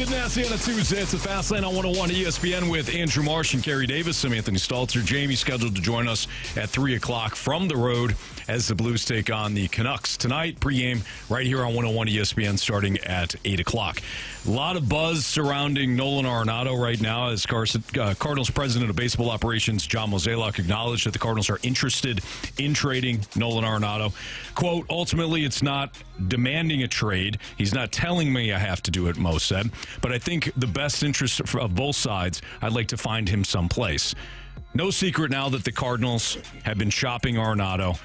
Get nasty on a Tuesday. It's the Fast Lane on 101 ESPN with Andrew Marsh and Carey Davis. I'm Anthony Stalter. Jamie scheduled to join us at 3 o'clock from the road as the Blues take on the Canucks tonight. Pregame right here on 101 ESPN starting at 8 o'clock. A lot of buzz surrounding Nolan Arenado right now as Cardinals president of baseball operations John Mozeliak acknowledged that the Cardinals are interested in trading Nolan Arenado. Quote, ultimately, it's not demanding a trade. He's not telling me I have to do it, Mo said. But I think the best interest of both sides, I'd like to find him someplace. No secret now that the Cardinals have been shopping Arenado.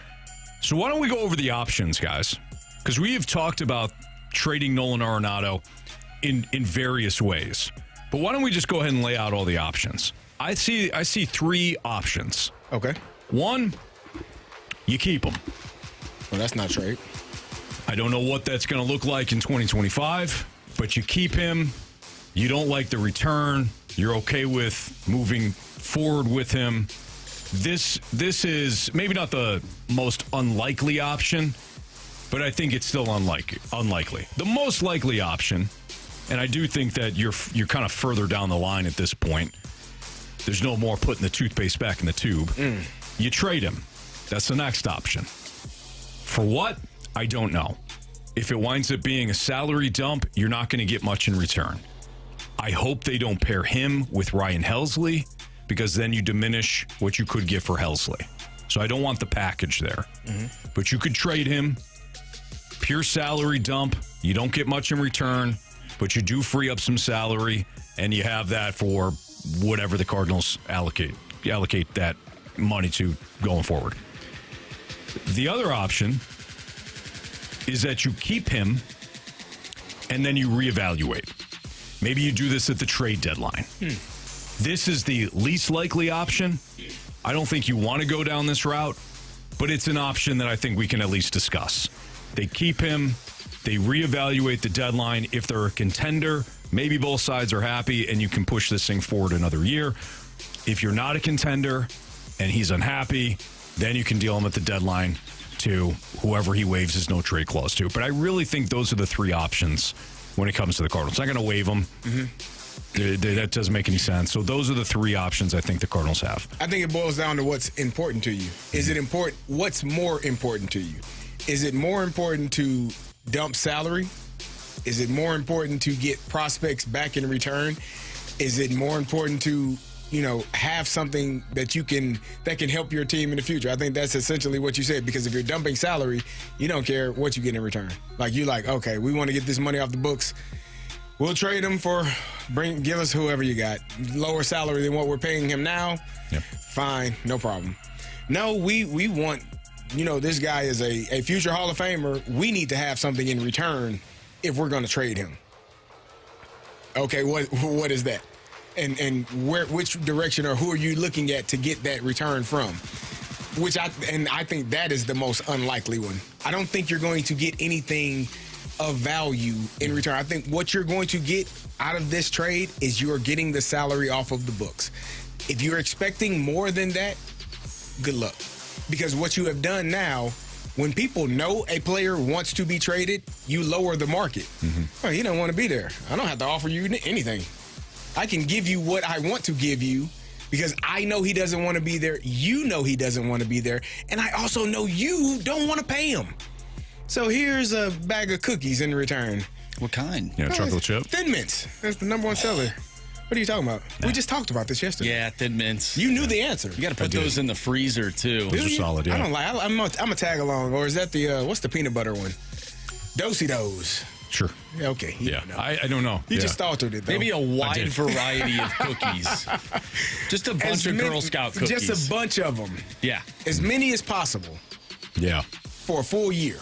So why don't we go over the options, guys? Because we have talked about trading Nolan Arenado in various ways. But why don't we just go ahead and lay out all the options? I see three options. Okay. One, you keep him. Well, that's not trade. I don't know what that's going to look like in 2025, but you keep him. You don't like the return. You're okay with moving forward with him. This is maybe not the most unlikely option, but I think it's still unlikely. The most likely option, and I do think that you're kind of further down the line at this point. There's no more putting the toothpaste back in the tube. You trade him. That's the next option. For what? I don't know. If it winds up being a salary dump, you're not going to get much in return. I hope they don't pair him with Ryan Helsley, because then you diminish what you could get for Helsley. So I don't want the package there. But you could trade him. Pure salary dump. You don't get much in return, but you do free up some salary, and you have that for whatever the Cardinals allocate that money to going forward. The other option is that you keep him and then you reevaluate. Maybe you do this at the trade deadline. This is the least likely option. I don't think you want to go down this route, but it's an option that I think we can at least discuss. They keep him. They reevaluate the deadline. If they're a contender, maybe both sides are happy and you can push this thing forward another year. If you're not a contender and he's unhappy, then you can deal him at the deadline to whoever he waives his no trade clause to. But I really think those are the three options when it comes to the Cardinals. Not going to waive them. That doesn't make any sense. So those are the three options I think the Cardinals have. I think it boils down to what's important to you. Is it important? What's more important to you? Is it more important to dump salary? Is it more important to get prospects back in return? Is it more important to, have something that can help your team in the future? I think that's essentially what you said, because if you're dumping salary, you don't care what you get in return. Like, you're like, okay, we want to get this money off the books. We'll trade him give us whoever you got. Lower salary than what we're paying him now. Yep. Fine, no problem. No, we want, this guy is a future Hall of Famer. We need to have something in return if we're going to trade him. Okay, what is that? And which direction or who are you looking at to get that return from? I think that is the most unlikely one. I don't think you're going to get anything of value in return. I think what you're going to get out of this trade is you're getting the salary off of the books. If you're expecting more than that, good luck. Because what you have done now, when people know a player wants to be traded, you lower the market. Oh, he don't want to be there. I don't have to offer you anything. I can give you what I want to give you because I know he doesn't want to be there. You know he doesn't want to be there. And I also know you don't want to pay him. So here's a bag of cookies in return. What kind? Chocolate chip. Thin Mints. That's the number one seller. What are you talking about? We just talked about this yesterday. Yeah, Thin Mints. You knew the answer. You got to put those in the freezer, too. Those are solid, yeah. I don't like. I'm a tag along. Or is that the what's the peanut butter one? Do-si-dos. Sure. Okay. Yeah. I don't know. You just altered it, though. Maybe a wide variety of cookies. Just a bunch of Girl Scout cookies. Just a bunch of them. Yeah. As many as possible. Yeah. For a full year.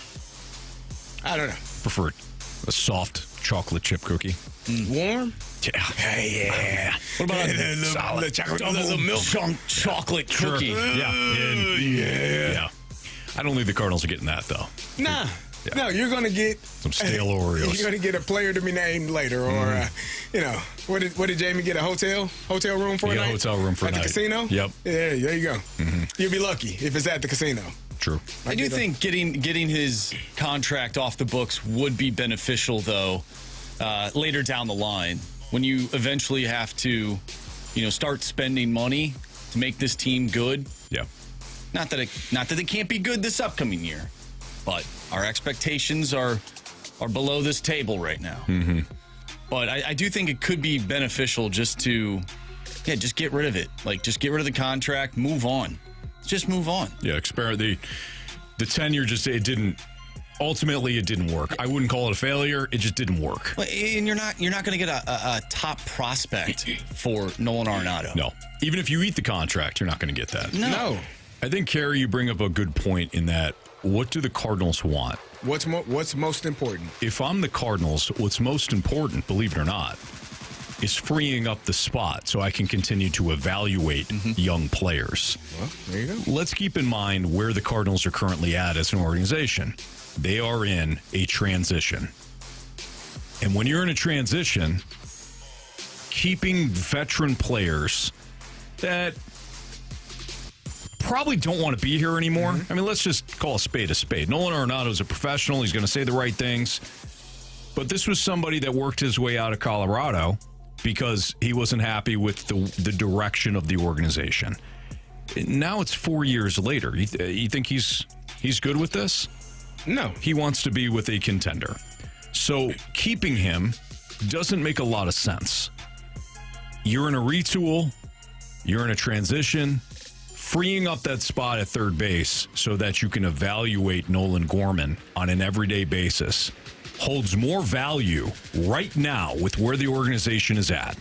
I don't know. Prefer a soft chocolate chip cookie. Warm? Yeah. Yeah. What about the milk chocolate cookie? Yeah. I don't think the Cardinals are getting that, though. Nah. Yeah. No, you're going to get some stale Oreos. You're going to get a player to be named later, or what did Jamie get? A hotel room for a night? A hotel room for a night at the casino. Yep. Yeah, there you go. You'll be lucky if it's at the casino. True. I do think getting his contract off the books would be beneficial, though, later down the line, when you eventually have to, start spending money to make this team good. Yeah. Not that they can't be good this upcoming year, but our expectations are below this table right now. Mm-hmm. But I do think it could be beneficial just to, just get rid of it. Like, just get rid of the contract, move on. Just move on. Yeah, the tenure it didn't. Ultimately, it didn't work. I wouldn't call it a failure. It just didn't work. And you're not going to get a top prospect for Nolan Arenado. No. Even if you eat the contract, you're not going to get that. No. I think, Carey, you bring up a good point in that. What do the Cardinals want? What's most important? If I'm the Cardinals, what's most important, believe it or not, is freeing up the spot so I can continue to evaluate young players. Well, there you go. Let's keep in mind where the Cardinals are currently at as an organization. They are in a transition. And when you're in a transition, keeping veteran players that probably don't want to be here anymore. I mean, let's just call a spade a spade. Nolan Arenado is a professional. He's going to say the right things. But this was somebody that worked his way out of Colorado because he wasn't happy with the direction of the organization. Now it's 4 years later. You think he's good with this? No. He wants to be with a contender. So keeping him doesn't make a lot of sense. You're in a retool. You're in a transition. Freeing up that spot at third base so that you can evaluate Nolan Gorman on an everyday basis holds more value right now with where the organization is at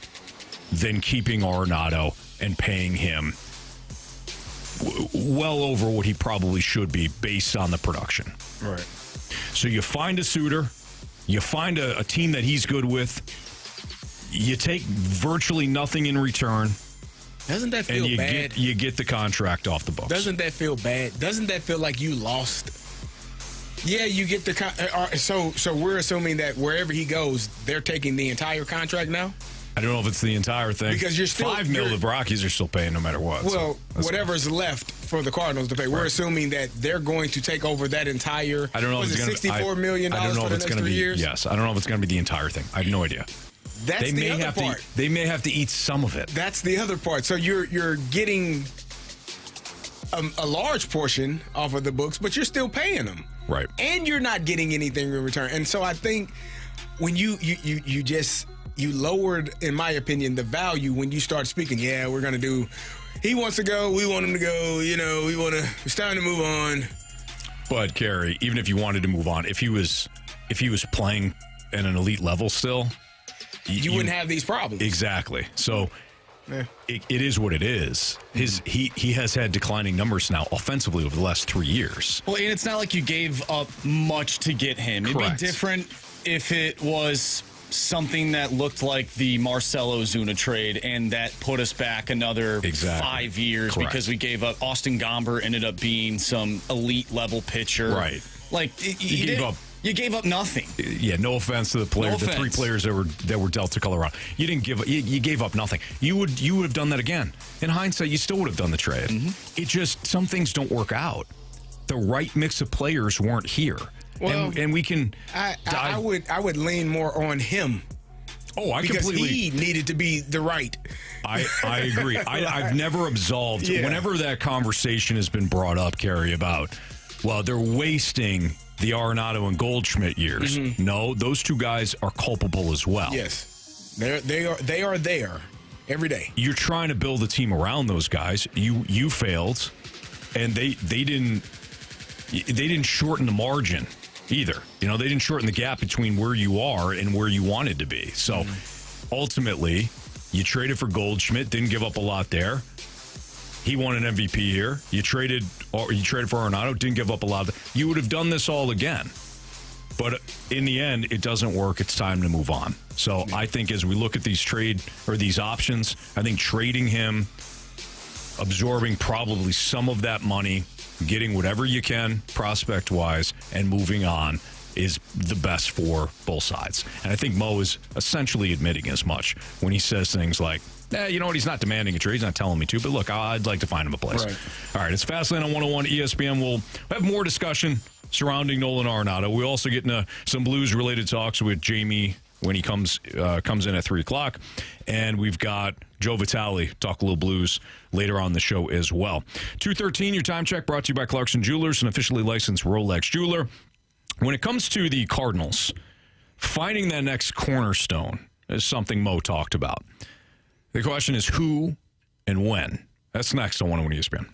than keeping Arenado and paying him well over what he probably should be based on the production. Right. So you find a suitor, you find a team that he's good with, you take virtually nothing in return. Doesn't that feel bad? You get the contract off the books. Doesn't that feel bad? Doesn't that feel like you lost? Yeah, you get the so we're assuming that wherever he goes, they're taking the entire contract now? I don't know if it's the entire thing. Because you're still $5 million the Rockies are still paying no matter what. Well, whatever's left for the Cardinals to pay, we're assuming that they're going to take over that entire. I don't know if it's going to be $64 million for the next 3 years. Yes, I don't know if it's going to be the entire thing. I have no idea. That's the other part. They may have to eat some of it. That's the other part. So you're getting a large portion off of the books, but you're still paying them. Right. And you're not getting anything in return. And so I think when you lowered, in my opinion, the value when you start speaking, we're going to do, he wants to go, we want him to go, it's time to move on. But, Carey, even if you wanted to move on, if he was playing at an elite level still, you wouldn't have these problems. Exactly. So it is what it is. He has had declining numbers now offensively over the last 3 years. Well, and it's not like you gave up much to get him. Correct. It'd be different if it was something that looked like the Marcell Ozuna trade, and that put us back another 5 years. Correct. Because we gave up Austin Gomber, ended up being some elite level pitcher. Right. Like you gave up nothing. Yeah, no offense to the players, the 3 players that were dealt to Colorado. You didn't give. You gave up nothing. You would have done that again. In hindsight, you still would have done the trade. Mm-hmm. It just, some things don't work out. The right mix of players weren't here. Well, and we can. I would lean more on him. Oh, because he needed to be the right. I agree. I've never absolved. Yeah. Whenever that conversation has been brought up, Carey, about, well, they're wasting the Arenado and Goldschmidt years. Mm-hmm. No, those 2 guys are culpable as well. Yes, they are there every day. You're trying to build a team around those guys. You failed, and they didn't shorten the margin either. They didn't shorten the gap between where you are and where you wanted to be. So ultimately, you traded for Goldschmidt, didn't give up a lot there. He won an MVP here. You traded for Arenado, didn't give up a lot. You would have done this all again. But in the end, it doesn't work. It's time to move on. So I think as we look at these options, I think trading him, absorbing probably some of that money, getting whatever you can prospect-wise, and moving on is the best for both sides. And I think Mo is essentially admitting as much when he says things like, you know what, he's not demanding a trade. He's not telling me to, but look, I'd like to find him a place. Right. All right, it's Fastlane on 101 ESPN. We'll have more discussion surrounding Nolan Arenado. We also get into some Blues-related talks with Jamie when he comes in at 3 o'clock. And we've got Joe Vitale, talk a little Blues, later on the show as well. 2:13, your time check brought to you by Clarkson Jewelers, an officially licensed Rolex jeweler. When it comes to the Cardinals, finding that next cornerstone is something Mo talked about. The question is who and when. That's next on 101 ESPN.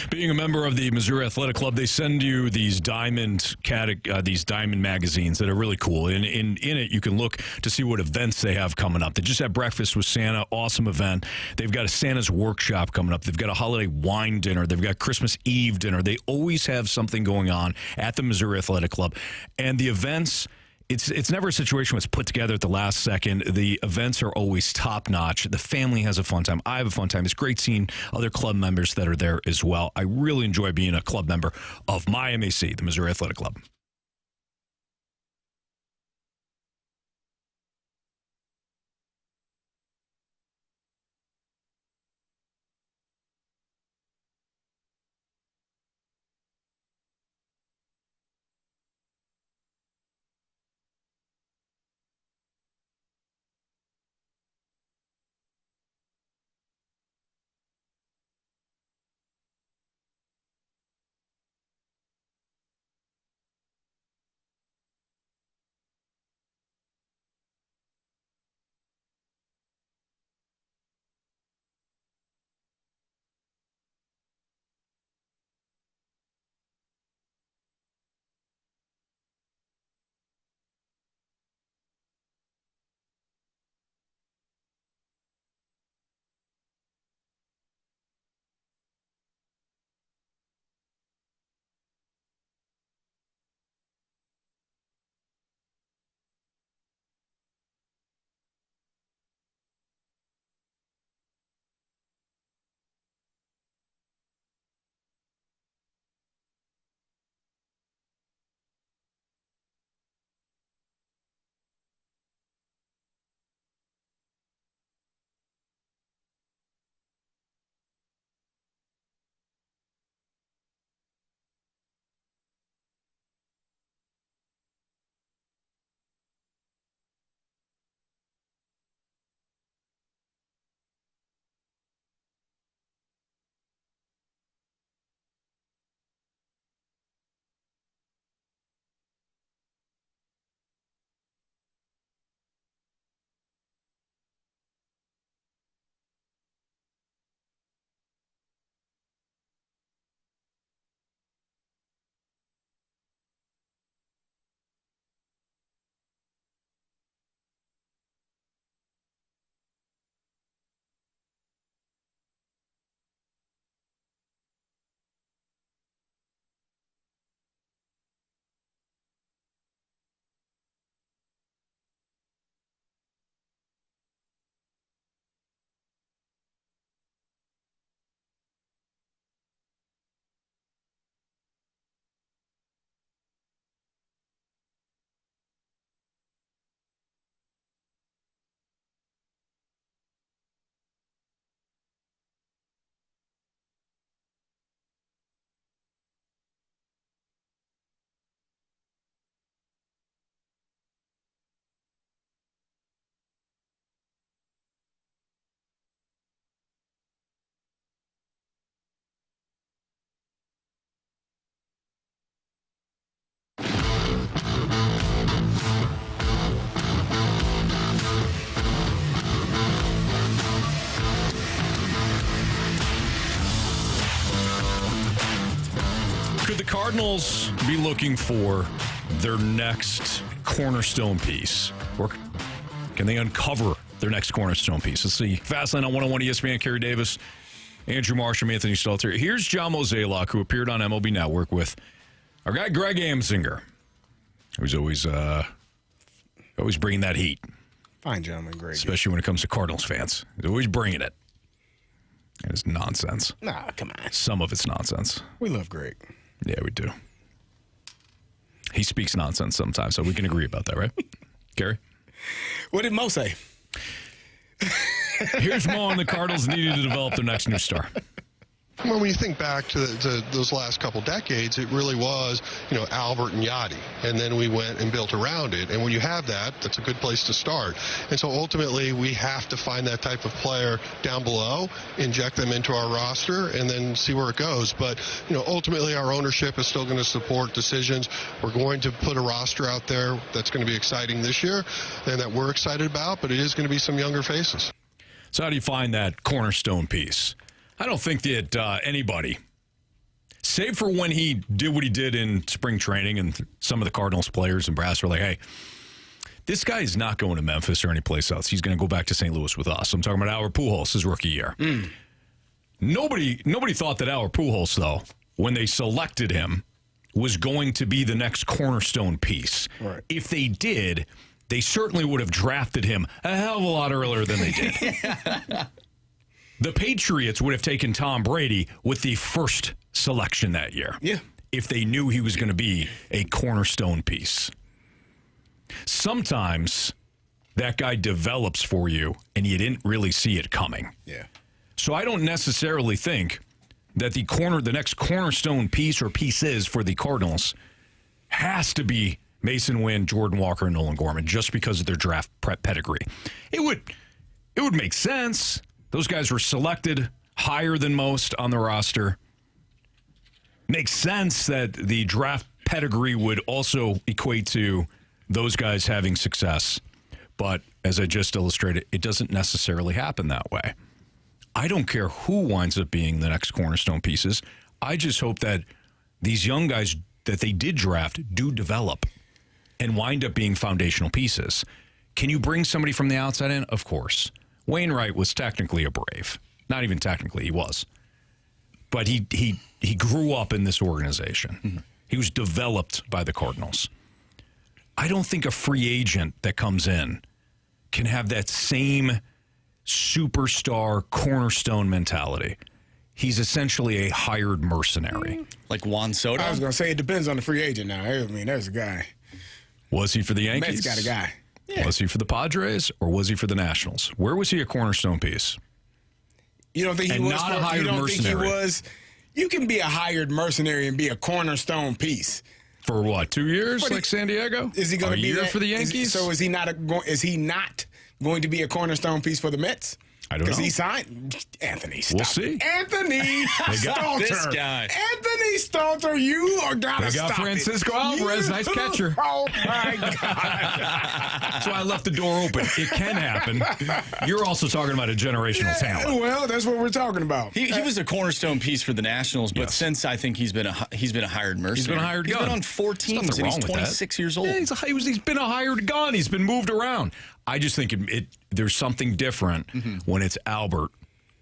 Being a member of the Missouri Athletic Club, they send you these diamond magazines that are really cool. In it, you can look to see what events they have coming up. They just had Breakfast with Santa, awesome event. They've got a Santa's Workshop coming up. They've got a holiday wine dinner. They've got Christmas Eve dinner. They always have something going on at the Missouri Athletic Club. And the events, it's never a situation where it's put together at the last second. The events are always top-notch. The family has a fun time. I have a fun time. It's great seeing other club members that are there as well. I really enjoy being a club member of my MAC, the Missouri Athletic Club. the Cardinals be looking for their next cornerstone piece? Or can they uncover their next cornerstone piece? Let's see. Fastlane on 101 ESPN, Carey Davis, Andrew Marsh, and Anthony Stalter. Here's John Mozeliak, who appeared on MLB Network with our guy Greg Amsinger, who's always bringing that heat. Fine gentleman, Greg. Especially when it comes to Cardinals fans. He's always bringing it. And it's nonsense. Nah, come on. Some of it's nonsense. We love Greg. Yeah, we do. He speaks nonsense sometimes, so we can agree about that, right? Carey? What did Mo say? Here's Mo on the Cardinals needed to develop their next new star. Well, when you think back to those last couple decades, it really was, Albert and Yachty. And then we went and built around it. And when you have that, that's a good place to start. And so ultimately, we have to find that type of player down below, inject them into our roster, and then see where it goes. But, ultimately, our ownership is still going to support decisions. We're going to put a roster out there that's going to be exciting this year and that we're excited about, but it is going to be some younger faces. So how do you find that cornerstone piece? I don't think that anybody, save for when he did what he did in spring training and some of the Cardinals players and brass were like, hey, this guy is not going to Memphis or anyplace else. He's going to go back to St. Louis with us. I'm talking about Albert Pujols, his rookie year. Nobody thought that Albert Pujols, though, when they selected him, was going to be the next cornerstone piece. Right. If they did, they certainly would have drafted him a hell of a lot earlier than they did. The Patriots would have taken Tom Brady with the first selection that year. Yeah. If they knew he was going to be a cornerstone piece. Sometimes that guy develops for you and you didn't really see it coming. Yeah. So I don't necessarily think that the next cornerstone piece or pieces for the Cardinals has to be Mason Wynn, Jordan Walker, and Nolan Gorman just because of their draft pedigree. It would make sense. Those guys were selected higher than most on the roster. Makes sense that the draft pedigree would also equate to those guys having success. But as I just illustrated, it doesn't necessarily happen that way. I don't care who winds up being the next cornerstone pieces. I just hope that these young guys that they did draft do develop and wind up being foundational pieces. Can you bring somebody from the outside in? Of course. Wainwright was technically a Brave. Not even technically, he was. But he grew up in this organization. Mm-hmm. He was developed by the Cardinals. I don't think a free agent that comes in can have that same superstar cornerstone mentality. He's essentially a hired mercenary. Like Juan Soto? I was going to say it depends on the free agent now. I mean, there's a guy. Was he for the Yankees? Mets got a guy. Yeah. Was he for the Padres or was he for the Nationals? Where was he a cornerstone piece? You don't think he was? Not a hired mercenary. Think he was? You can be a hired mercenary and be a cornerstone piece. For what, 2 years, like San Diego? Is he going to be a year for the Yankees? Is he not going to be a cornerstone piece for the Mets? I don't know. Because he signed Anthony Stalter. We'll see. Anthony Stalter. This guy. Anthony Stalter, you are got to stop Francisco Alvarez, nice catcher. Oh, my God. That's why I left the door open. It can happen. You're also talking about a generational talent. Well, that's what we're talking about. He was a cornerstone piece for the Nationals, but since I think he's been a hired mercenary. He's been a hired gun. He's been on 4 teams, and he's 26 years old. Yeah, he's been a hired gun. He's been moved around. I just think there's something different when it's Albert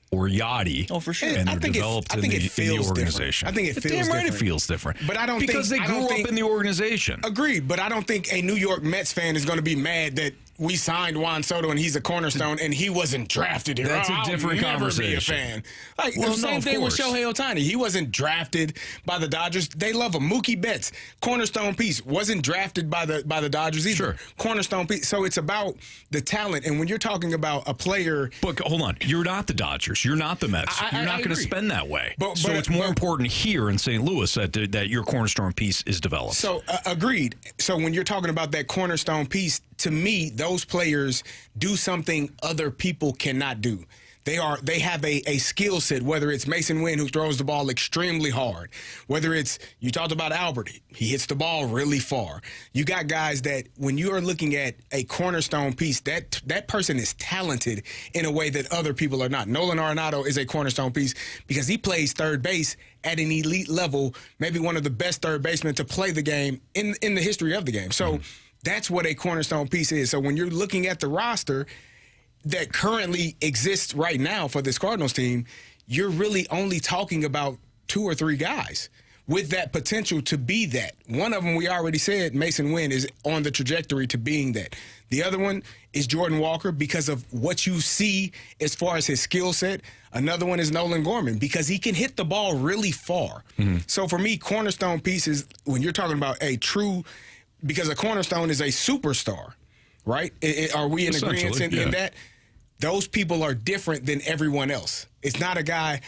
or Yachty. Oh, for sure. And they're developed in the organization. I think it feels different. Damn right it feels different. But I don't because they grew up in the organization. Agreed, but I don't think a New York Mets fan is going to be mad that we signed Juan Soto and he's a cornerstone and he wasn't drafted here. That's a different conversation. I'll never be a fan. Same thing with Shohei Ohtani. He wasn't drafted by the Dodgers. They love him. Mookie Betts, cornerstone piece, wasn't drafted by the Dodgers either. Sure. Cornerstone piece. So it's about the talent. And when you're talking about a player, but hold on, you're not the Dodgers. You're not the Mets. You're not going to spend that way. So it's more important here in St. Louis that your cornerstone piece is developed. So agreed. So when you're talking about that cornerstone piece, to me, those players do something other people cannot do. They have a skill set, whether it's Mason Wynn, who throws the ball extremely hard, whether it's, you talked about Albert, he hits the ball really far. You got guys that when you are looking at a cornerstone piece, that person is talented in a way that other people are not. Nolan Arenado is a cornerstone piece because he plays third base at an elite level, maybe one of the best third basemen to play the game in the history of the game. So that's what a cornerstone piece is. So when you're looking at the roster that currently exists right now for this Cardinals team, you're really only talking about 2 or 3 guys with that potential to be that. One of them, we already said, Mason Wynn, is on the trajectory to being that. The other one is Jordan Walker because of what you see as far as his skill set. Another one is Nolan Gorman because he can hit the ball really far. So for me, cornerstone pieces, when you're talking about a true, because a cornerstone is a superstar, right? Are we in agreement in that? Those people are different than everyone else. It's not a guy.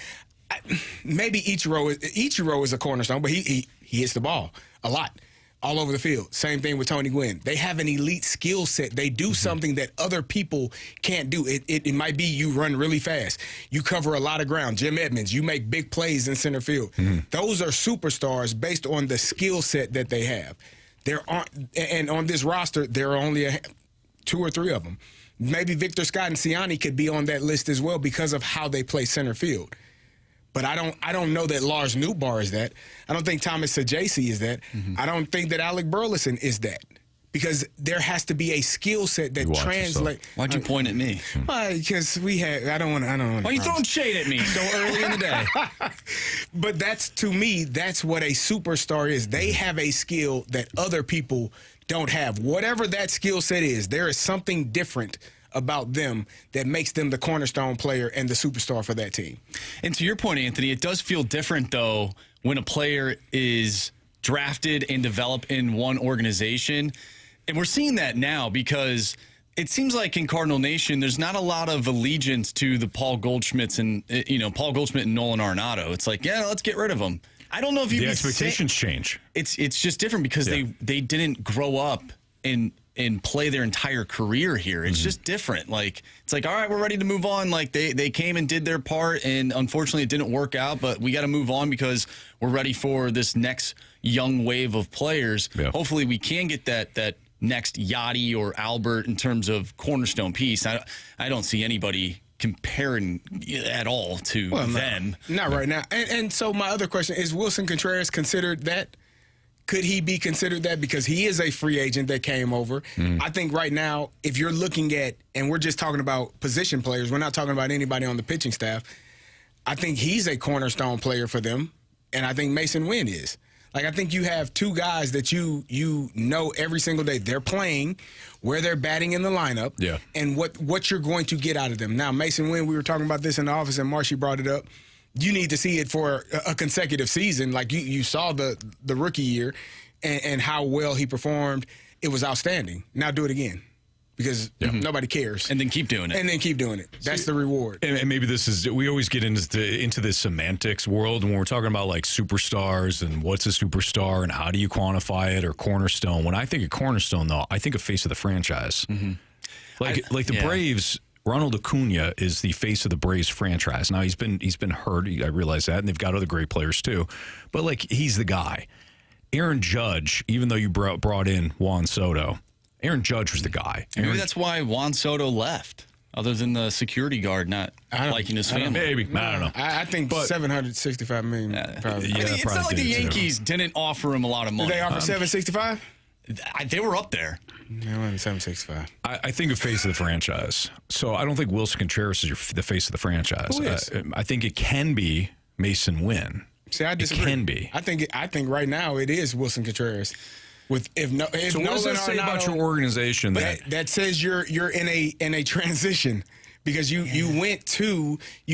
Maybe Ichiro is a cornerstone, but he hits the ball a lot, all over the field. Same thing with Tony Gwynn. They have an elite skill set. They do something that other people can't do. It might be you run really fast. You cover a lot of ground. Jim Edmonds, you make big plays in center field. Those are superstars based on the skill set that they have. And on this roster, there are only 2 or 3 of them. Maybe Victor Scott and Siani could be on that list as well because of how they play center field. But I don't know that Lars Newbar is that. I don't think Thomas Sajaci is that. I don't think that Alec Burleson is that. Because there has to be a skill set that translates. Why'd you point at me? Because I don't want to. Why are you throwing shade at me so early in the day? But to me, that's what a superstar is. They have a skill that other people don't have. Whatever that skill set is, there is something different about them that makes them the cornerstone player and the superstar for that team. And to your point, Anthony, it does feel different, though, when a player is drafted and developed in one organization. And we're seeing that now because it seems like in Cardinal Nation, there's not a lot of allegiance to the Paul Goldschmidt and Nolan Arenado. It's like, yeah, let's get rid of them. I don't know if the expectations change. It's just different because they didn't grow up and play their entire career here. It's just different. Like, it's like, all right, we're ready to move on. Like, they came and did their part, and unfortunately it didn't work out, but we got to move on because we're ready for this next young wave of players. Yeah. Hopefully we can get that next Yachty or Albert in terms of cornerstone piece. I don't see anybody comparing at all to them. Not right now. And so my other question, is Wilson Contreras considered that? Could he be considered that? Because he is a free agent that came over. I think right now, if you're looking at, and we're just talking about position players, we're not talking about anybody on the pitching staff, I think he's a cornerstone player for them, and I think Mason Wynn is. Like, I think you have 2 guys that you know every single day they're playing, where they're batting in the lineup, and what you're going to get out of them. Now, Mason Wynn, we were talking about this in the office, and Marshy brought it up. You need to see it for a consecutive season. Like, you saw the rookie year and how well he performed. It was outstanding. Now do it again. Because nobody cares. And then keep doing it. That's the reward. And maybe this is, we always get into this semantics world when we're talking about like superstars and what's a superstar and how do you quantify it, or cornerstone. When I think of cornerstone, though, I think of face of the franchise. Like the Braves, Ronald Acuna is the face of the Braves franchise. Now he's been hurt. I realize that, and they've got other great players too. But like, he's the guy. Aaron Judge, even though you brought in Juan Soto, Aaron Judge was the guy. Maybe that's why Juan Soto left, other than the security guard not liking his family. Maybe. I don't know. I think $765 million. Probably. It's not like the Yankees didn't offer him a lot of money. Did they offer $765? They were up there. No, $765. I think of face of the franchise. So I don't think Wilson Contreras is the face of the franchise. Who is? I think it can be Mason Wynn. See, I disagree. It can be. I think right now it is Wilson Contreras. So what does that say about your organization? That says you're in a transition, because you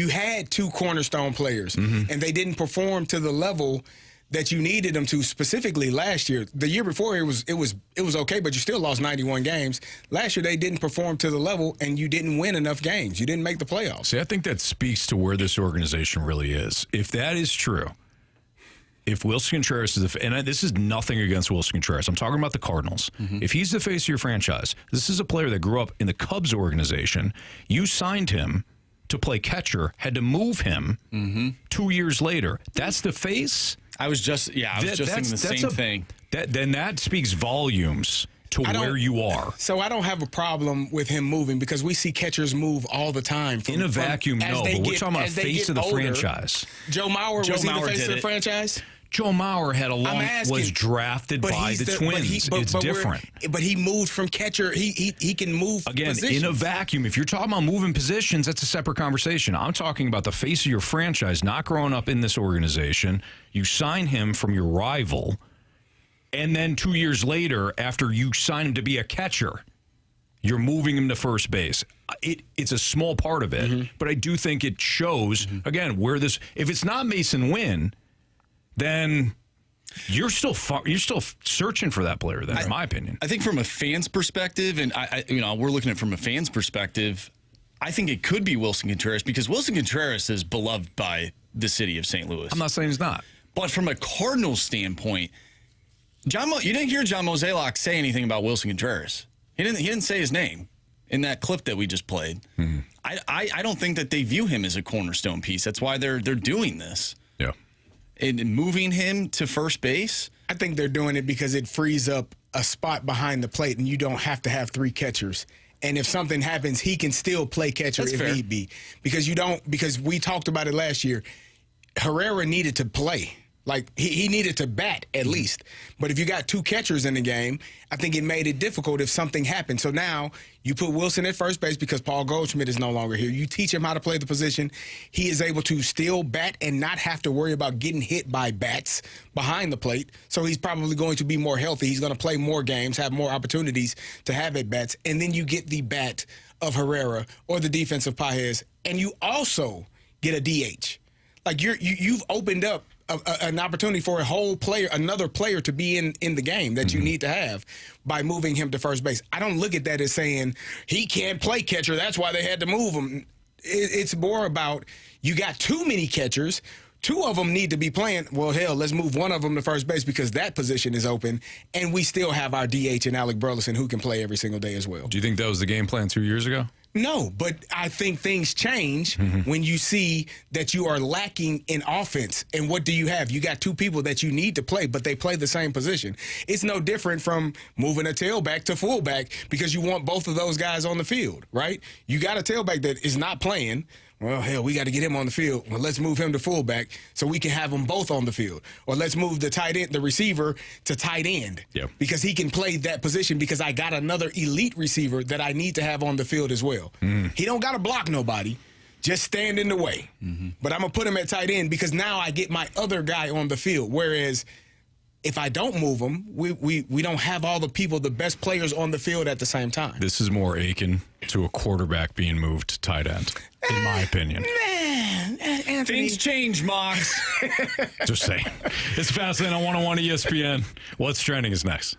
had 2 cornerstone players, and they didn't perform to the level that you needed them to, specifically last year. The year before it was okay, but you still lost 91 games. Last year they didn't perform to the level, and you didn't win enough games. You didn't make the playoffs. See, I think that speaks to where this organization really is. If that is true, if Wilson Contreras is and this is nothing against Wilson Contreras, I'm talking about the Cardinals. If he's the face of your franchise, this is a player that grew up in the Cubs organization. You signed him to play catcher, had to move him 2 years later. That's the face? I was just thinking the same thing. Then that speaks volumes to where you are. So I don't have a problem with him moving because we see catchers move all the time. In a vacuum, no, but we're talking about face of the franchise. Joe Mauer, was he the face of the franchise? Joe Mauer was drafted by the Twins. It's different. But he moved from catcher. He can move again positions. In a vacuum. If you're talking about moving positions, that's a separate conversation. I'm talking about the face of your franchise, not growing up in this organization. You sign him from your rival, and then 2 years later, after you sign him to be a catcher, you're moving him to first base. It's a small part of it, but I do think it shows again where this. If it's not Mason Wynn, then you're still searching for that player. Then, in my opinion, I think from a fan's perspective, and we're looking at it from a fan's perspective. I think it could be Wilson Contreras because Wilson Contreras is beloved by the city of St. Louis. I'm not saying he's not, but from a Cardinals standpoint, you didn't hear John Mozeliak say anything about Wilson Contreras. He didn't say his name in that clip that we just played. I don't think that they view him as a cornerstone piece. That's why they're doing this. Yeah. And moving him to first base? I think they're doing it because it frees up a spot behind the plate, and you don't have to have three catchers. And if something happens, he can still play catcher if need be. Because we talked about it last year. Herrera needed to play. Like, he needed to bat at least. But if you got two catchers in the game, I think it made it difficult if something happened. So now you put Wilson at first base because Paul Goldschmidt is no longer here. You teach him how to play the position. He is able to still bat and not have to worry about getting hit by bats behind the plate. So he's probably going to be more healthy. He's going to play more games, have more opportunities to have at bats. And then you get the bat of Herrera or the defense of Pages. And you also get a DH. Like, you've opened up an opportunity for another player to be in the game that you need to have by moving him to first base. I don't look at that as saying he can't play catcher, that's why they had to move him. It's more about you got too many catchers. Two of them need to be playing. Well, hell, let's move one of them to first base because that position is open, and we still have our DH and Alec Burleson who can play every single day as well. Do you think that was the game plan 2 years ago? No, but I think things change when you see that you are lacking in offense. And what do you have? You got two people that you need to play, but they play the same position. It's no different from moving a tailback to fullback because you want both of those guys on the field, right? You got a tailback that is not playing. Well, hell, we got to get him on the field. Well, let's move him to fullback so we can have them both on the field. Or let's move the tight end, the receiver, to tight end because he can play that position because I got another elite receiver that I need to have on the field as well. He don't got to block nobody. Just stand in the way. But I'm going to put him at tight end because now I get my other guy on the field. Whereas if I don't move him, we don't have all the people, the best players on the field at the same time. This is more akin to a quarterback being moved to tight end, in my opinion. Man, Anthony. Things change, Mox. Just saying. It's fascinating on 101 ESPN. What's Trending is next.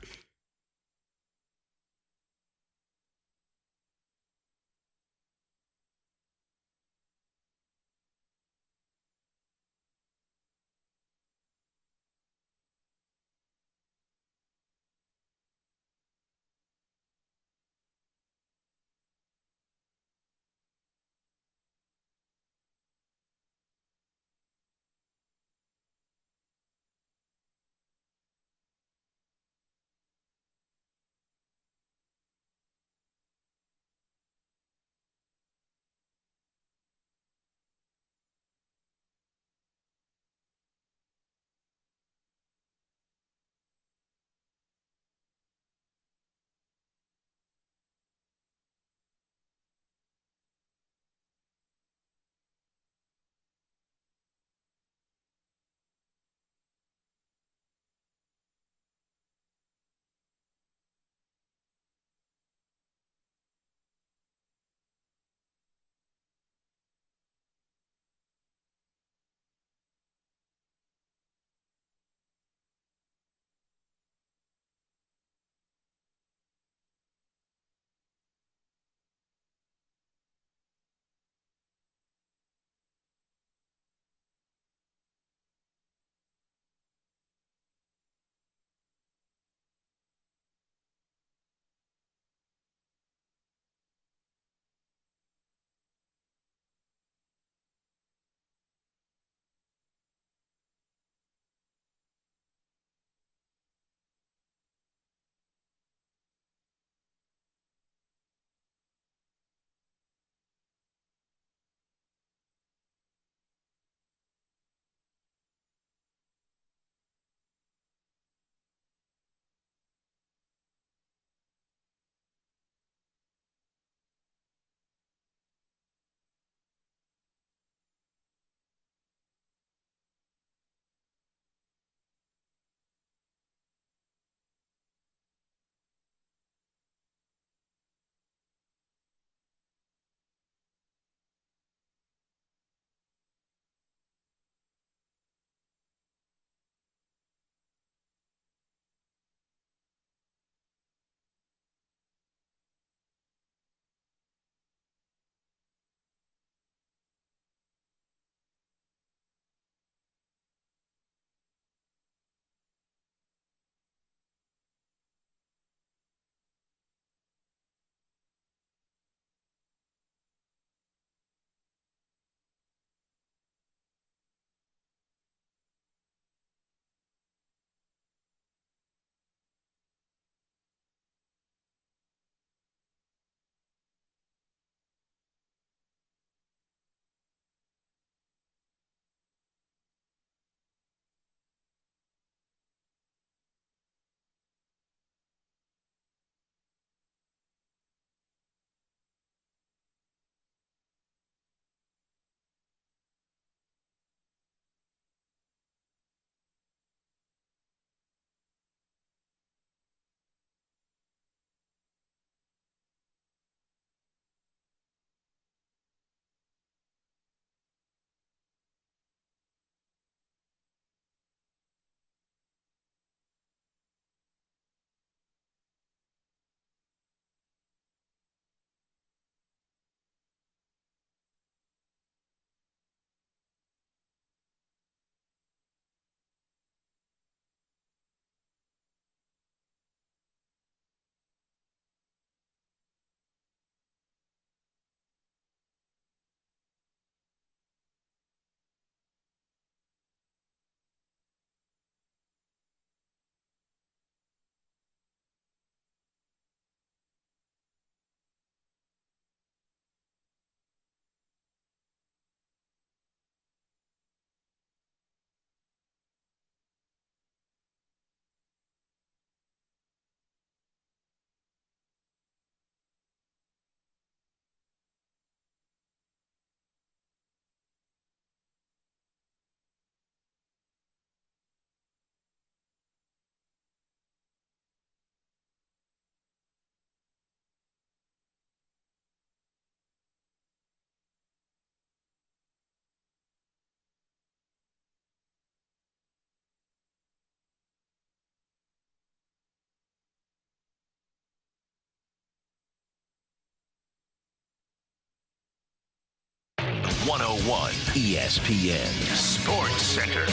101 ESPN Sports Center.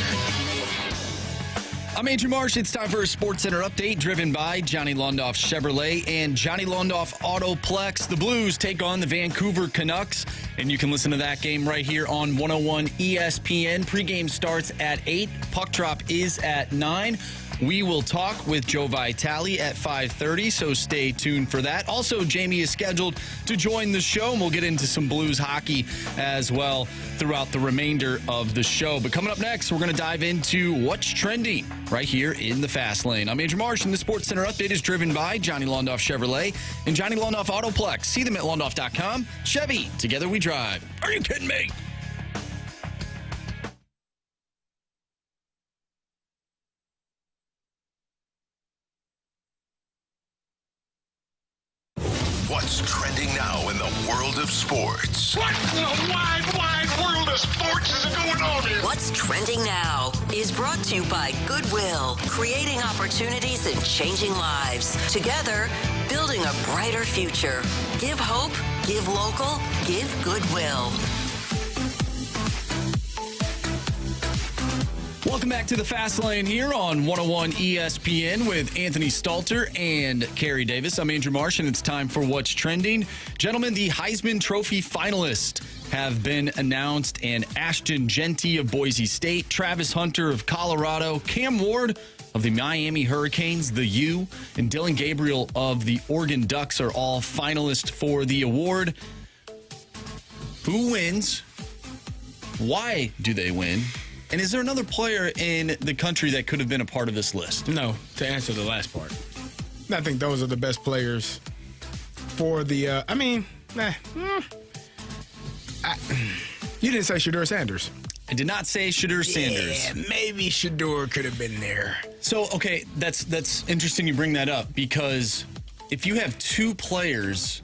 I'm Andrew Marsh. It's time for a Sports Center update driven by Johnny Londoff Chevrolet and Johnny Londoff Autoplex. The Blues take on the Vancouver Canucks, and you can listen to that game right here on 101 ESPN. Pregame starts at 8. Puck drop is at 9. We will talk with Joe Vitale at 5:30, so stay tuned for that. Also, Jamie is scheduled to join the show, and we'll get into some Blues hockey as well throughout the remainder of the show. But coming up next, we're going to dive into what's trending right here in the Fast Lane. I'm Andrew Marsh, and the Sports Center update is driven by Johnny Londoff Chevrolet and Johnny Londoff Autoplex. See them at londoff.com. Chevy, together we drive. Are you kidding me? What's trending now in the world of sports? What in the wide, wide world of sports is going on here? What's trending now is brought to you by Goodwill, creating opportunities and changing lives. Together, building a brighter future. Give hope, give local, give Goodwill. Welcome back to the Fast Lane here on 101 ESPN with Anthony Stalter and Carey Davis. I'm Andrew Marsh, and it's time for What's Trending. Gentlemen, the Heisman Trophy finalists have been announced, and Ashton Jeanty of Boise State, Travis Hunter of Colorado, Cam Ward of the Miami Hurricanes, the U, and Dylan Gabriel of the Oregon Ducks are all finalists for the award. Who wins? Why do they win? And is there another player in the country that could have been a part of this list? No, to answer the last part. I think those are the best players for the, you didn't say Shedeur Sanders. I did not say Shedeur Sanders. Yeah, maybe Shedeur could have been there. So, okay, that's interesting you bring that up, because if you have two players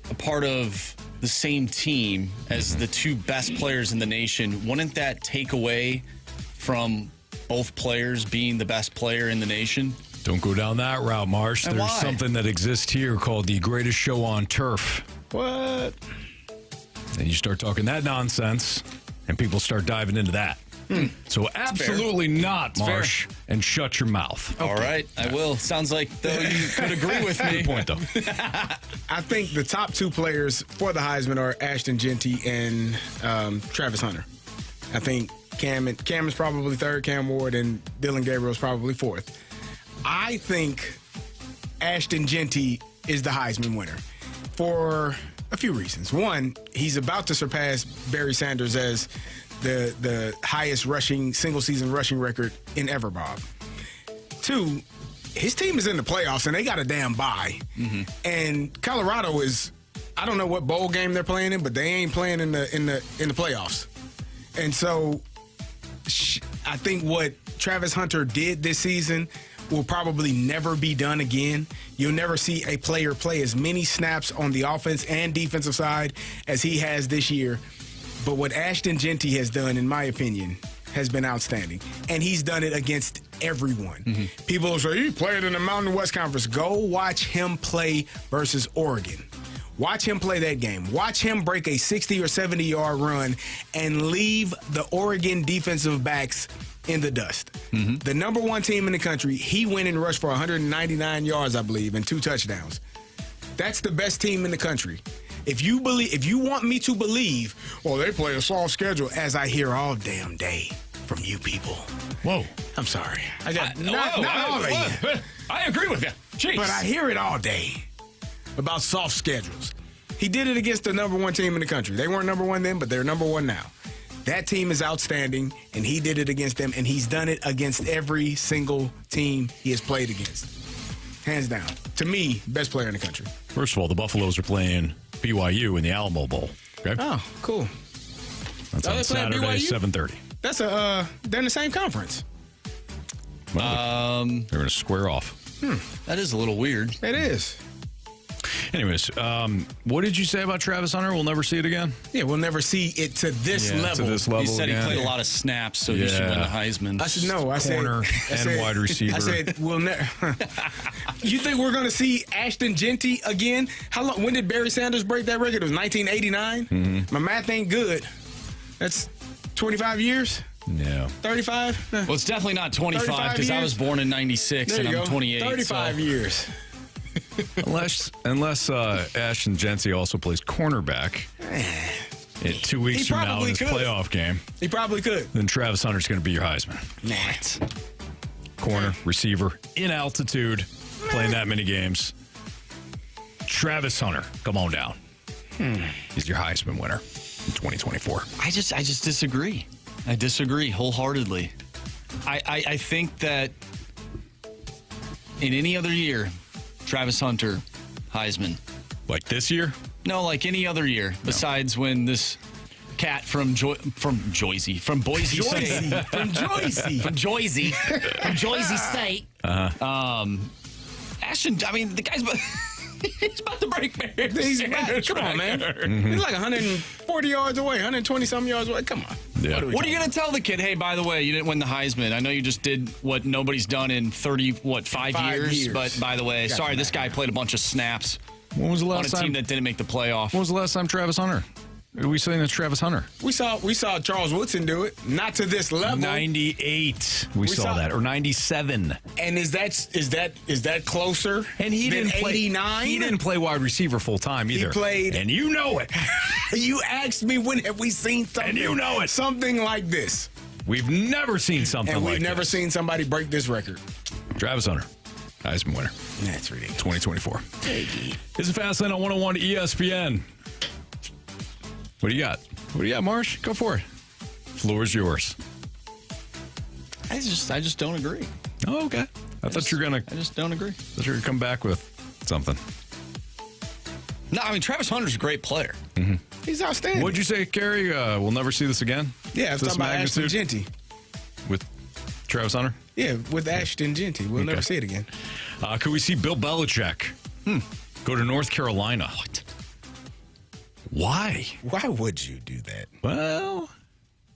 a part of the same team as the two best players in the nation, wouldn't that take away from both players being the best player in the nation? Don't go down that route, Marsh. And There's why? something that exists here called the greatest show on turf. What? And you start talking that nonsense, and people start diving into that. So absolutely not, Marsh, and shut your mouth. All right, I will. Sounds like, though, you could agree with me. Good point, though. I think the top two players for the Heisman are Ashton Jeanty and Travis Hunter. I think Cam is probably third, Cam Ward, and Dylan Gabriel is probably fourth. I think Ashton Jeanty is the Heisman winner for a few reasons. One, he's about to surpass Barry Sanders as the highest single-season rushing record in ever, Bob. Two, his team is in the playoffs, and they got a damn bye. And Colorado is, I don't know what bowl game they're playing in, but they ain't playing in the playoffs. And so I think what Travis Hunter did this season will probably never be done again. You'll never see a player play as many snaps on the offense and defensive side as he has this year. But what Ashton Jeanty has done, in my opinion, has been outstanding. And he's done it against everyone. People will say, he played in the Mountain West Conference. Go watch him play versus Oregon. Watch him play that game. Watch him break a 60 or 70-yard run and leave the Oregon defensive backs in the dust. The number one team in the country, he went and rushed for 199 yards, I believe, and 2 touchdowns. That's the best team in the country. If you want me to believe, well, they play a soft schedule, as I hear all damn day from you people. Whoa. I'm sorry. Not all of you. I agree with you. Jeez. But I hear it all day about soft schedules. He did it against the number one team in the country. They weren't number one then, but they're number one now. That team is outstanding, and he did it against them, and he's done it against every single team he has played against. Hands down. To me, best player in the country. First of all, the Buffaloes are playing BYU in the Alamo Bowl. Okay? Oh, cool. That's on they playing Saturday, BYU? 7:30. That's they're in the same conference. Well, they're going to square off. That is a little weird. It is. Anyways, what did you say about Travis Hunter? We'll never see it again? Yeah, we'll never see it to this level. To this level He said again. he played a lot of snaps, so he should win the Heisman. I said no. I Corner said and wide receiver. I said we'll never. You think we're going to see Ashton Jeanty again? How long? When did Barry Sanders break that record? It was 1989. My math ain't good. That's 25 years? No. 35? Well, it's definitely not 25 because I years? was born in 96 There and you I'm go. 28. 35 years. Unless Ashton Jency also plays cornerback in 2 weeks He from now in probably his could. playoff game, He probably could. then Travis Hunter's going to be your Heisman. Nah. Corner, receiver, in altitude, playing that many games. Travis Hunter, come on down. He's your Heisman winner in 2024. I just disagree. I disagree wholeheartedly. I think that in any other year, Travis Hunter, Heisman. Like this year? No, like any other year, besides when this cat from Boise State, from Joyzy State. Ashton, I mean, the guy's he's about to break barriers. Come on, man. He's like 140 yards away, 120 some yards away. Come on. Yeah. What are you going to tell the kid? Hey, by the way, you didn't win the Heisman. I know you just did what nobody's done in 5 5 years. years. But by the way, sorry, this guy played a bunch of snaps When was the on a last time? team that didn't make the playoff. When was the last time Travis Hunter? Are we saying that's Travis Hunter? We saw Charles Woodson do it, not to this level. 98. We saw that, or 97. And is that closer? And he than didn't play. 89. He didn't play wide receiver full time either. played- and you know it. You asked me when have we seen something? And you know it. Something like this. We've never seen something And like we've never this. seen somebody break this record. Travis Hunter, Heisman winner, That's ridiculous. 2024. This is Fastlane on 101 ESPN. What do you got? What do you got, Marsh? Go for it. Floor is yours. I just don't agree. Oh, okay. I thought you were gonna. I just don't agree. Thought you were gonna come back with something. No, I mean Travis Hunter's a great player. He's outstanding. What'd you say, Carey? We'll never see this again. Yeah, I was This talking about Ashton magnitude? Genty. With Travis Hunter. Yeah, with Ashton Genty. We'll never Okay. see it again. Could we see Bill Belichick go to North Carolina? What? Why? Why would you do that? Well,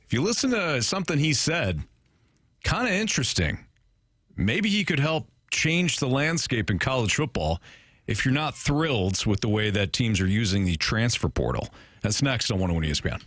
if you listen to something he said, kind of interesting. Maybe he could help change the landscape in college football if you're not thrilled with the way that teams are using the transfer portal. That's next on 101 ESPN.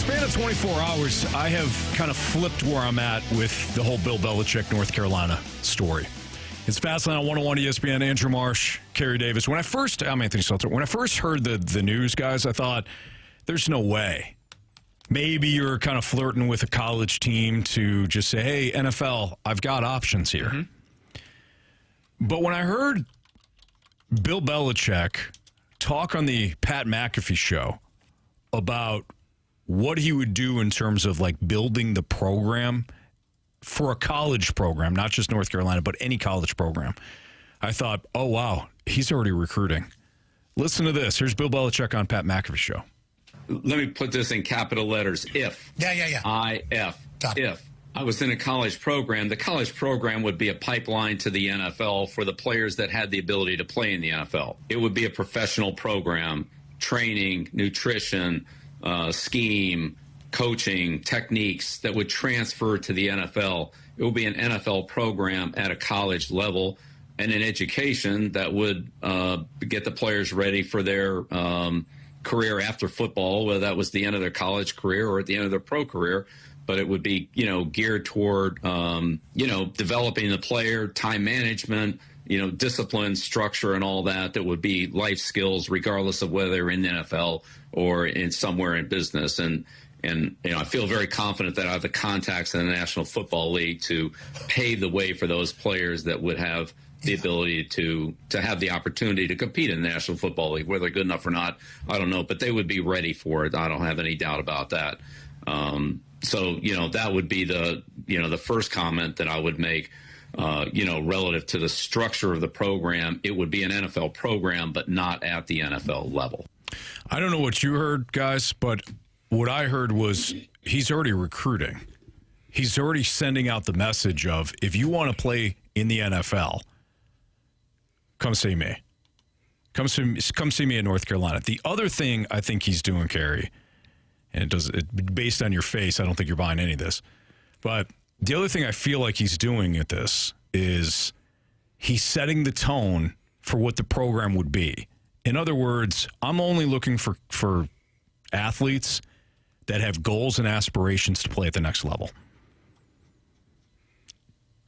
span of 24 hours, I have kind of flipped where I'm at with the whole Bill Belichick, North Carolina story. It's Fastlane on 101 ESPN. Andrew Marsh, Carey Davis. I'm Anthony Stalter. When I first heard the news, guys, I thought, there's no way. Maybe you're kind of flirting with a college team to just say, hey, NFL, I've got options here. Mm-hmm. But when I heard Bill Belichick talk on the Pat McAfee show about what he would do in terms of like building the program for a college program, not just North Carolina, but any college program, I thought, oh, wow, he's already recruiting. Listen to this. Here's Bill Belichick on Pat McAfee's show. Let me put this in capital letters. If. If I was in a college program, the college program would be a pipeline to the NFL for the players that had the ability to play in the NFL. It would be a professional program, training, nutrition, scheme, coaching, techniques that would transfer to the NFL. It would be an NFL program at a college level and an education that would get the players ready for their career after football, whether that was the end of their college career or at the end of their pro career. But it would be, geared toward, developing the player, time management, discipline, structure, and all that would be life skills, regardless of whether they're in the NFL or in somewhere in business. And I feel very confident that I have the contacts in the National Football League to pave the way for those players that would have the ability to have the opportunity to compete in the National Football League. Whether they're good enough or not, I don't know, but they would be ready for it. I don't have any doubt about that. So, that would be the first comment that I would make, relative to the structure of the program. It would be an NFL program, but not at the NFL level. I don't know what you heard, guys, but what I heard was he's already recruiting. He's already sending out the message of, if you want to play in the NFL, come see me. Come see me in North Carolina. The other thing I think he's doing, Carey, and based on your face, I don't think you're buying any of this. But the other thing I feel like he's doing at this is he's setting the tone for what the program would be. In other words, I'm only looking for athletes that have goals and aspirations to play at the next level.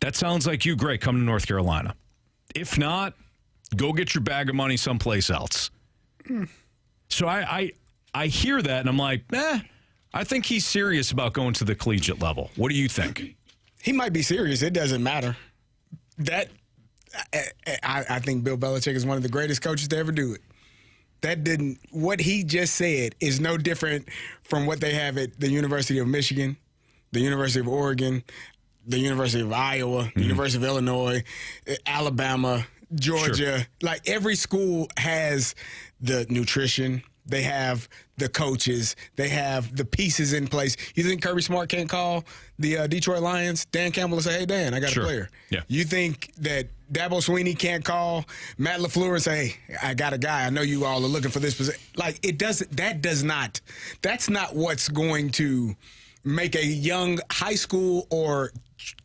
That sounds like you, great, come to North Carolina. If not, go get your bag of money someplace else. So I hear that, and I'm like, I think he's serious about going to the collegiate level. What do you think? He might be serious. It doesn't matter. I think Bill Belichick is one of the greatest coaches to ever do it. What he just said is no different from what they have at the University of Michigan, the University of Oregon, the University of Iowa, the University of Illinois, Alabama, Georgia. Sure. Like, every school has the nutrition. They have the coaches. They have the pieces in place. You think Kirby Smart can't call the Detroit Lions, Dan Campbell, and say, hey, Dan, I got a player? Yeah. You think that Dabo Swinney can't call Matt LaFleur and say, hey, I got a guy. I know you all are looking for this position. Like, that's not what's going to make a young high school or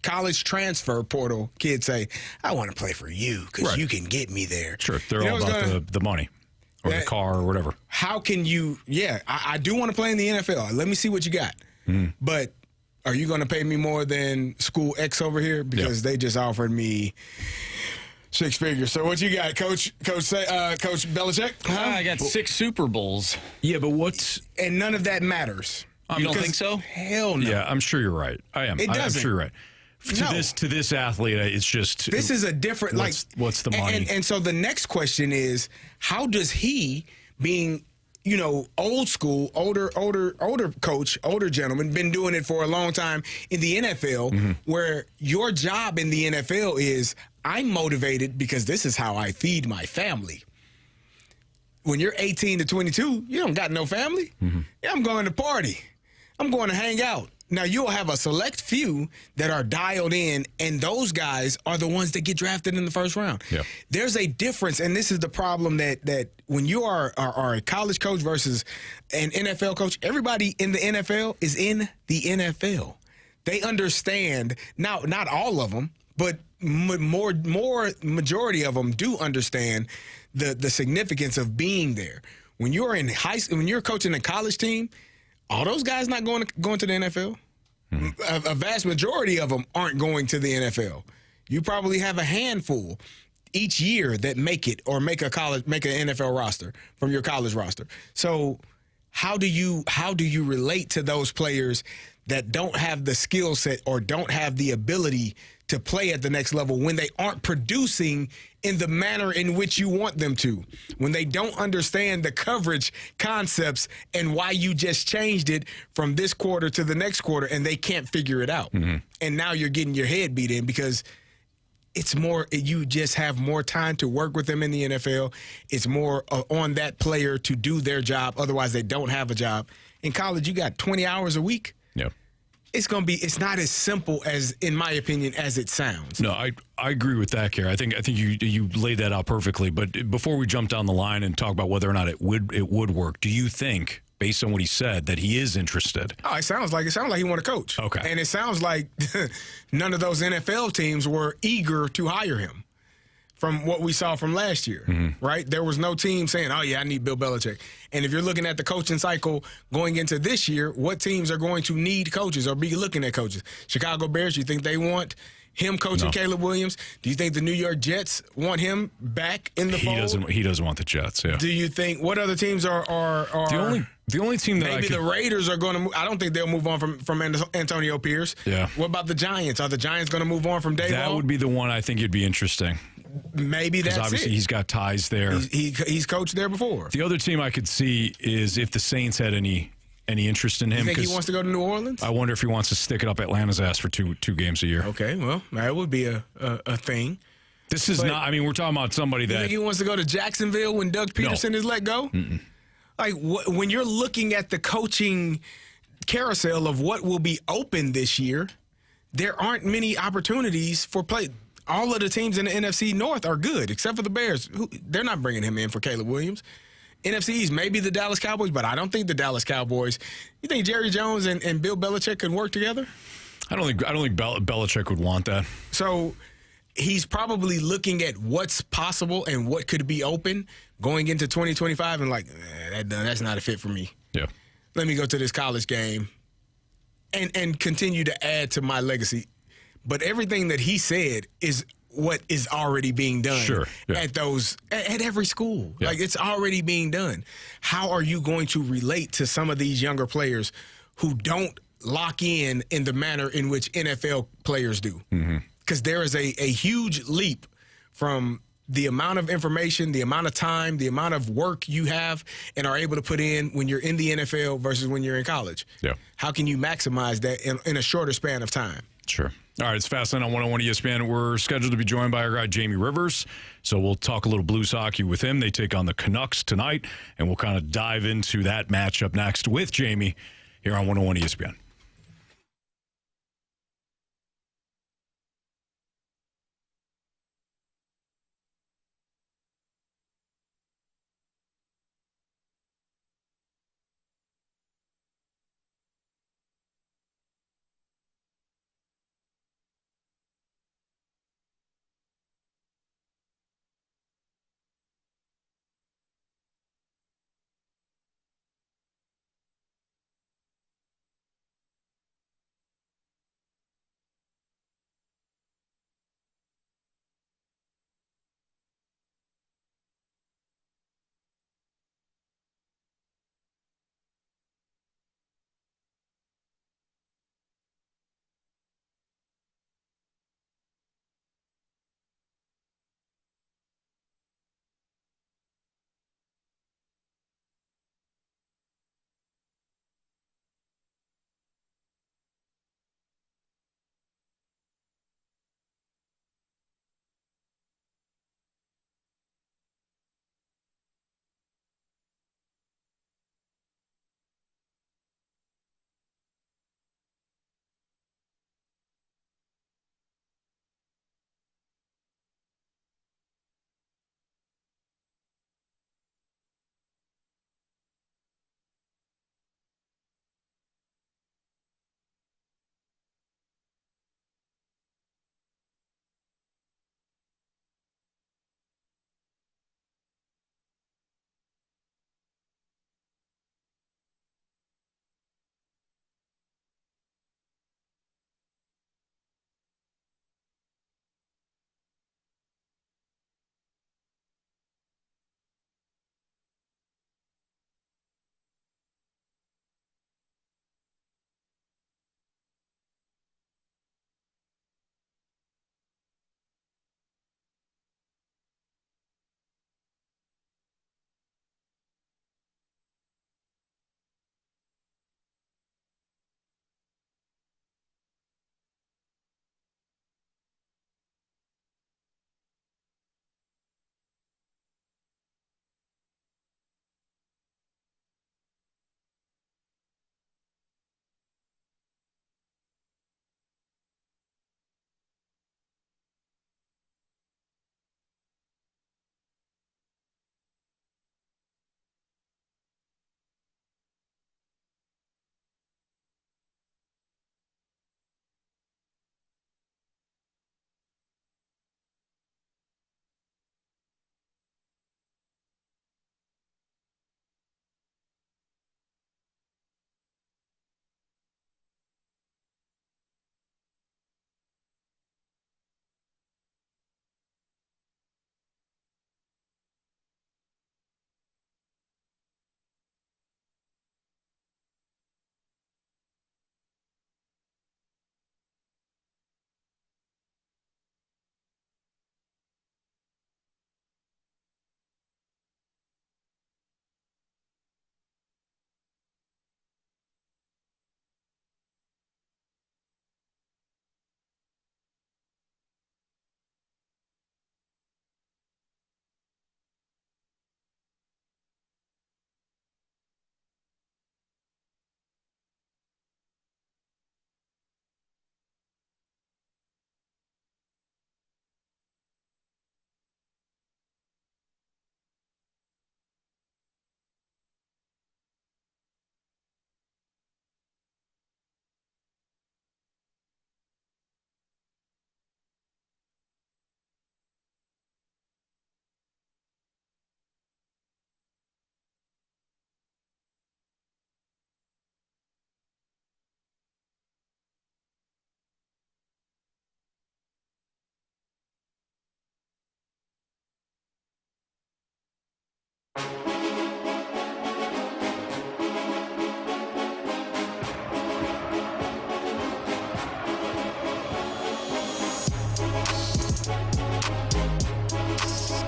college transfer portal kid say, I want to play for you because you can get me there. Sure. They're all about the money. Or the car or whatever. How can you, I do want to play in the NFL. Let me see what you got. But are you going to pay me more than school X over here? Because they just offered me 6 figures. So what you got, Coach Belichick? I got 6 Super Bowls. Yeah, but and none of that matters. You don't think so? Hell no. Yeah, I'm sure you're right. I am. It doesn't. I'm sure you're right. To this athlete, it's just... This is a different... What's the money? And so the next question is, how does he, being, old school, older coach, older gentleman, been doing it for a long time in the NFL, where your job in the NFL is, I'm motivated because this is how I feed my family. When you're 18 to 22, you don't got no family. Yeah, I'm going to party. I'm going to hang out. Now, you'll have a select few that are dialed in, and those guys are the ones that get drafted in the first round. Yep. There's a difference, and this is the problem that when you are a college coach versus an NFL coach, everybody in the NFL is in the NFL. They understand, now not all of them, but more majority of them do understand the significance of being there. When you're in when you're coaching a college team, All those guys not going to the NFL. A vast majority of them aren't going to the NFL. You probably have a handful each year that make it or make an NFL roster from your college roster. So how do you relate to those players that don't have the skill set or don't have the ability to play at the next level when they aren't producing in the manner in which you want them to, when they don't understand the coverage concepts and why you just changed it from this quarter to the next quarter and they can't figure it out. And now you're getting your head beat in because it's more, you just have more time to work with them in the NFL. It's more on that player to do their job. Otherwise, they don't have a job. In college, you got 20 hours a week. Yeah. It's not as simple as, in my opinion, as it sounds. No, I agree with that, Carey. I think you laid that out perfectly. But before we jump down the line and talk about whether or not it would work, do you think, based on what he said, that he is interested? Oh, it sounds like he want to coach. Okay. And it sounds like none of those NFL teams were eager to hire him from what we saw from last year, right? There was no team saying, oh, yeah, I need Bill Belichick. And if you're looking at the coaching cycle going into this year, what teams are going to need coaches or be looking at coaches? Chicago Bears, you think they want him coaching Caleb Williams? Do you think the New York Jets want him back in the fold? He doesn't want the Jets, yeah. Do you think what other teams are the only team that maybe the Raiders are going to move? I don't think they'll move on from Antonio Pierce. Yeah. What about the Giants? Are the Giants going to move on from Dave That Hall? would be the one I think it'd be interesting. Maybe that's obviously it. He's got ties there. He's coached there before. The other team I could see is if the Saints had any interest in him. You think he wants to go to New Orleans? I wonder if he wants to stick it up Atlanta's ass for two games a year. Okay, well, that would be a thing. This is not. I mean, we're talking about somebody that. You think he wants to go to Jacksonville when Doug Peterson is let go? Like when you're looking at the coaching carousel of what will be open this year, there aren't many opportunities for play. All of the teams in the NFC North are good, except for the Bears. They're not bringing him in for Caleb Williams. NFC East, maybe the Dallas Cowboys, but I don't think the Dallas Cowboys. You think Jerry Jones and Bill Belichick could work together? I don't think Belichick would want that. So he's probably looking at what's possible and what could be open going into 2025 and like, that's not a fit for me. Yeah. Let me go to this college game and continue to add to my legacy. But everything that he said is what is already being done at every school. Yeah. Like it's already being done. How are you going to relate to some of these younger players who don't lock in the manner in which NFL players do? Because there is a huge leap from the amount of information, the amount of time, the amount of work you have and are able to put in when you're in the NFL versus when you're in college. Yeah. How can you maximize that in a shorter span of time? Sure. All right, it's Fastlane on 101 ESPN. We're scheduled to be joined by our guy, Jamie Rivers. So we'll talk a little Blues hockey with him. They take on the Canucks tonight, and we'll kind of dive into that matchup next with Jamie here on 101 ESPN.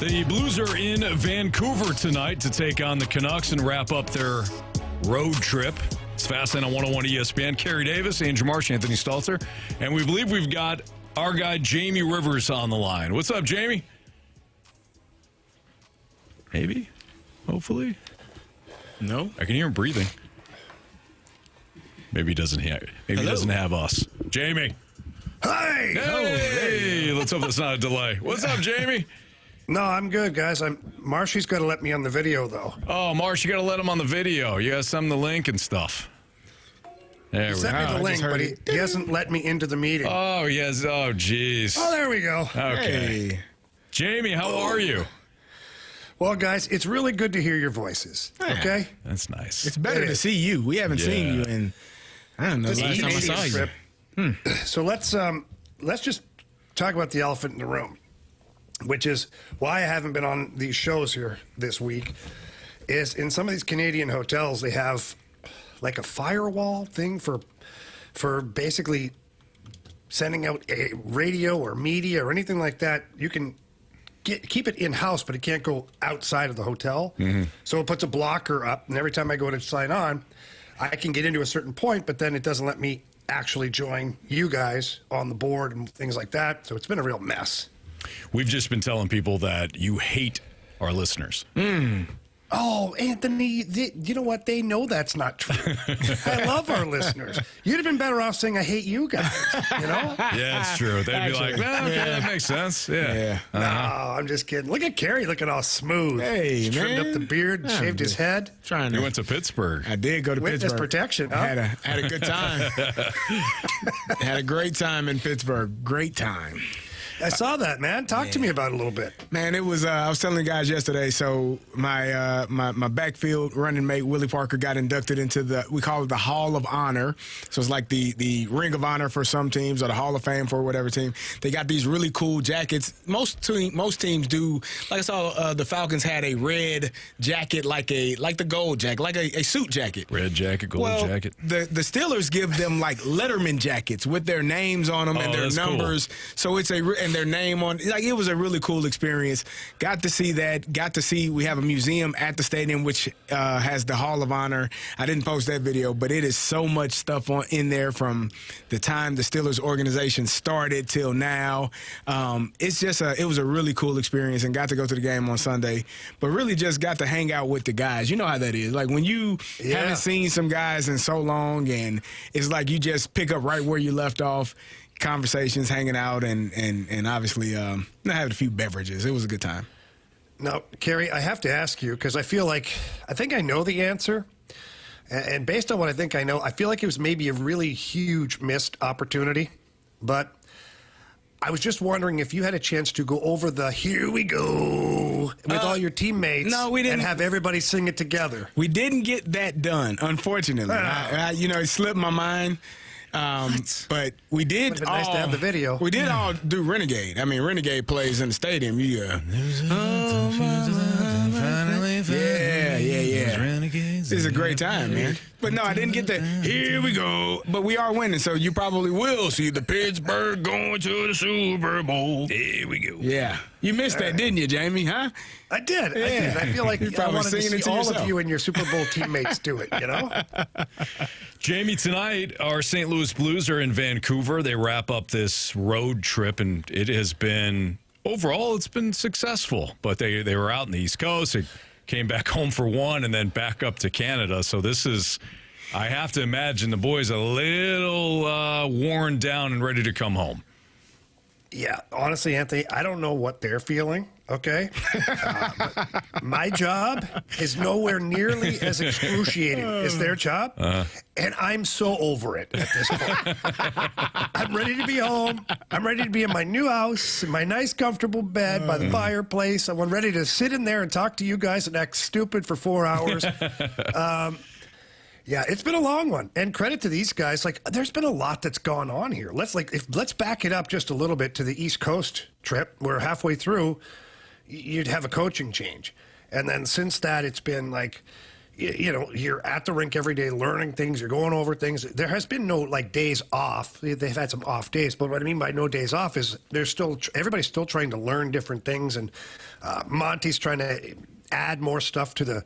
The Blues are in Vancouver tonight to take on the Canucks and wrap up their road trip. It's Fastlane on 101 ESPN. Carey Davis, Andrew Marsh, Anthony Stalter. And we believe we've got our guy Jamie Rivers on the line. What's up, Jamie? Maybe? Hopefully? No. I can hear him breathing. Maybe he doesn't have. Maybe he doesn't have us. Jamie. Hey. Hey. Let's hope that's not a delay. What's up, Jamie? No, I'm good, guys. Marshy's got to let me on the video, though. Oh, Marsh, you got to let him on the video. You got to send him the link and stuff. There He we sent me go. the link, but he hasn't let me into the meeting. Oh, yes. Oh, jeez. Oh, there we go. Okay. Hey. Jamie, how are you? Well, guys, it's really good to hear your voices, okay? That's nice. It's better to see you. We haven't seen you in, I don't know, This last time I saw Canadian you. trip. So let's just talk about the elephant in the room, which is why I haven't been on these shows here this week, is in some of these Canadian hotels, they have like a firewall thing for basically sending out a radio or media or anything like that. You can keep it in-house, but it can't go outside of the hotel. Mm-hmm. So it puts a blocker up, and every time I go to sign on, I can get into a certain point, but then it doesn't let me actually join you guys on the board and things like that. So it's been a real mess. We've just been telling people that you hate our listeners. Oh, Anthony, you know what? They know that's not true. I love our listeners. You'd have been better off saying I hate you guys, you know? Yeah, it's true. They'd be like, well, okay, that makes sense. Yeah. No, I'm just kidding. Look at Carey looking all smooth. Hey, He's trimmed man. up the beard, shaved his head. Trying You to. went to Pittsburgh. I did go to Witness Pittsburgh. protection, huh? Had a good time. Had a great time in Pittsburgh. Great time. I saw that, man. Talk to me about it a little bit. Man, it was. I was telling the guys yesterday. So my my backfield running mate Willie Parker got inducted into we call it the Hall of Honor. So it's like the Ring of Honor for some teams or the Hall of Fame for whatever team. They got these really cool jackets. Most teams do. Like I saw the Falcons had a red jacket, like the gold jacket, like a suit jacket. Red jacket, gold jacket. The Steelers give them like Letterman jackets with their names on them and their numbers. Cool. So it's and their name on, like, it was a really cool experience. Got to see that. Got to see we have a museum at the stadium which has the Hall of Honor. I didn't post that video, but it is so much stuff in there from the time the Steelers organization started till now. It's just it was a really cool experience, and got to go to the game on Sunday, but really just got to hang out with the guys. You know how that is. Like when you haven't seen some guys in so long, and it's like you just pick up right where you left off. Conversations, hanging out, and obviously having a few beverages. It was a good time. Now, Carey, I have to ask you, because I think I know the answer. And based on what I think I know, I feel like it was maybe a really huge missed opportunity. But I was just wondering if you had a chance to go over the "Here We Go" with all your teammates. No, we didn't. And have everybody sing it together. We didn't get that done, unfortunately. It slipped my mind. But we did. Would've been nice to have the video. We did all do Renegade. I mean, Renegade plays in the stadium. Yeah. It's a great time, man. But no, I didn't get that. Here we go. But we are winning, so you probably will see the Pittsburgh going to the Super Bowl. Here we go. Yeah. You missed that, didn't you, Jamie? Huh? I did. I feel like I wanted to see all of you and your Super Bowl teammates do it, you know? Jamie, tonight, our St. Louis Blues are in Vancouver. They wrap up this road trip, and it has been, overall, it's been successful. But they were out in the East Coast. They came back home for one and then back up to Canada. So this is, I have to imagine the boys a little worn down and ready to come home. Yeah, honestly, Anthony, I don't know what they're feeling, okay? But my job is nowhere nearly as excruciating as their job, and I'm so over it at this point. I'm ready to be home. I'm ready to be in my new house, in my nice, comfortable bed by the fireplace. I'm ready to sit in there and talk to you guys and act stupid for 4 hours. Yeah, it's been a long one, and credit to these guys. Like, there's been a lot that's gone on here. Let's back it up just a little bit to the East Coast trip, where halfway through, you'd have a coaching change, and then since that, it's been like, you're at the rink every day learning things. You're going over things. There has been no days off. They've had some off days, but what I mean by no days off is everybody's still trying to learn different things, and Monty's trying to add more stuff to the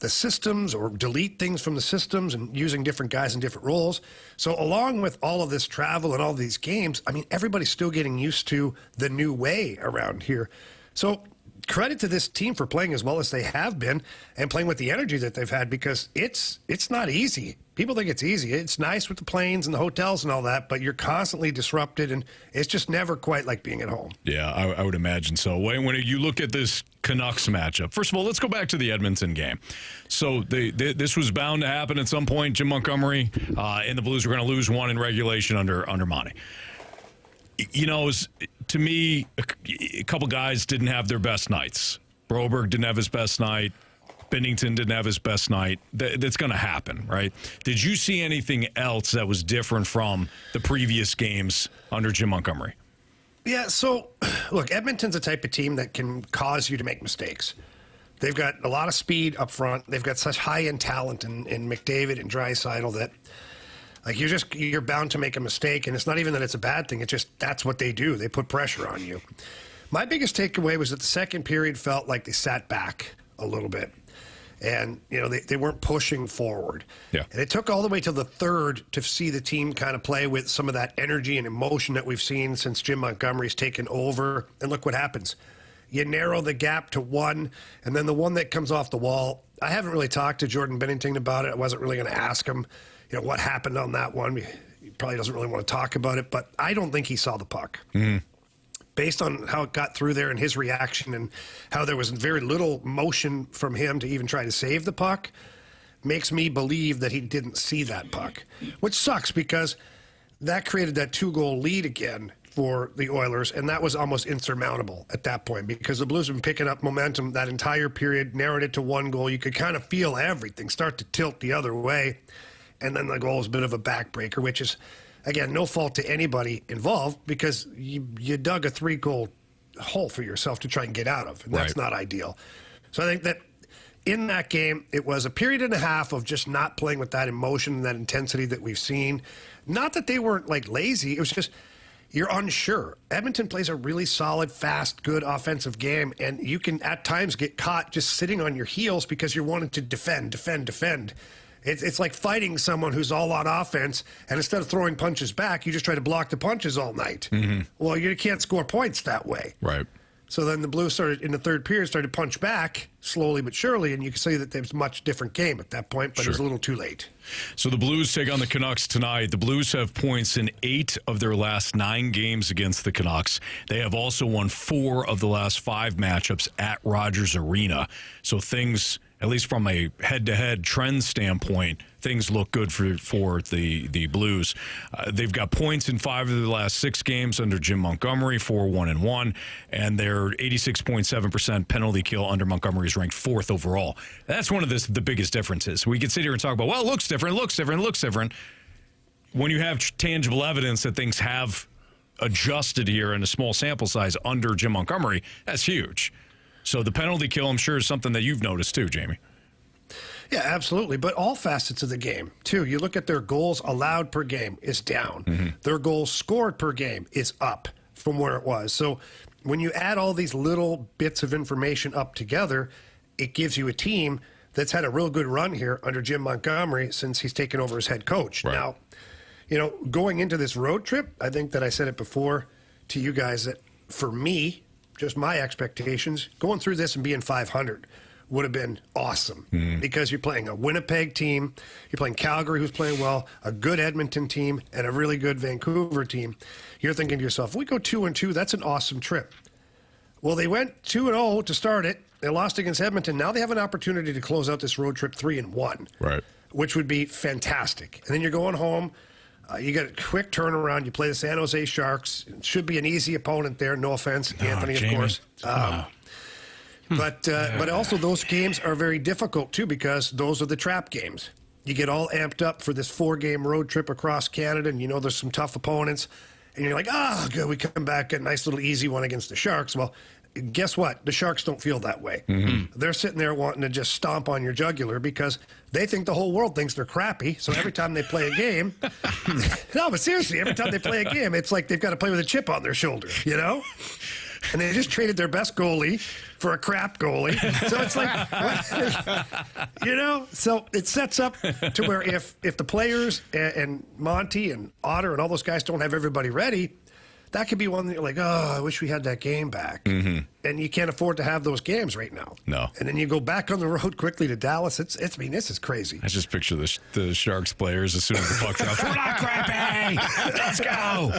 systems or delete things from the systems and using different guys in different roles. So along with all of this travel and all these games, I mean, everybody's still getting used to the new way around here. So credit to this team for playing as well as they have been and playing with the energy that they've had, because it's not easy. People think it's easy. It's nice with the planes and the hotels and all that, but you're constantly disrupted, and it's just never quite like being at home. Yeah, I would imagine so. When you look at this Canucks matchup, first of all, let's go back to the Edmonton game. So this was bound to happen at some point. Jim Montgomery and the Blues were going to lose one in regulation under Monty. To me, a couple guys didn't have their best nights. Broberg didn't have his best night. Binnington didn't have his best night. That's going to happen, right? Did you see anything else that was different from the previous games under Jim Montgomery? Yeah, so, look, Edmonton's a type of team that can cause you to make mistakes. They've got a lot of speed up front. They've got such high-end talent in McDavid and Draisaitl that you're bound to make a mistake, and it's not even that it's a bad thing. It's just that's what they do. They put pressure on you. My biggest takeaway was that the second period felt like they sat back a little bit. And, they weren't pushing forward. Yeah. And it took all the way to the third to see the team kind of play with some of that energy and emotion that we've seen since Jim Montgomery's taken over. And look what happens. You narrow the gap to one, and then the one that comes off the wall. I haven't really talked to Jordan Binnington about it. I wasn't really going to ask him, what happened on that one. He probably doesn't really want to talk about it, but I don't think he saw the puck. Mm-hmm. Based on how it got through there and his reaction and how there was very little motion from him to even try to save the puck, makes me believe that he didn't see that puck, which sucks because that created that 2-goal lead again for the Oilers, and that was almost insurmountable at that point because the Blues have been picking up momentum that entire period, narrowed it to 1 goal. You could kind of feel everything start to tilt the other way, and then the goal is a bit of a backbreaker, which is, again, no fault to anybody involved because you dug a 3-goal hole for yourself to try and get out of, and that's not ideal. So I think that in that game, it was a period and a half of just not playing with that emotion and that intensity that we've seen. Not that they weren't lazy, it was just you're unsure. Edmonton plays a really solid, fast, good offensive game, and you can at times get caught just sitting on your heels because you're wanting to defend. It's like fighting someone who's all on offense, and instead of throwing punches back, you just try to block the punches all night. Mm-hmm. Well, you can't score points that way. Right. So then the Blues started, in the third period, started to punch back slowly but surely, and you can see that there was a much different game at that point, but it was a little too late. So the Blues take on the Canucks tonight. The Blues have points in 8 of their last 9 games against the Canucks. They have also won 4 of the last 5 matchups at Rogers Arena. So things, at least from a head-to-head trend standpoint, things look good for the Blues. They've got points in 5 of the last 6 games under Jim Montgomery, 4-1-1, and their 86.7% penalty kill under Montgomery is ranked 4th overall. That's one of the biggest differences. We could sit here and talk about, well, it looks different. When you have tangible evidence that things have adjusted here in a small sample size under Jim Montgomery, that's huge. So the penalty kill, I'm sure, is something that you've noticed too, Jamie. Yeah, absolutely. But all facets of the game, too. You look at their goals allowed per game is down. Mm-hmm. Their goals scored per game is up from where it was. So when you add all these little bits of information up together, it gives you a team that's had a real good run here under Jim Montgomery since he's taken over as head coach. Right. Now, going into this road trip, I think that I said it before to you guys that for me, just my expectations, going through this and being 500 would have been awesome because you're playing a Winnipeg team, you're playing Calgary, who's playing well, a good Edmonton team, and a really good Vancouver team. You're thinking to yourself, if we go 2-2, that's an awesome trip. Well, they went 2-0 to start it. They lost against Edmonton. Now they have an opportunity to close out this road trip 3-1, right? Which would be fantastic. And then you're going home. You got a quick turnaround. You play the San Jose Sharks. It should be an easy opponent there. No offense, Anthony, Jamie. Of course. But also those games are very difficult, too, because those are the trap games. You get all amped up for this 4-game road trip across Canada, and you know there's some tough opponents. And you're like, good, we come back, get a nice little easy one against the Sharks. Well, guess what? The Sharks don't feel that way. They're sitting there wanting to just stomp on your jugular because they think the whole world thinks they're crappy. So every time they play a game, no, but seriously, every time they play a game, it's like they've got to play with a chip on their shoulder, you know? And they just traded their best goalie for a crap goalie. So it's like, you know, so it sets up to where if the players and Monty and Otter and all those guys don't have everybody ready, that could be one that you're like, oh, I wish we had that game back. And you can't afford to have those games right now. No. And then you go back on the road quickly to Dallas. I mean, this is crazy. I just picture the Sharks players as soon as the puck drops. We're not crappy. Let's go.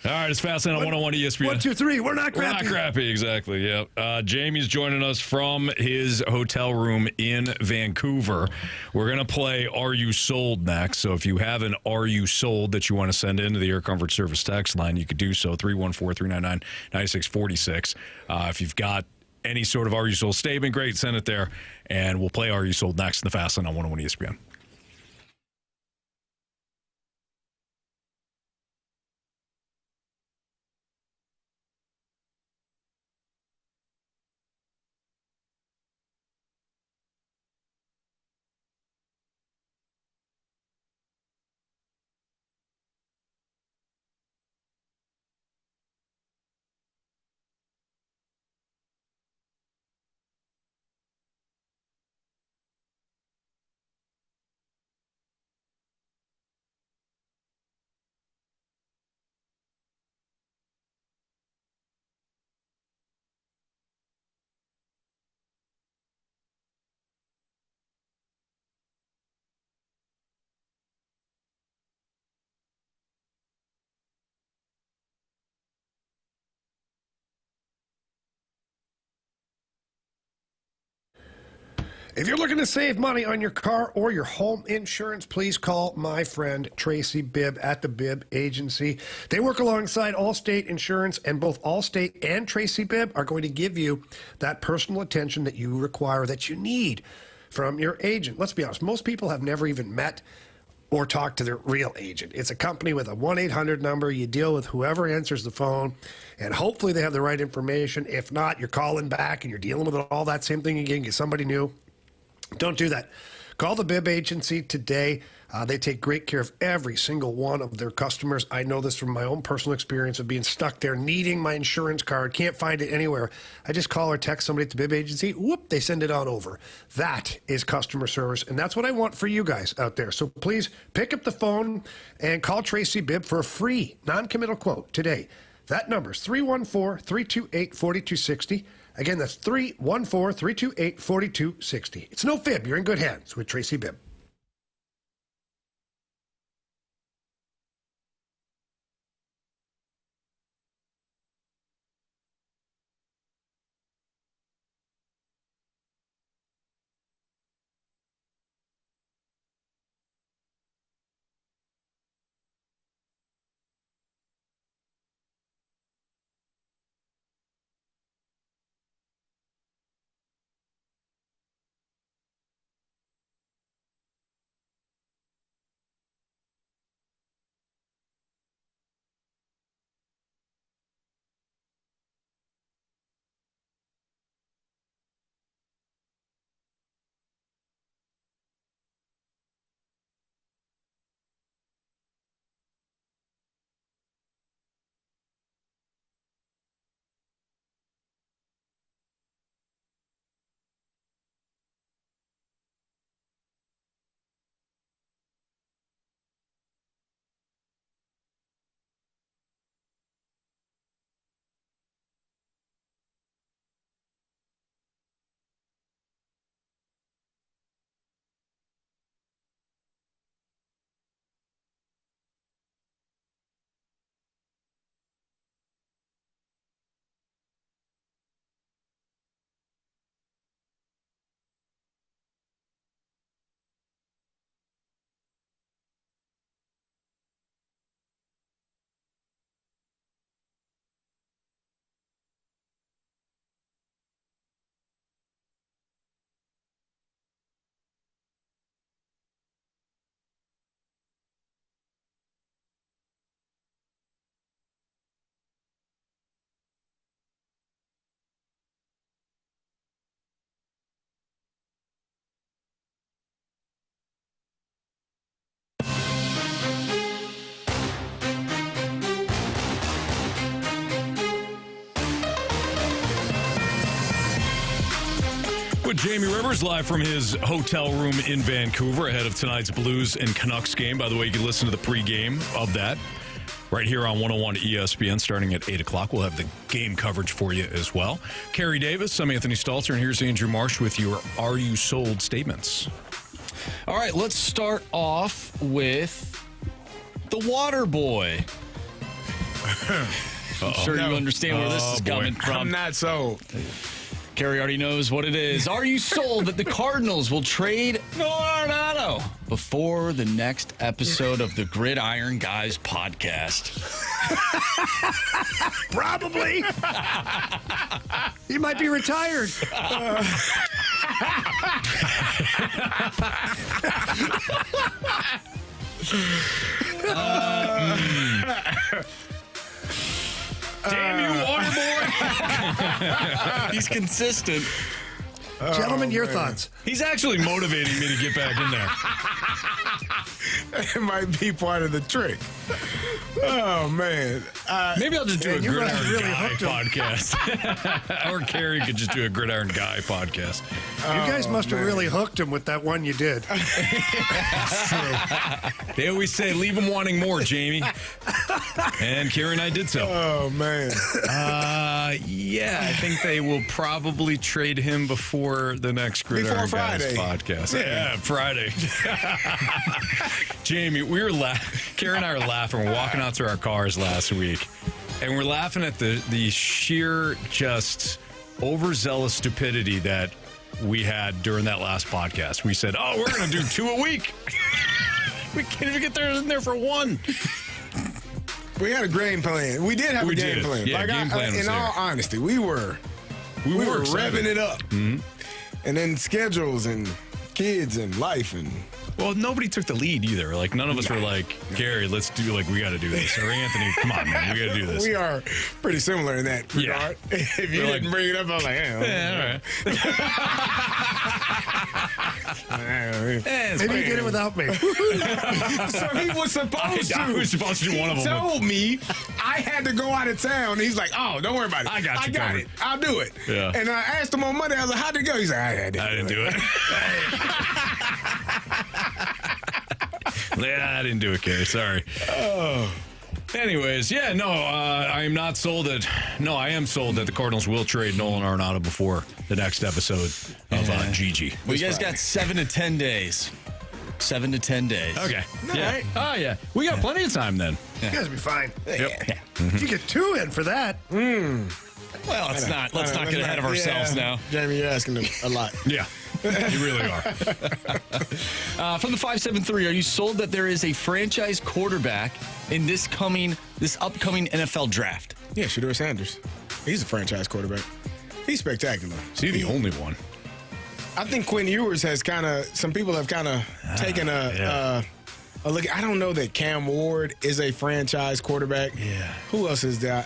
All right, it's Fastlane on 101 ESPN. 1, 2, 3. We're not crappy. We're not crappy, exactly. Yeah. Jamie's joining us from his hotel room in Vancouver. We're going to play Are You Sold next. So if you have an Are You Sold that you want to send into the Air Comfort Service text line, you could do so, 314-399-9646. If you've got any sort of Are You Sold statement, great, send it there. And we'll play Are You Sold next in the Fastlane on 101 ESPN. If you're looking to save money on your car or your home insurance, please call my friend Tracy Bibb at the Bibb Agency. They work alongside Allstate Insurance, and both Allstate and Tracy Bibb are going to give you that personal attention that you require, that you need from your agent. Let's be honest, most people have never even met or talk to their real agent. It's a company with a 1-800 number. You deal with whoever answers the phone, and hopefully they have the right information. If not, you're calling back and you're dealing with all that same thing again. Get somebody new. Don't do that. Call the Bibb Agency today. They take great care of every single one of their customers. I know this from my own personal experience of being stuck there, needing my insurance card, can't find it anywhere. I just call or text somebody at the Bibb Agency. Whoop, they send it on over. That is customer service, and that's what I want for you guys out there. So please pick up the phone and call Tracy Bibb for a free non-committal quote today. That number is 314-328-4260. Again, that's 314-328-4260. It's no fib. You're in good hands with Tracy Bibb. with Jamie Rivers live from his hotel room in Vancouver ahead of tonight's Blues and Canucks game. By the way, you can listen to the pregame of that right here on 101 ESPN starting at 8 o'clock. We'll have the game coverage for you as well. Carey Davis, I'm Anthony Stalter, and here's Andrew Marsh with your Are You Sold statements. All right, let's start off with the Water Boy. I'm sure you understand where this is coming from. I'm not sold. Carey already knows what it is. Are you sold that the Cardinals will trade Nolan Arenado before the next episode of the Gridiron Guys podcast? Probably. He might be retired. Damn you, Waterboy! He's consistent. Gentlemen, your thoughts. He's actually motivating me to get back in there. It might be part of the trick. Oh, man. Maybe I'll just do a you're Gridiron really Guy hooked him. podcast. Or Carey could just do a Gridiron Guy podcast. You guys must have really hooked him with that one you did. That's true. They always say, leave him wanting more, Jamie. And Carey and I did so. Oh, man. Yeah, I think they will probably trade him before the next Gridiron Guys podcast. Yeah, Friday. Jamie, Carey and I were laughing. We're walking out to our cars last week, and we're laughing at the sheer just overzealous stupidity that we had during that last podcast. We said, we're going to do 2 a week. We can't even get in there for one. We had a game plan. We did have a game plan. Yeah, game plan was in all honesty, we were revving it up. Mm-hmm. And then schedules and kids and life and... Well, nobody took the lead either. Like, none of us were like, Carey, let's do, we got to do this. Or Anthony, come on, man, we got to do this. We are pretty similar in that regard. Yeah. If you didn't bring it up, I was like, yeah, all right. Maybe you did it without me. So he was supposed to. I was supposed to do one of them. He told me I had to go out of town. He's like, don't worry about it. I got it. I'll do it. Yeah. And I asked him on Monday, I was like, how'd it go? He's like, I didn't do it. Yeah, I didn't do it, Carey. Sorry. Anyways, I am not sold that. No, I am sold that the Cardinals will trade Nolan Arenado before the next episode of Gigi. Well, you guys got 7 to 10 days. 7 to 10 days. Okay. Yeah. Right. Oh, yeah. We got plenty of time then. You guys will be fine. Yep. Yeah. If you get 2 in for that. Well, let's not get ahead of ourselves now. Jamie, you're asking a lot. Yeah. You really are. From the 573, are you sold that there is a franchise quarterback in this upcoming NFL draft? Yeah, Shedeur Sanders. He's a franchise quarterback. He's spectacular. Is he the only one? I think Quinn Ewers has some people have taken a look. I don't know that Cam Ward is a franchise quarterback. Yeah. Who else is that?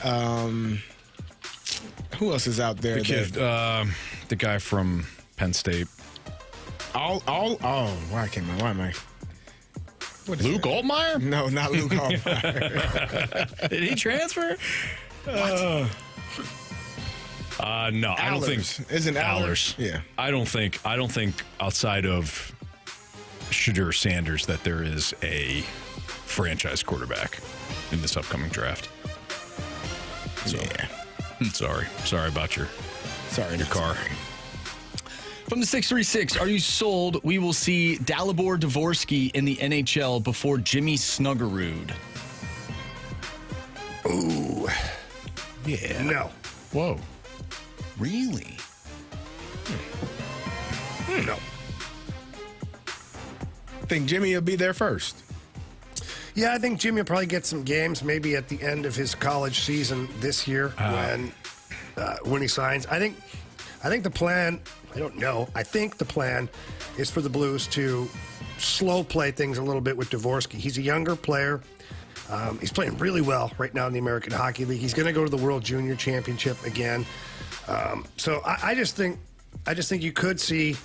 Who else is out there? The kid, the guy from Penn State. Why am I? Luke Altmaier? No, not Luke Altmaier. Did he transfer? No, I don't think. Isn't Allers? Yeah. I don't think outside of Shedeur Sanders that there is a franchise quarterback in this upcoming draft. So, sorry about your car. From the 636, are you sold we will see Dalibor Dvorsky in the NHL before Jimmy Snuggerud? Ooh. Yeah. No. Whoa. Really? No. I think Jimmy will be there first. Yeah, I think Jimmy will probably get some games maybe at the end of his college season this year when he signs. I think the plan, I don't know, I think the plan is for the Blues to slow play things a little bit with Dvorsky. He's a younger player. He's playing really well right now in the American Hockey League. He's going to go to the World Junior Championship again. So I just think you could see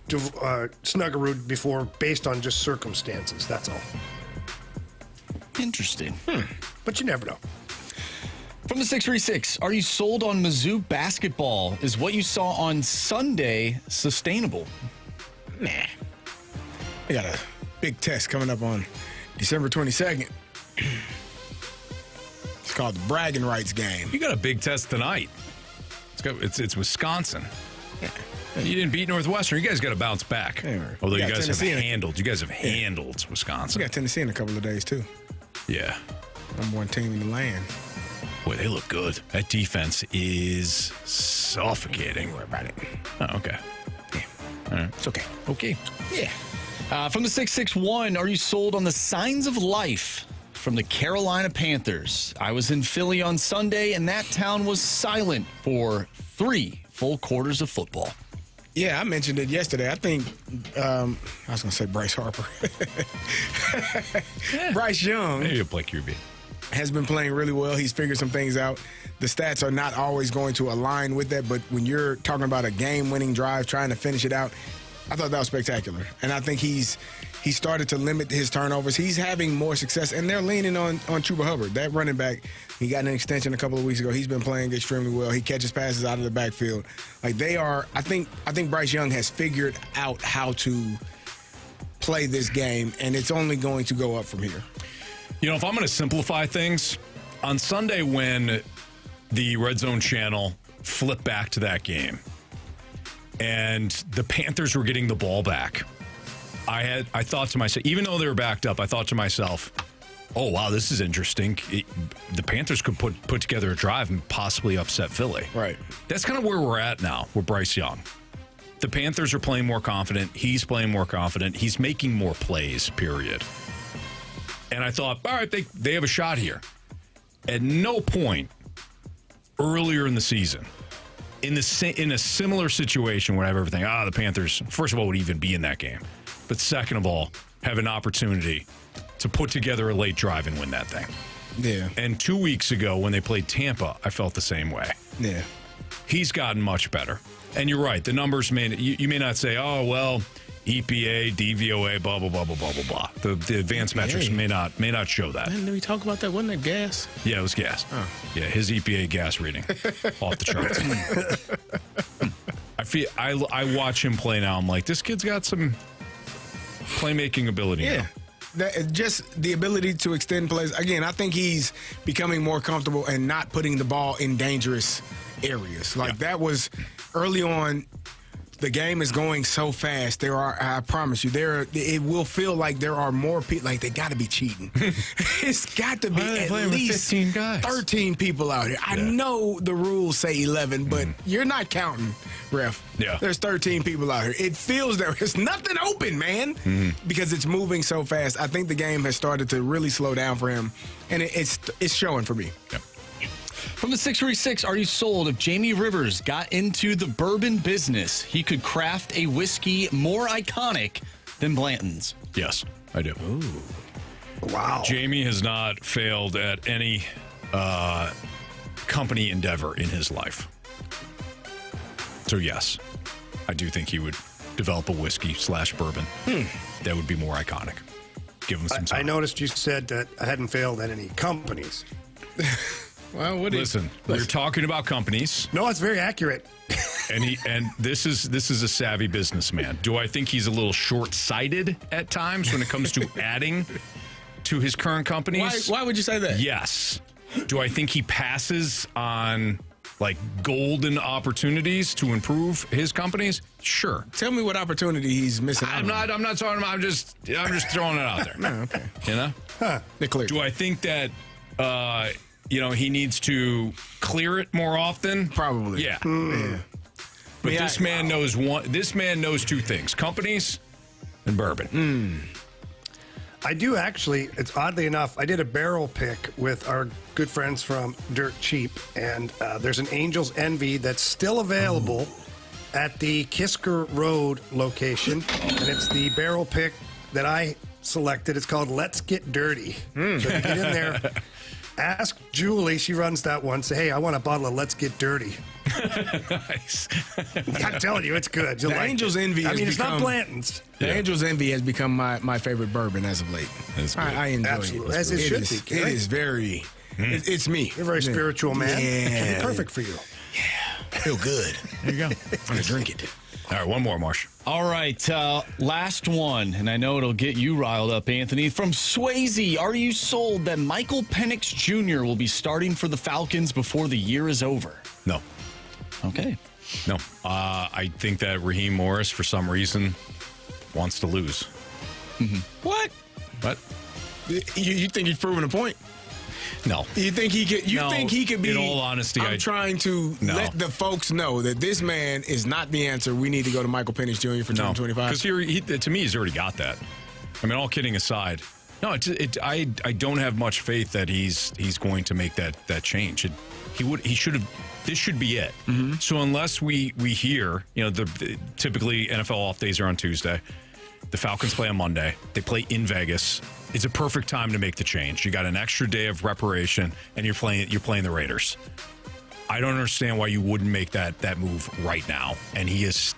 Snuggerud before, based on just circumstances. That's all. Interesting. But you never know. From the 636, are you sold on Mizzou basketball? Is what you saw on Sunday sustainable? Nah. We got a big test coming up on December 22nd. It's called the bragging rights game. You got a big test tonight. It's Wisconsin. Yeah. You didn't beat Northwestern. You guys got to bounce back. Although you guys have handled. You guys have handled Wisconsin. We got Tennessee in a couple of days too. Yeah. Number one team in the land. Boy, they look good. That defense is suffocating. Don't worry about it. Oh, okay. Yeah. All right. It's okay. Okay. Yeah. From the 661, are you sold on the signs of life from the Carolina Panthers? I was in Philly on Sunday, and that town was silent for 3 full quarters of football. Yeah, I mentioned it yesterday. I think, I was going to say Bryce Harper. Bryce Young. Maybe a Blake QB. Has been playing really well. He's figured some things out. The stats are not always going to align with that, but when you're talking about a game-winning drive, trying to finish it out, I thought that was spectacular. And I think he started to limit his turnovers. He's having more success, and they're leaning on Chuba Hubbard. That running back, he got an extension a couple of weeks ago. He's been playing extremely well. He catches passes out of the backfield. Like they are, I think Bryce Young has figured out how to play this game, and it's only going to go up from here. You know, if I'm going to simplify things, on Sunday when the Red Zone channel flipped back to that game and the Panthers were getting the ball back, I thought to myself, even though they were backed up, I thought to myself, oh, wow, this is interesting. The Panthers could put together a drive and possibly upset Philly. Right. That's kind of where we're at now with Bryce Young. The Panthers are playing more confident. He's playing more confident. He's making more plays, period. And I thought, all right, they have a shot here. At no point earlier in the season, in a similar situation where I have everything, the Panthers, first of all, would even be in that game. But second of all, have an opportunity to put together a late drive and win that thing. Yeah. And 2 weeks ago when they played Tampa, I felt the same way. Yeah. He's gotten much better. And you're right, the numbers you may not say, oh, well, EPA, DVOA, blah, blah, blah, blah, blah, blah, blah. The advanced metrics may not show that. Did we talk about that? Wasn't that gas? Yeah, it was gas. Oh. Yeah, his EPA gas reading off the charts. I watch him play now. I'm like, this kid's got some playmaking ability. Yeah. Just the ability to extend plays. Again, I think he's becoming more comfortable and not putting the ball in dangerous areas. That was early on. The game is going so fast. I promise you, it will feel like there are more people. Like, they got to be cheating. It's got to be at least 15 guys. 13 people out here. Yeah. I know the rules say 11, but you're not counting, ref. Yeah. There's 13 people out here. It feels there's nothing open, man, because it's moving so fast. I think the game has started to really slow down for him, and it's showing for me. Yep. From the 636, are you sold if Jamie Rivers got into the bourbon business, he could craft a whiskey more iconic than Blanton's? Yes, I do. Ooh. Wow. Jamie has not failed at any company endeavor in his life. So, yes, I do think he would develop a whiskey/bourbon that would be more iconic. Give him some time. I noticed you said that I hadn't failed at any companies. Well, listen, you're talking about companies. No, it's very accurate. And this is a savvy businessman. Do I think he's a little short-sighted at times when it comes to adding to his current companies? Why would you say that? Yes. Do I think he passes on golden opportunities to improve his companies? Sure. Tell me what opportunity he's missing. I'm not talking about. I'm just throwing it out there. No, okay. You know? Huh. Clear. Do I think that he needs to clear it more often? Probably. Yeah. Yeah. But this man knows two things: companies and bourbon. I do actually. It's oddly enough, I did a barrel pick with our good friends from Dirt Cheap, and there's an Angel's Envy that's still available at the Kisker Road location, and it's the barrel pick that I selected. It's called Let's Get Dirty. So you get in there. Ask Julie, she runs that one. Say, hey, I want a bottle of Let's Get Dirty. Nice. I'm telling you, it's good. You'll the Angel's Envy has it's not Blanton's. The Angel's Envy has become my favorite bourbon as of late. I enjoy Absolutely. it. As it should be. It is very, It's me. You're a very spiritual man. Yeah. It can be perfect for you. Yeah. Feel good. There you go. I'm going to drink it. All right, one more, Marsh. All right, last one, and I know it'll get you riled up, Anthony. From Swayze, are you sold that Michael Penix Jr. will be starting for the Falcons before the year is over? No. Okay. No. I think that Raheem Morris, for some reason, wants to lose. Mm-hmm. What? What? You think he's proving a point? No. You think he could? You think he could be? In all honesty, I'm trying to let the folks know that this man is not the answer. We need to go to Michael Penix Jr. for 2025. Because to me, he's already got that. I mean, all kidding aside, no. I don't have much faith that he's going to make that change. He should have. This should be it. Mm-hmm. So unless we hear, typically NFL off days are on Tuesday. The Falcons play on Monday. They play in Vegas. It's a perfect time to make the change. You got an extra day of preparation, and you're playing the Raiders. I don't understand why you wouldn't make that move right now. And he is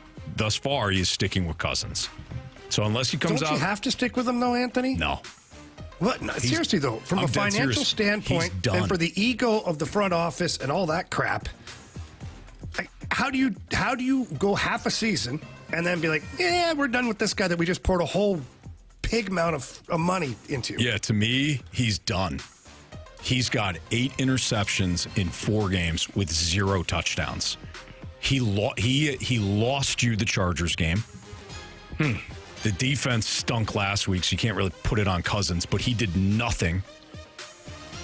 sticking with Cousins. So unless he comes out, don't you have to stick with him though, Anthony? No. What? No, seriously though, from a financial standpoint, and for the ego of the front office and all that crap, how do you go half a season and then be like, yeah, we're done with this guy that we just poured a whole pig amount of money into? Yeah, to me, he's done. He's got 8 interceptions in 4 games with 0 touchdowns. He lost you the Chargers game. The defense stunk last week, so you can't really put it on Cousins, but he did nothing.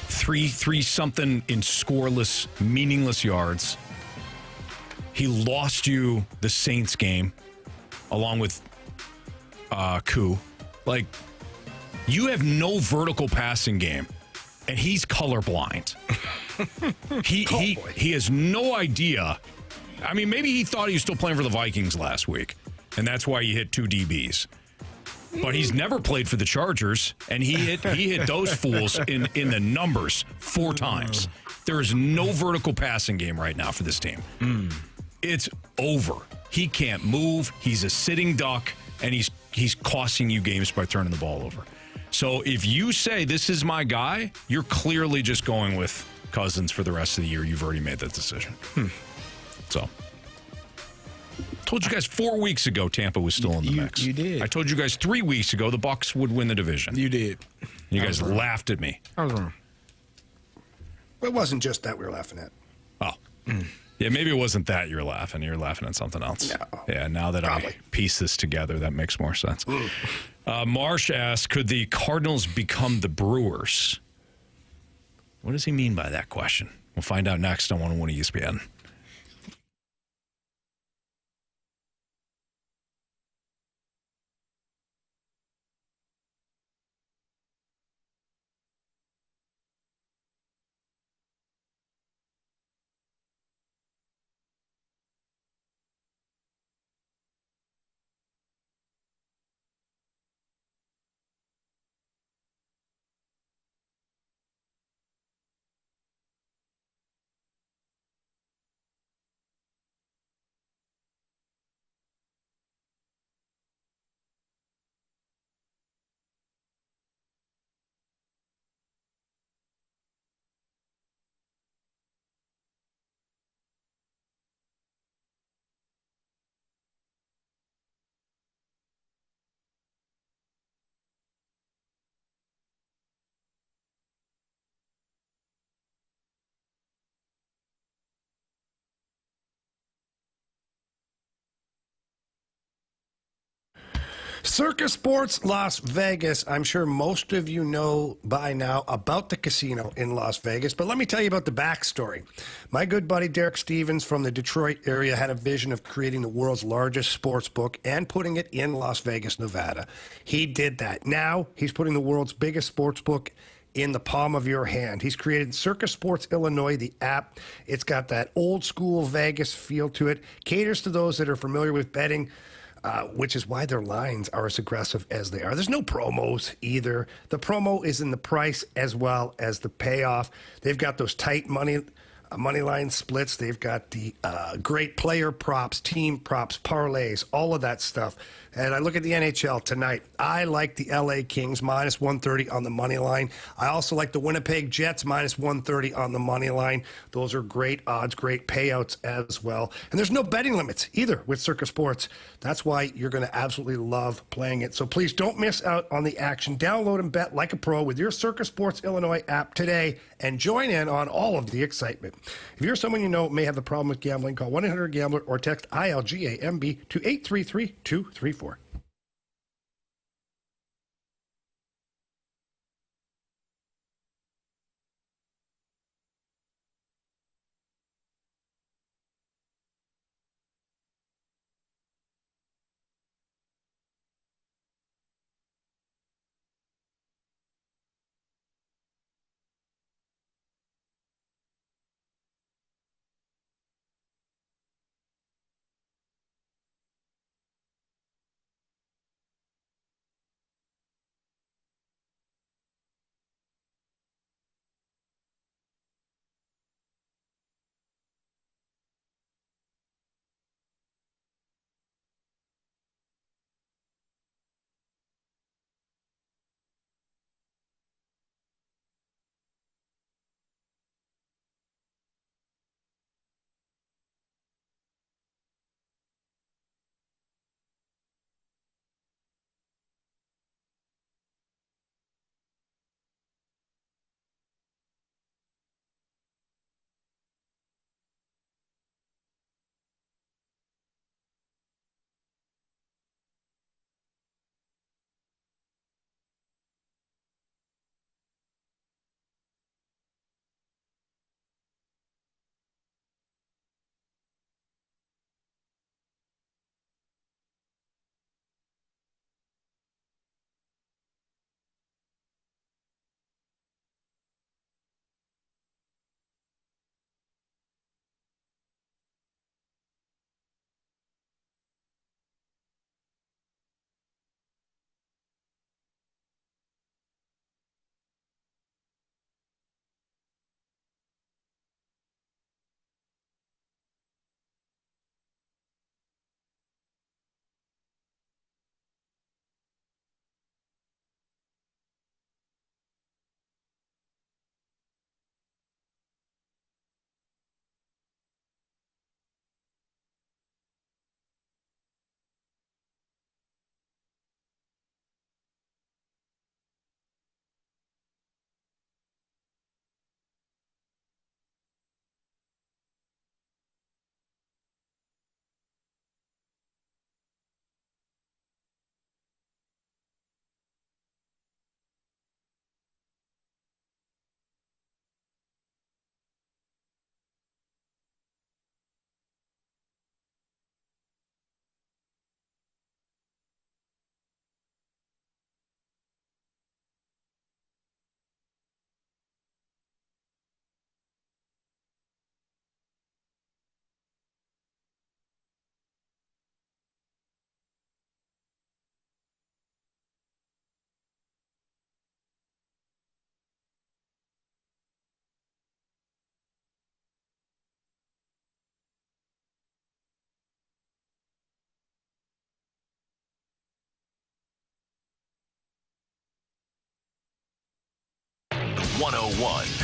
3 something in scoreless, meaningless yards. He lost you the Saints game, along with Koo. Like, you have no vertical passing game, and he's colorblind. He has no idea. I mean, maybe he thought he was still playing for the Vikings last week, and that's why he hit 2 DBs. But he's never played for the Chargers, and he hit those fools in the numbers 4 times. There is no vertical passing game right now for this team. It's over. He can't move. He's a sitting duck, and he's costing you games by turning the ball over. So if you say this is my guy, you're clearly just going with Cousins for the rest of the year. You've already made that decision. So, told you guys 4 weeks ago Tampa was still in the mix. You did. I told you guys 3 weeks ago the Bucs would win the division. You did. You guys laughed at me. I was wrong. It wasn't just that we were laughing at. Oh. Yeah, maybe it wasn't that you were laughing. You were laughing at something else. No. Yeah, now that I piece this together, that makes more sense. Marsh asked, could the Cardinals become the Brewers? What does he mean by that question? We'll find out next on 101 ESPN. Circus Sports Las Vegas. I'm sure most of you know by now about the casino in Las Vegas, but let me tell you about the backstory. My good buddy Derek Stevens from the Detroit area had a vision of creating the world's largest sports book and putting it in Las Vegas, Nevada. He did that. Now he's putting the world's biggest sports book in the palm of your hand. He's created Circus Sports Illinois, the app. It's got that old school Vegas feel to it, caters to those that are familiar with betting, which is why their lines are as aggressive as they are. There's no promos either. The promo is in the price as well as the payoff. They've got those tight money money line splits. They've got the great player props, team props, parlays, all of that stuff. And I look at the NHL tonight. I like the LA Kings minus 130 on the money line. I also like the Winnipeg Jets minus 130 on the money line. Those are great odds, great payouts as well. And there's no betting limits either with Circa Sports. That's why you're going to absolutely love playing it. So please don't miss out on the action. Download and bet like a pro with your Circa Sports Illinois app today and join in on all of the excitement. If you're someone you know may have a problem with gambling, call 1-800-GAMBLER or text ILGAMB to 833-234.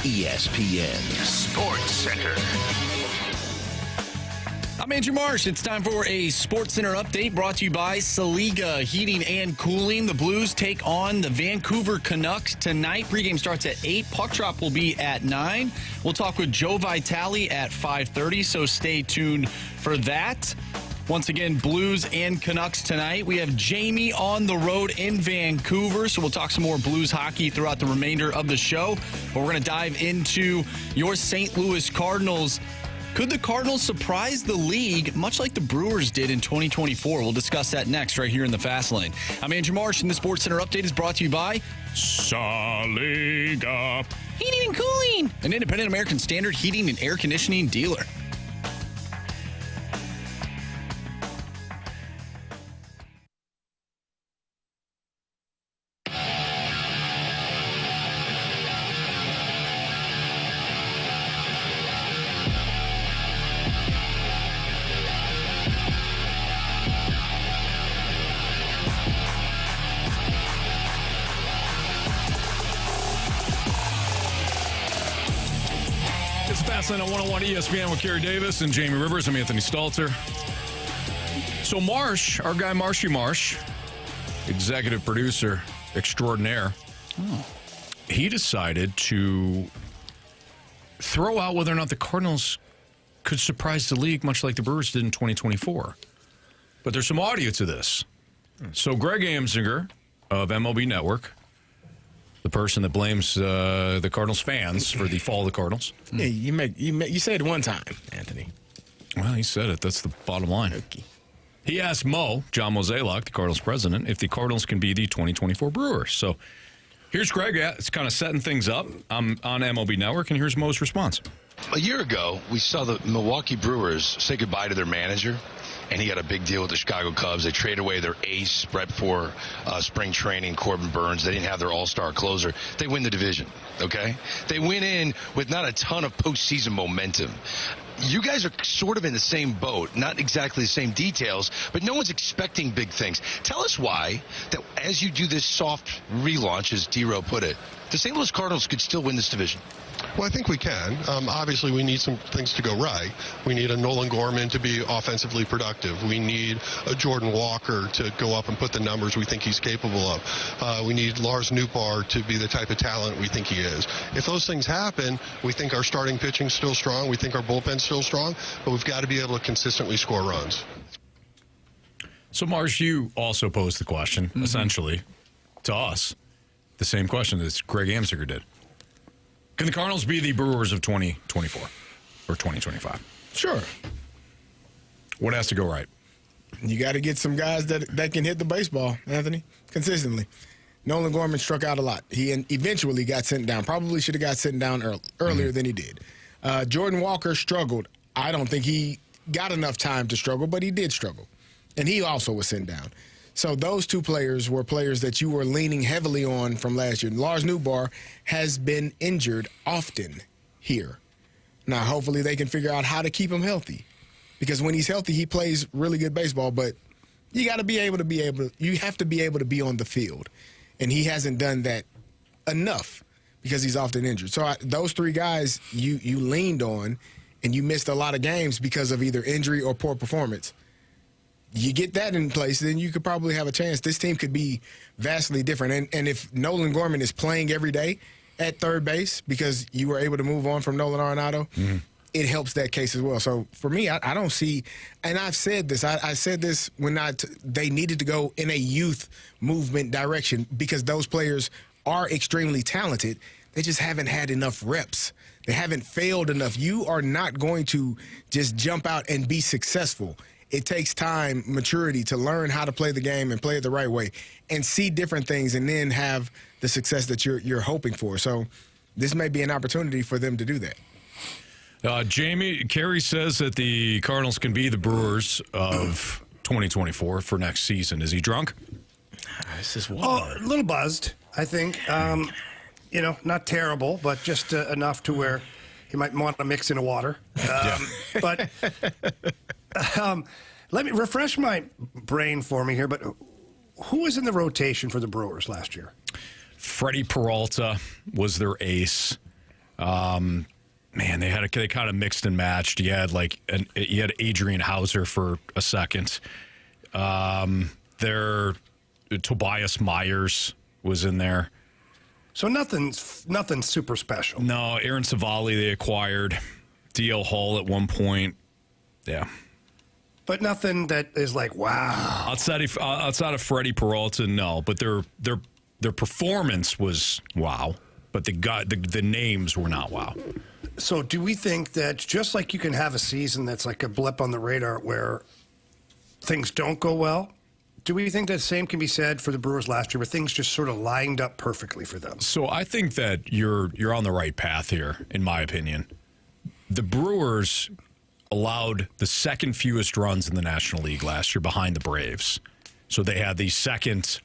ESPN Sports Center. I'm Andrew Marsh. It's time for a Sports Center update brought to you by Saliga Heating and Cooling. The Blues take on the Vancouver Canucks tonight. Pregame starts at 8. Puck drop will be at 9. We'll talk with Joe Vitale at 5:30, so stay tuned for that. Once again, Blues and Canucks tonight. We have Jamie on the road in Vancouver, so we'll talk some more Blues hockey throughout the remainder of the show. But we're going to dive into your St. Louis Cardinals. Could the Cardinals surprise the league, much like the Brewers did in 2024? We'll discuss that next right here in the Fast Lane. I'm Andrew Marsh, and the Sports Center update is brought to you by Saliga Heating and Cooling, an independent American Standard heating and air conditioning dealer. Wrestling on 101 ESPN with Carey Davis and Jamie Rivers. I'm Anthony Stalter. So Marsh, our guy Marshy Marsh, executive producer extraordinaire, he decided to throw out whether or not the Cardinals could surprise the league, much like the Brewers did in 2024. But there's some audio to this. So Greg Amsinger of MLB Network, the person that blames the Cardinals fans for the fall of the Cardinals. Yeah, you said it one time, Anthony. Well, he said it. That's the bottom line. Okay. He asked John Mozeliak, the Cardinals president, if the Cardinals can be the 2024 Brewers. So here's Greg. It's kind of setting things up. I'm on MLB Network, and here's Mo's response. A year ago, we saw the Milwaukee Brewers say goodbye to their manager, and he got a big deal with the Chicago Cubs. They traded away their ace right before spring training, Corbin Burns. They didn't have their all-star closer. They win the division, okay? They went in with not a ton of postseason momentum. You guys are sort of in the same boat, not exactly the same details, but no one's expecting big things. Tell us why, that as you do this soft relaunch, as D-Row put it, the St. Louis Cardinals could still win this division. Well, I think we can. Obviously, we need some things to go right. We need a Nolan Gorman to be offensively productive. We need a Jordan Walker to go up and put the numbers we think he's capable of. We need Lars Nootbaar to be the type of talent we think he is. If those things happen, we think our starting pitching's still strong. We think our bullpen's still strong, but we've got to be able to consistently score runs. So, Marsh, you also posed the question, essentially, to us, the same question that Greg Amsinger did. Can the Cardinals be the Brewers of 2024 or 2025? Sure. What has to go right? You got to get some guys that can hit the baseball, Anthony, consistently. Nolan Gorman struck out a lot. He eventually got sent down. Probably should have got sent down earlier than he did. Jordan Walker struggled. I don't think he got enough time to struggle, but he did struggle. And he also was sent down. So those two players were players that you were leaning heavily on from last year. Lars Nootbaar has been injured often here. Now, hopefully they can figure out how to keep him healthy. Because when he's healthy, he plays really good baseball. But you got to be able to you have to be able to be on the field. And he hasn't done that enough because he's often injured. So those three guys you leaned on, and you missed a lot of games because of either injury or poor performance. You get that in place, then you could probably have a chance. This team could be vastly different. And if Nolan Gorman is playing every day at third base because you were able to move on from Nolan Arenado, it helps that case as well. So for me, I don't see, and I've said this, I said this when they needed to go in a youth movement direction because those players are extremely talented. They just haven't had enough reps. They haven't failed enough. You are not going to just jump out and be successful. It takes time, maturity to learn how to play the game and play it the right way and see different things and then have the success that you're hoping for. So this may be an opportunity for them to do that. Jamie, Carey says that the Cardinals can be the Brewers of 2024 for next season. Is he drunk? This is a little buzzed, I think. Not terrible, but just enough to where he might want to mix in a water. But let me refresh my brain for me here. But who was in the rotation for the Brewers last year? Freddie Peralta was their ace. Man, they kind of mixed and matched. You had Adrian Hauser for a second. Tobias Myers was in there. So nothing super special. No, Aaron Savali they acquired. D.L. Hall at one point. Yeah. But nothing that is like, wow. Outside of Freddie Peralta, no. But their performance was wow. But the names were not wow. So do we think that just like you can have a season that's like a blip on the radar where things don't go well, do we think that the same can be said for the Brewers last year where things just sort of lined up perfectly for them? So I think that you're on the right path here, in my opinion. The Brewers allowed the second fewest runs in the National League last year behind the Braves. So they had the second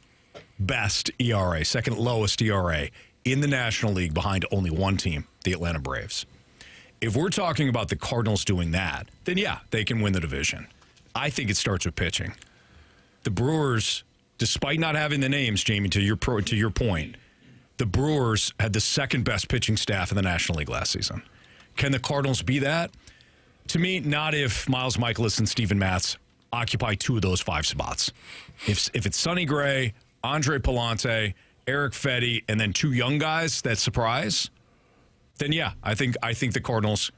best ERA, second lowest ERA in the National League behind only one team, the Atlanta Braves. If we're talking about the Cardinals doing that, then yeah, they can win the division. I think it starts with pitching. The Brewers, despite not having the names, Jamie, to your point, the Brewers had the second best pitching staff in the National League last season. Can the Cardinals be that? To me, not if Miles Mikolas and Steven Matz occupy 2 of those 5 spots. If it's Sonny Gray, Andre Palante, Eric Fetty, and then 2 young guys that surprise, then yeah, I think the Cardinals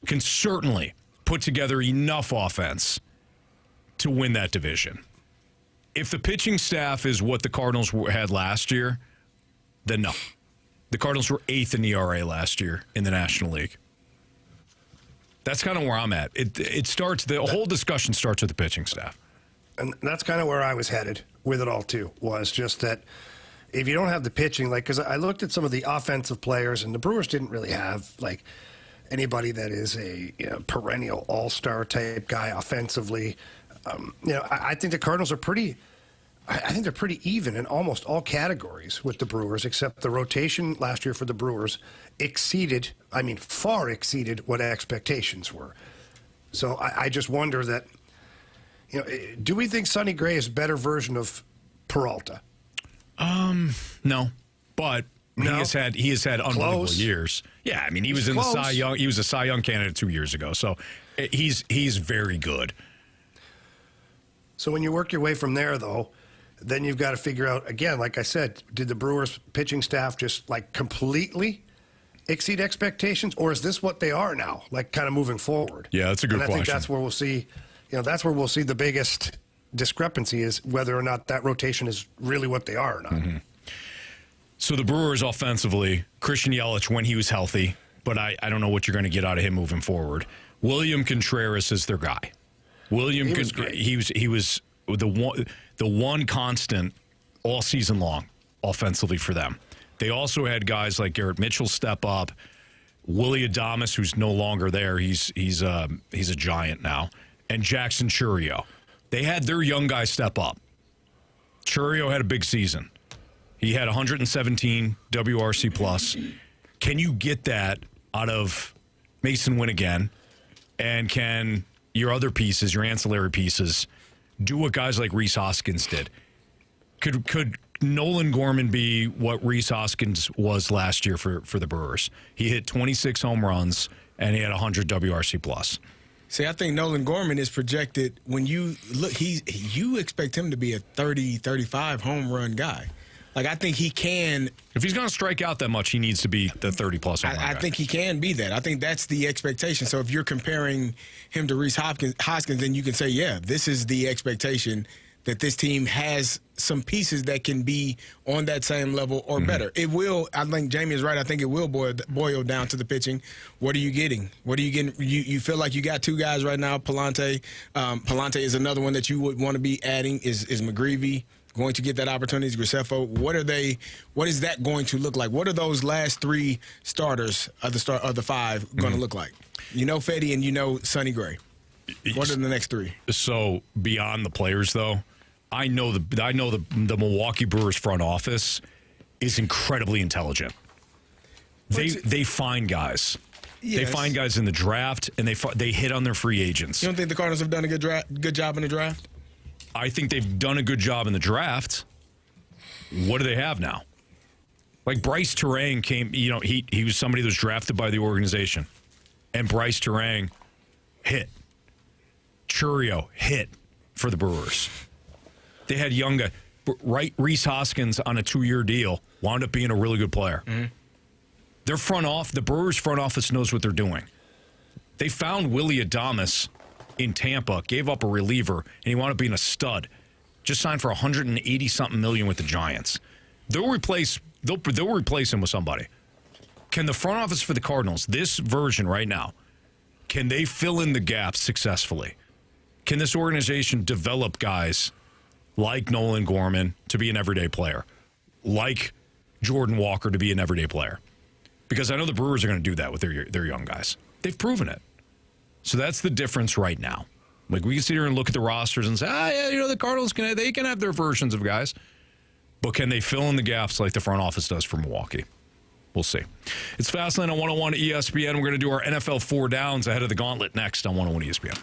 can certainly put together enough offense to win that division. If the pitching staff is what the Cardinals had last year, then no. The Cardinals were 8th in ERA last year in the National League. That's kind of where I'm at. The whole discussion starts with the pitching staff. And that's kind of where I was headed with it all, too, was just that if you don't have the pitching, because I looked at some of the offensive players, and the Brewers didn't really have, anybody that is a perennial all-star type guy offensively. I think the Cardinals are I think they're pretty even in almost all categories with the Brewers, except the rotation last year for the Brewers far exceeded what expectations were. So I just wonder that, do we think Sonny Gray is a better version of Peralta? No, but he has had unbelievable years. Yeah, he was in the Cy Young. He was a Cy Young candidate 2 years ago, so he's very good. So when you work your way from there, though, then you've got to figure out, again, like I said, did the Brewers pitching staff just completely exceed expectations, or is this what they are now, kind of moving forward? Yeah, that's a good question. I think that's where we'll see, the biggest discrepancy is whether or not that rotation is really what they are or not. Mm-hmm. So the Brewers offensively, Christian Yelich when he was healthy, but I don't know what you're going to get out of him moving forward. William Contreras is their guy. He was the one constant all season long offensively for them. They also had guys like Garrett Mitchell step up. Willie Adames, who's no longer there, he's a giant now, and Jackson Chourio. They had their young guys step up. Chourio had a big season. He had 117 WRC plus. Can you get that out of Mason Winnigan? And can your other pieces, your ancillary pieces, do what guys like Rhys Hoskins did? Could Nolan Gorman be what Rhys Hoskins was last year for the Brewers? He hit 26 home runs, and he had 100 WRC plus. See, I think Nolan Gorman is projected, when you look, you expect him to be a 30, 35 home run guy. I think he can. If he's going to strike out that much, he needs to be the 30-plus home run guy. I think he can be that. I think that's the expectation. So if you're comparing him to Rhys Hoskins, then you can say, yeah, this is the expectation, that this team has some pieces that can be on that same level or better. It will, I think Jamie is right, I think it will boil down to the pitching. What are you getting? You feel like you got 2 guys right now, Palante. Palante is another one that you would want to be adding. Is McGreevy going to get that opportunity? Graceffo? What is that going to look like? What are those last 3 starters of the 5 going to look like? Fetty and Sonny Gray. What are the next 3? So beyond the players, though, I know the Milwaukee Brewers front office is incredibly intelligent. They find guys. Yes. They find guys in the draft, and they hit on their free agents. You don't think the Cardinals have done a good job in the draft? I think they've done a good job in the draft. What do they have now? Bryce Terang came, he was somebody that was drafted by the organization. And Bryce Terang hit. Chourio hit for the Brewers. They had young guy, Rhys Hoskins on a 2-year deal, wound up being a really good player. Mm-hmm. The Brewers front office knows what they're doing. They found Willie Adames in Tampa, gave up a reliever, and he wound up being a stud. Just signed for $180-something million with the Giants. They'll replace him with somebody. Can the front office for the Cardinals, this version right now, can they fill in the gaps successfully? Can this organization develop guys like Nolan Gorman to be an everyday player, like Jordan Walker to be an everyday player? Because I know the Brewers are going to do that with their young guys. They've proven it. So that's the difference right now. We can sit here and look at the rosters and say, the Cardinals they can have their versions of guys, but can they fill in the gaps like the front office does for Milwaukee? We'll see. It's Fastlane on 101 ESPN. We're going to do our NFL 4 downs ahead of the Gauntlet next on 101 ESPN.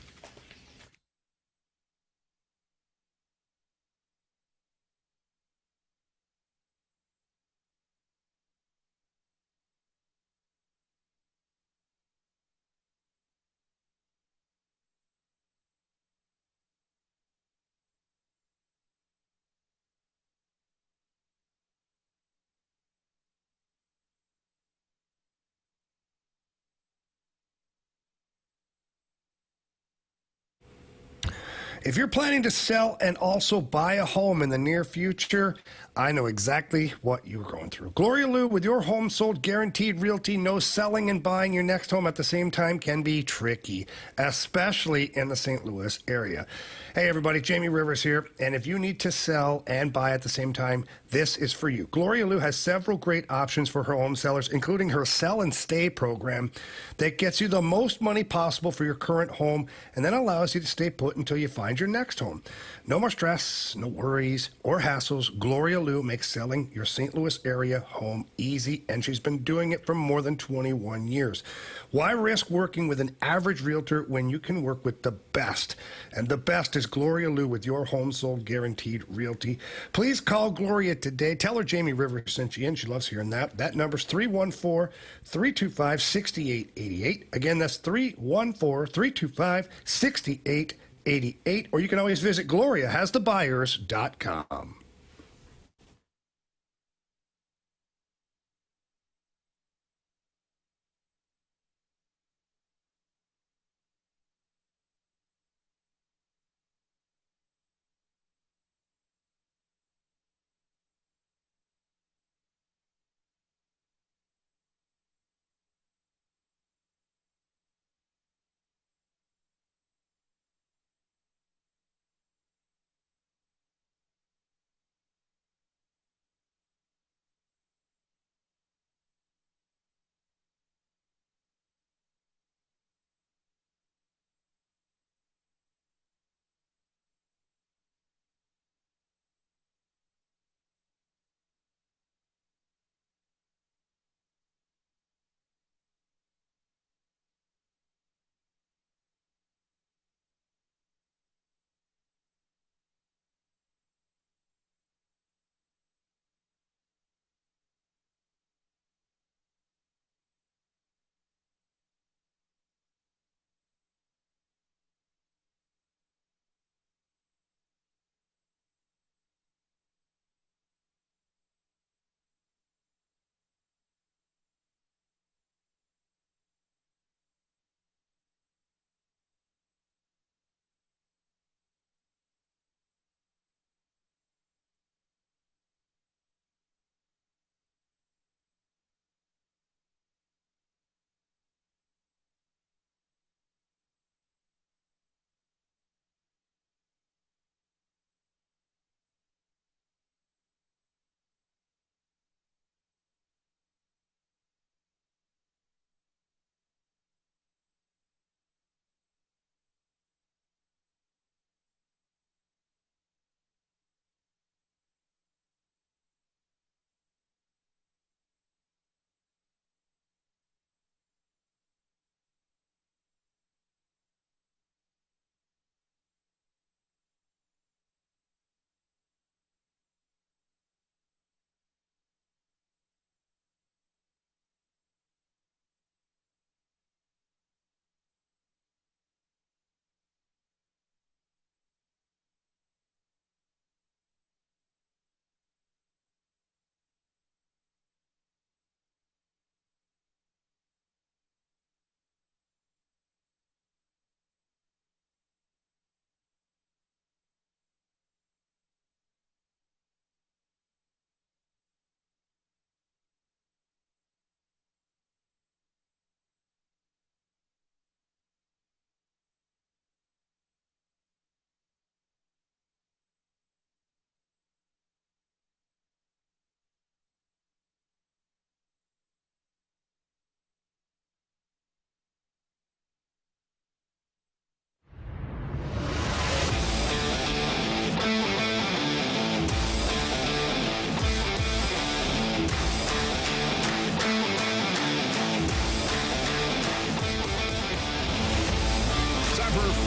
If you're planning to sell and also buy a home in the near future, I know exactly what you're going through. Gloria Lou, with your home sold guaranteed realty, knows selling and buying your next home at the same time can be tricky, especially in the St. Louis area. Hey everybody, Jamie Rivers here, and if you need to sell and buy at the same time, this is for you. Gloria Lou has several great options for her home sellers, including her Sell and Stay program that gets you the most money possible for your current home and then allows you to stay put until you find your next home. No more stress, no worries, or hassles. Gloria Lou makes selling your St. Louis area home easy, and she's been doing it for more than 21 years. Why risk working with an average realtor when you can work with the best? And the best is Gloria Lou with your home sold guaranteed realty. Please call Gloria today. Tell her Jamie Rivers sent you in. She loves hearing that. That number's 314-325-6888. Again, that's 314-325-6888. Or you can always visit GloriaHasTheBuyers.com.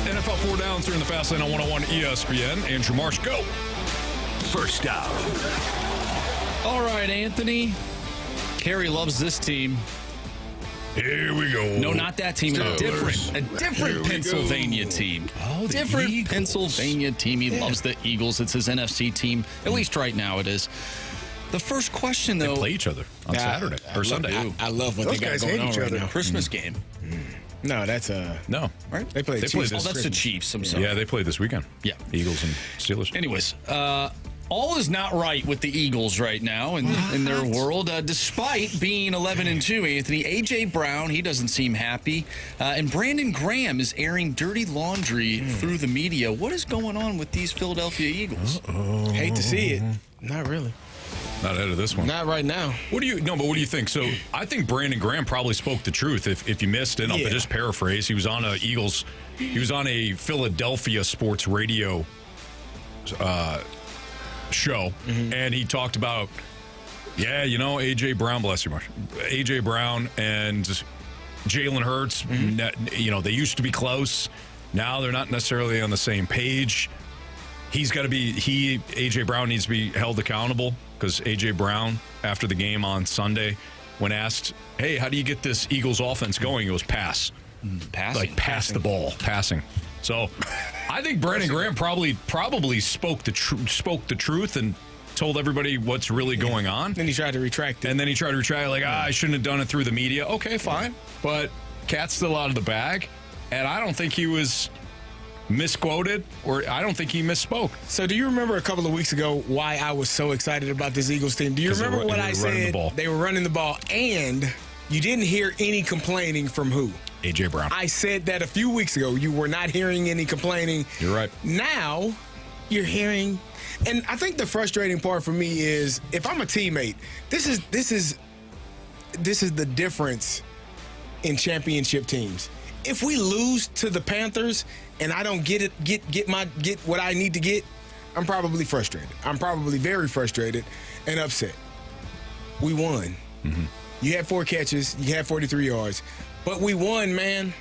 NFL 4 Downs here in the Fast Lane on 101 ESPN. Andrew Marsh, go. First down. All right, Anthony. Carey loves this team. Here we go. No, not that team. A different Pennsylvania team. Oh, different Eagles. Pennsylvania team. He loves the Eagles. It's his NFC team. At least right now it is. The first question, though. They play each other on Saturday or Sunday. I love what Those they got guys going hate on each right other. now. Christmas game. No, that's No. Right? They played the Chiefs. Oh, that's the Chiefs. I'm sorry. Yeah, they played this weekend. Yeah. Eagles and Steelers. Anyways, all is not right with the Eagles right now in their world, despite being 11-2. Anthony, A.J. Brown, he doesn't seem happy, and Brandon Graham is airing dirty laundry through the media. What is going on with these Philadelphia Eagles? Hate to see it. Not really. Not ahead of this one. Not right now. What do you think? So I think Brandon Graham probably spoke the truth. If you missed it, I'll just paraphrase. He was on a Philadelphia sports radio show, and he talked about, A.J. Brown, bless you, Marsh. A.J. Brown and Jalen Hurts, they used to be close. Now they're not necessarily on the same page. A.J. Brown needs to be held accountable, because A.J. Brown, after the game on Sunday, when asked, hey, how do you get this Eagles offense going? He goes, pass. Pass the ball. Passing. So I think Brandon Graham probably spoke the truth and told everybody what's really going on. Then he tried to retract it. I shouldn't have done it through the media. Okay, fine. But cat's still out of the bag. And I don't think he was misquoted, or I don't think he misspoke. So do you remember a couple of weeks ago why I was so excited about this Eagles team? Do you remember what I said? They were running the ball, and you didn't hear any complaining from who? A.J. Brown. I said that a few weeks ago. You were not hearing any complaining. You're right. Now you're hearing, and I think the frustrating part for me is, if I'm a teammate, this is the difference in championship teams. If we lose to the Panthers and I don't get what I need to get, I'm probably frustrated. I'm probably very frustrated and upset. We won. Mm-hmm. You had 4 catches. You had 43 yards. But we won, man.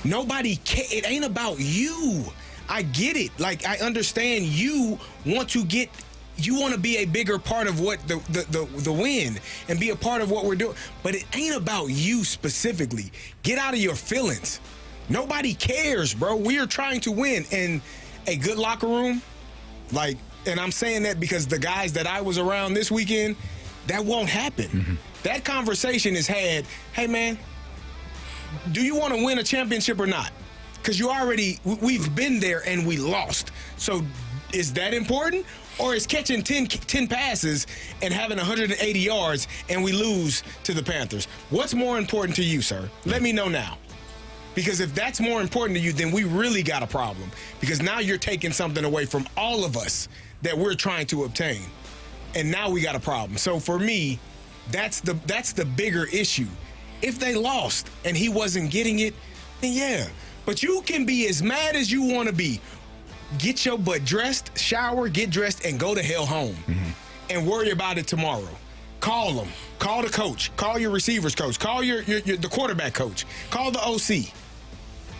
Nobody cares. It ain't about you. I get it. Like, I understand you want to be a bigger part of what the win and be a part of what we're doing. But it ain't about you specifically. Get out of your feelings. Nobody cares, bro. We are trying to win. And a good locker room, and I'm saying that because the guys that I was around this weekend, that won't happen. Mm-hmm. That conversation is had, hey, man, do you want to win a championship or not? Because we've been there and we lost. So is that important? Or is catching 10 passes and having 180 yards and we lose to the Panthers? What's more important to you, sir? Let me know now. Because if that's more important to you, then we really got a problem. Because now you're taking something away from all of us that we're trying to obtain. And now we got a problem. So for me, that's the bigger issue. If they lost and he wasn't getting it, then yeah. But you can be as mad as you want to be. Get your butt dressed, shower, get dressed, and go the hell home. Mm-hmm. And worry about it tomorrow. Call them. Call the coach. Call your receivers coach. Call the quarterback coach. Call the OC.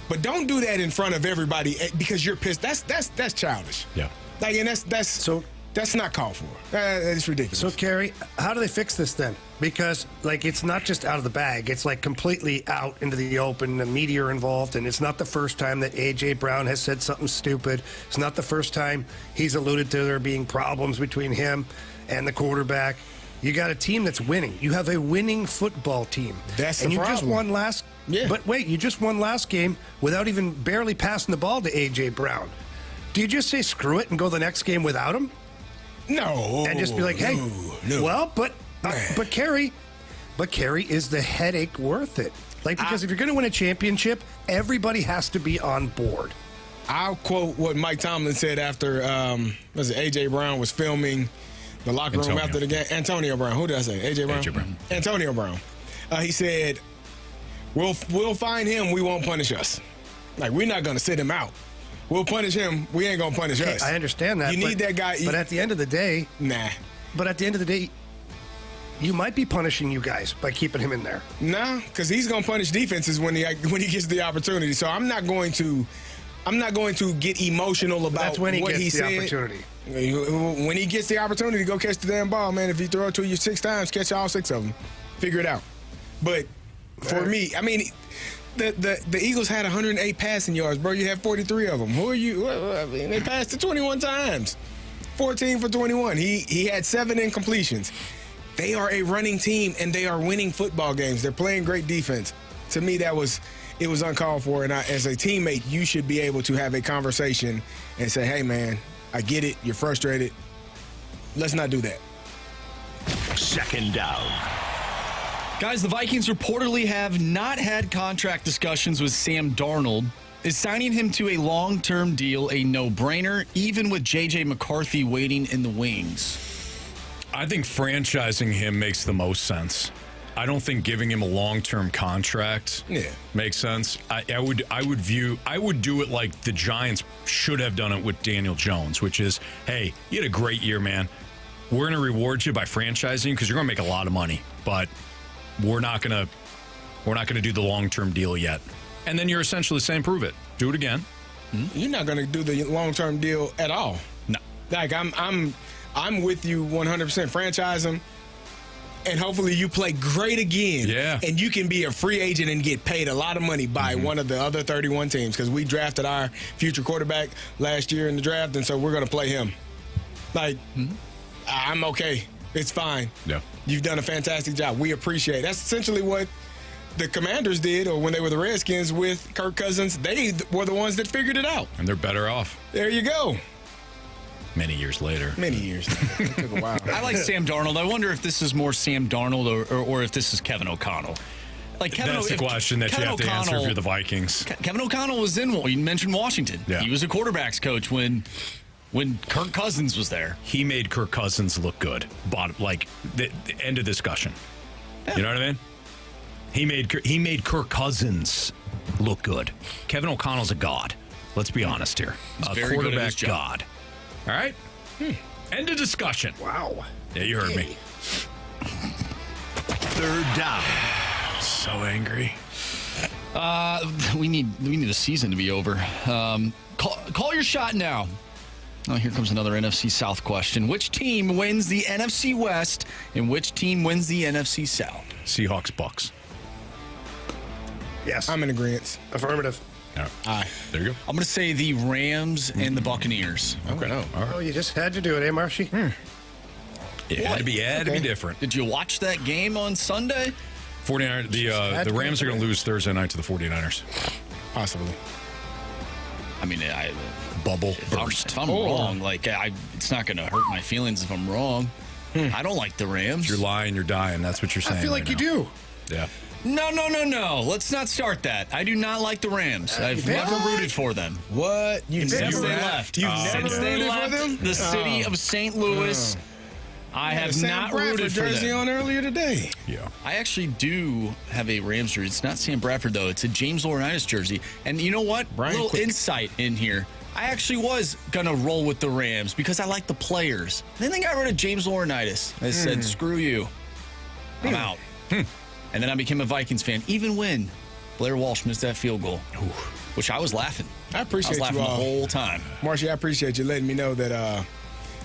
But don't do that in front of everybody because you're pissed. That's childish. Yeah. And that's not called for. It's ridiculous. So, Carey, how do they fix this then? Because, it's not just out of the bag. It's, completely out into the open. The media are involved, and it's not the first time that A.J. Brown has said something stupid. It's not the first time he's alluded to there being problems between him and the quarterback. You got a team that's winning. You have a winning football team. That's the problem. problem. And you just won last. Yeah. But wait, you just won last game without even barely passing the ball to A.J. Brown. Do you just say screw it and go the next game without him? No. And just be like, hey, no. Well, but Carey is the headache worth it? Because if you're going to win a championship, everybody has to be on board. I'll quote what Mike Tomlin said after A.J. Brown was filming the locker room after the game. Antonio Brown. Who did I say? A.J. Brown? A.J. Brown. Antonio Brown. He said, we'll find him. We won't punish us. We're not going to sit him out. We'll punish him. We ain't going to punish us. I understand that. You need that guy. But at the end of the day. Nah. But at the end of the day, you might be punishing you guys by keeping him in there. Nah, because he's going to punish defenses when he gets the opportunity. So I'm not going to get emotional about that's when he what gets he the said. Opportunity. When he gets the opportunity, go catch the damn ball, man. If you throw it to you 6 times, catch all 6 of them. Figure it out. But for me, the Eagles had 108 passing yards, bro. You have 43 of them. Who are you? They passed it 21 times. 14 for 21. He had 7 incompletions. They are a running team, and they are winning football games. They're playing great defense. To me, it was uncalled for. And as a teammate, you should be able to have a conversation and say, hey, man, I get it. You're frustrated. Let's not do that. Second down. Guys, the Vikings reportedly have not had contract discussions with Sam Darnold. Is signing him to a long-term deal a no-brainer, even with J.J. McCarthy waiting in the wings? I think franchising him makes the most sense. I don't think giving him a long-term contract makes sense. I would do it like the Giants should have done it with Daniel Jones, which is, hey, you had a great year, man. We're going to reward you by franchising because you're going to make a lot of money, but we're not going to do the long-term deal yet. And then you're essentially saying, prove it. Do it again. You're not going to do the long-term deal at all. No. Like, I'm with you 100%. Franchise him, and hopefully you play great again. Yeah. And you can be a free agent and get paid a lot of money by one of the other 31 teams, because we drafted our future quarterback last year in the draft, and so we're going to play him. Like, I'm okay. It's fine. Yeah. You've done a fantastic job. We appreciate it. That's essentially what the Commanders did, or when they were the Redskins with Kirk Cousins. They were the ones that figured it out. And they're better off. There you go. Many years later. Many years. It took a while. I like Sam Darnold. I wonder if this is more Sam Darnold or if this is Kevin O'Connell. That's the question that you have to answer if you're the Vikings. Kevin O'Connell was you mentioned Washington. Yeah. He was a quarterback's coach when Kirk Cousins was there. He made Kirk Cousins look good. The end of discussion. Yeah. You know what I mean? He made Kirk Cousins look good. Kevin O'Connell's a god. Let's be honest here. He's a very good at his quarterback job. god. All right? End of discussion. Wow. Yeah, you heard me. Third down. So angry. We need the season to be over. Call your shot now. Oh, here comes another NFC South question. Which team wins the NFC West and which team wins the NFC South? Seahawks, Bucks. Yes. I'm in agreement. Affirmative. All right. There you go. I'm going to say the Rams and the Buccaneers. Okay. All right. Oh, you just had to do it, Marshy? It had to be different. Did you watch that game on Sunday? 49. The Rams are going to lose Thursday night to the 49ers. Possibly. I mean, Bubble burst. If I'm wrong, it's not going to hurt my feelings if I'm wrong. I don't like the Rams. If you're lying, you're dying. That's what you're saying. I feel like right you now. do. Yeah. No. Let's not start that. I do not like the Rams. I've never rooted for them. What? Since they left. Since they left the city of St. Louis, I have not rooted for jersey them. on earlier today. Yeah. I actually do have a Rams jersey. It's not Sam Bradford, though. It's a James Laurinaitis jersey. And you know what? Insight in here. I actually was going to roll with the Rams because I like the players. Then they got rid of James Laurinaitis. I said, screw you. I'm out. And then I became a Vikings fan, even when Blair Walsh missed that field goal, which I was laughing. I appreciate you all. the whole time. Marshy, I appreciate you letting me know that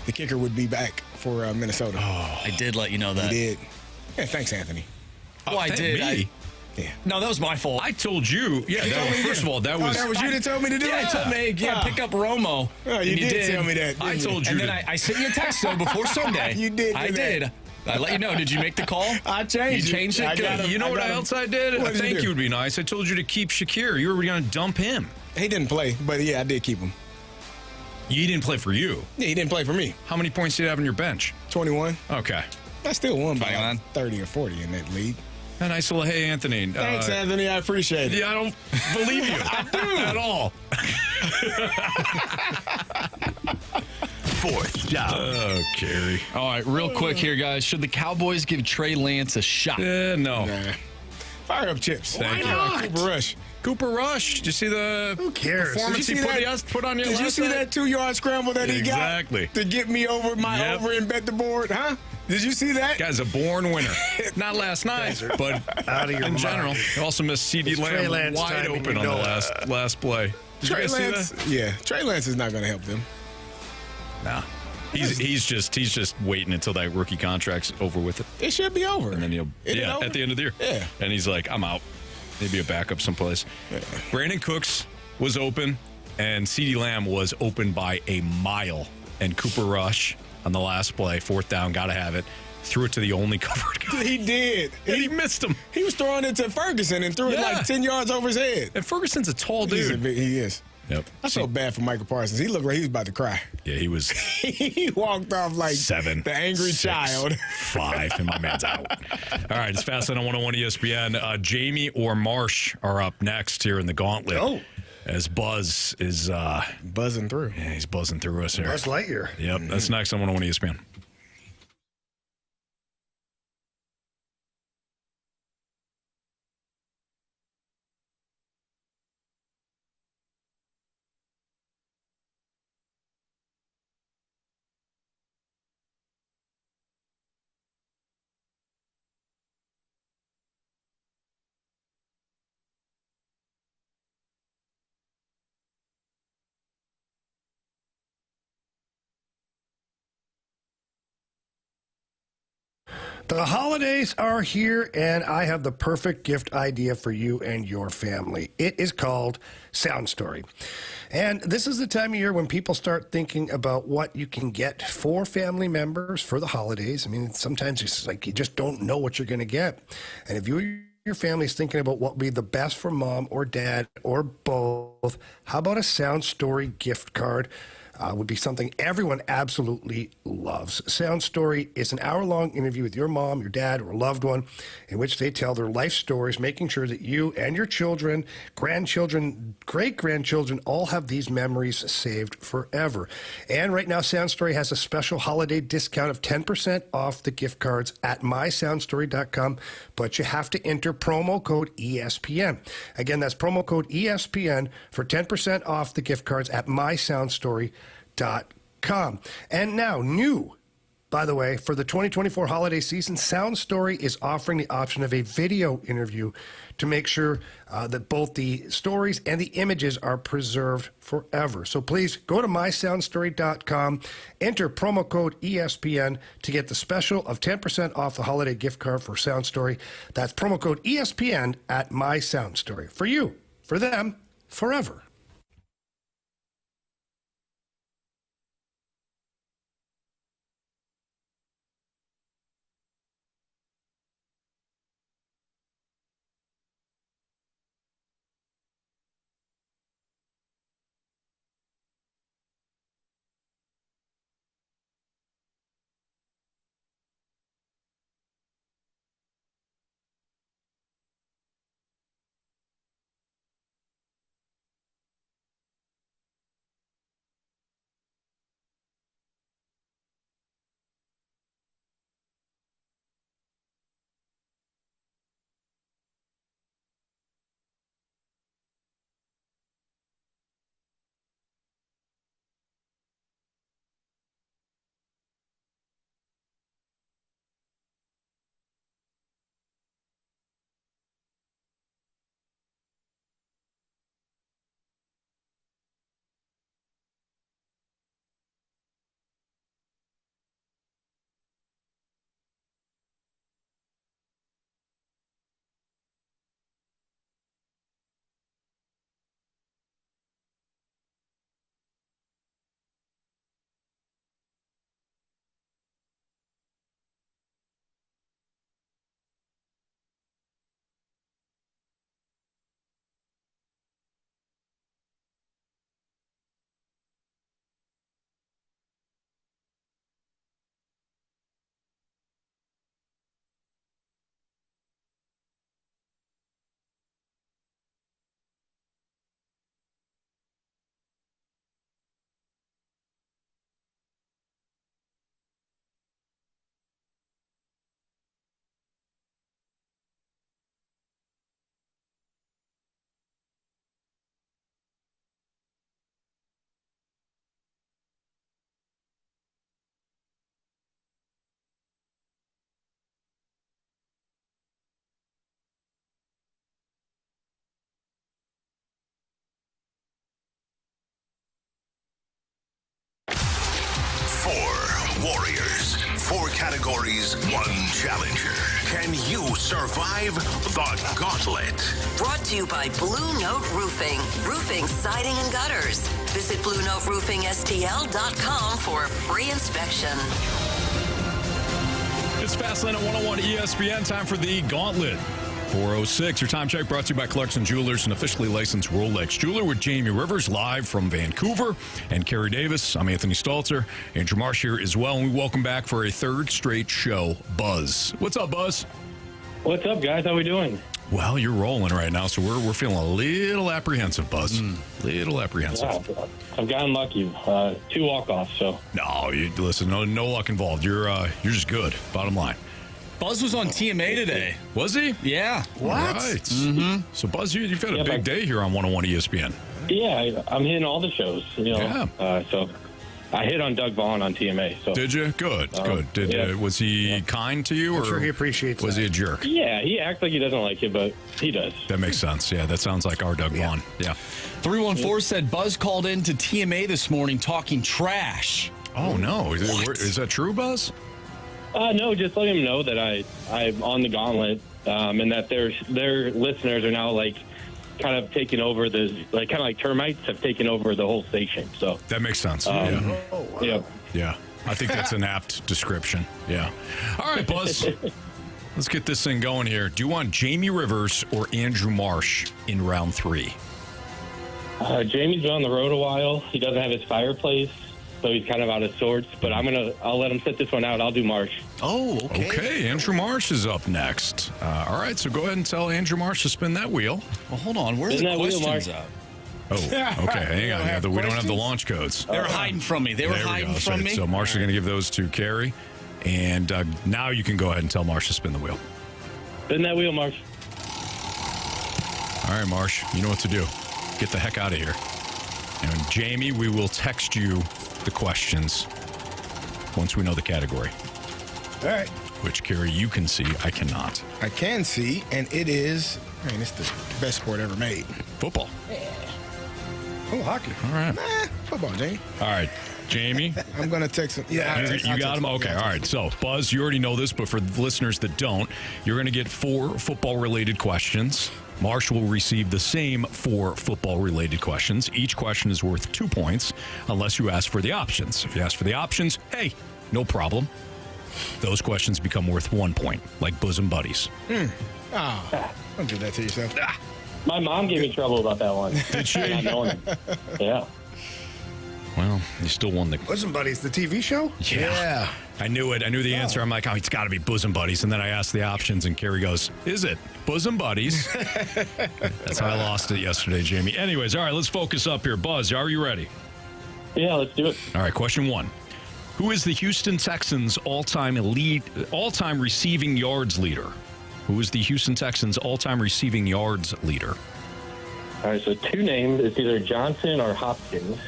the kicker would be back for Minnesota. I did let you know that. You did. Yeah, thanks, Anthony. I did. Yeah. No, that was my fault. I told you. Yeah, first of all, that was... that was you that told me to do it? Yeah, I told me, pick up Romo. Oh, you did tell me that, I told you. And then I sent you a text, though, before Sunday. You did I did. I let you know. Did you make the call? I changed it. You changed it? You know what else I did? I think you would be nice. I told you to keep Shakir. You were going to dump him. He didn't play, but yeah, I did keep him. He didn't play for you. Yeah, he didn't play for me. How many points did you have on your bench? 21. Okay. I still won by 30 or 40 in that league. A nice little hey, Anthony. Thanks, Anthony. I appreciate it. Yeah, I don't believe you. I do. At all. Fourth down. Oh, Carey. All right, real quick here, guys. Should the Cowboys give Trey Lance a shot? No. Nah. Fire up Chips. Thank you. Cooper Rush. Cooper Rush. Did you see the Who cares? performance he put on you Did you see that 2-yard scramble that he got? To get me over over and bet the board, huh? Did you see that? Guy's a born winner. Not last night, but in general. He also missed C.D. Lamb wide open on the last play. Did you guys see that? Yeah. Trey Lance is not going to help them. Nah. He's just waiting until that rookie contract's over with it. It should be over. And then he'll at the end of the year. Yeah. And he's like, I'm out. Maybe a backup someplace. Yeah. Brandon Cooks was open, and CeeDee Lamb was open by a mile. And Cooper Rush on the last play, fourth down, got to have it, threw it to the only covered guy. He did. And he missed him. He was throwing it to Ferguson and threw it like 10 yards over his head. And Ferguson's a tall dude. He is. Yep. I felt bad for Michael Parsons. He looked like he was about to cry. Yeah, he was. He walked off like 7, the angry 6, child. 5, and my man's out. All right, it's Fast Lane on 101 ESPN. Jamie or Marsh are up next here in the Gauntlet. Oh. As Buzz is buzzing through. Yeah, he's buzzing through us here. Buzz Lightyear. Yep, that's next on 101 ESPN. The holidays are here, and I have the perfect gift idea for you and your family. It is called Sound Story. And this is the time of year when people start thinking about what you can get for family members for the holidays. I mean, sometimes it's like you just don't know what you're going to get. And if your family's thinking about what would be the best for mom or dad or both, how about a Sound Story gift card? Would be something everyone absolutely loves. Sound Story is an hour-long interview with your mom, your dad, or a loved one in which they tell their life stories, making sure that you and your children, grandchildren, great-grandchildren all have these memories saved forever. And right now, Sound Story has a special holiday discount of 10% off the gift cards at mysoundstory.com, but you have to enter promo code ESPN. Again, that's promo code ESPN for 10% off the gift cards at mysoundstory.com. And now, new, by the way, for the 2024 holiday season, Sound Story is offering the option of a video interview to make sure that both the stories and the images are preserved forever. So please go to mysoundstory.com, enter promo code ESPN to get the special of 10% off the holiday gift card for Sound Story. That's promo code ESPN at mysoundstory. For you, for them, forever. Warriors. 4 categories, 1 challenger. Can you survive the Gauntlet? Brought to you by Blue Note Roofing. Roofing, siding, and gutters. Visit BlueNoteRoofingSTL.com for a free inspection. It's Fastlane at 101 ESPN. Time for the Gauntlet. 4:06. Your time check brought to you by Clarkson Jewelers, an officially licensed Rolex jeweler, with Jamie Rivers live from Vancouver and Carey Davis. I'm Anthony Stalter. Andrew Marsh here as well. And we welcome back for a third straight show, Buzz. What's up, Buzz? What's up, guys? How we doing? Well, you're rolling right now, so we're feeling a little apprehensive, Buzz. Little apprehensive. Yeah, I've gotten lucky. 2 walk-offs, so. No, listen, no luck involved. You're just good, bottom line. Buzz was on TMA today. Was he? Yeah. What? Right. Mm-hmm. So, Buzz, you've had a big day here on 101 ESPN. Yeah, I'm hitting all the shows, Yeah. So I hit on Doug Vaughn on TMA. So. Did you? Good, good. Was he kind to you? I'm sure he appreciates Was that. he a jerk? Yeah, he acts like he doesn't like it, but he does. That makes sense. Yeah, that sounds like our Doug Vaughn. Yeah. 314 said Buzz called in to TMA this morning talking trash. Oh, no. Is that true, Buzz? No, just let him know that I'm on the Gauntlet, and that their listeners are now kind of taking over kind of like termites have taken over the whole station. So that makes sense. Yeah. I think that's an apt description. Yeah. All right, Buzz. Let's get this thing going here. Do you want Jamie Rivers or Andrew Marsh in round 3? Jamie's been on the road a while. He doesn't have his fireplace, so he's kind of out of sorts. But I'll let him sit this one out. I'll do Marsh. Oh, okay. Okay, Andrew Marsh is up next. All right, so go ahead and tell Andrew Marsh to spin that wheel. Well, hold on. Where's the questions at? Oh, okay. Hang on. We don't have the launch codes. They were hiding from me. They were hiding from me. So Marsh is going to give those to Carey. And now you can go ahead and tell Marsh to spin the wheel. Spin that wheel, Marsh. All right, Marsh. You know what to do. Get the heck out of here. And Jamie, we will text you the questions once we know the category. All right. Which, Carey, you can see. I cannot. I can see, and it is, it's the best sport ever made. Football. Oh, hockey. All right. Football, Jamie. All right. Jamie? I'm going to text him. Yeah. You got him? Okay. All right. So, Buzz, you already know this, but for the listeners that don't, you're going to get 4 football-related questions. Marsh will receive the same 4 football-related questions. Each question is worth 2 points unless you ask for the options. If you ask for the options, hey, no problem. Those questions become worth 1 point, like bosom buddies. Don't do that to yourself. My mom gave me trouble about that one. Did she? Yeah. Well, you still won the... Bosom Buddies, the TV show? Yeah. I knew it. I knew the answer. I'm like, it's got to be Bosom Buddies. And then I asked the options, and Carey goes, is it Bosom Buddies? That's how I lost it yesterday, Jamie. Anyways, all right, let's focus up here. Buzz, are you ready? Yeah, let's do it. All right, question 1. Who is the Houston Texans' all-time receiving yards leader? Who is the Houston Texans' all-time receiving yards leader? All right, so 2 names. It's either Johnson or Hopkins.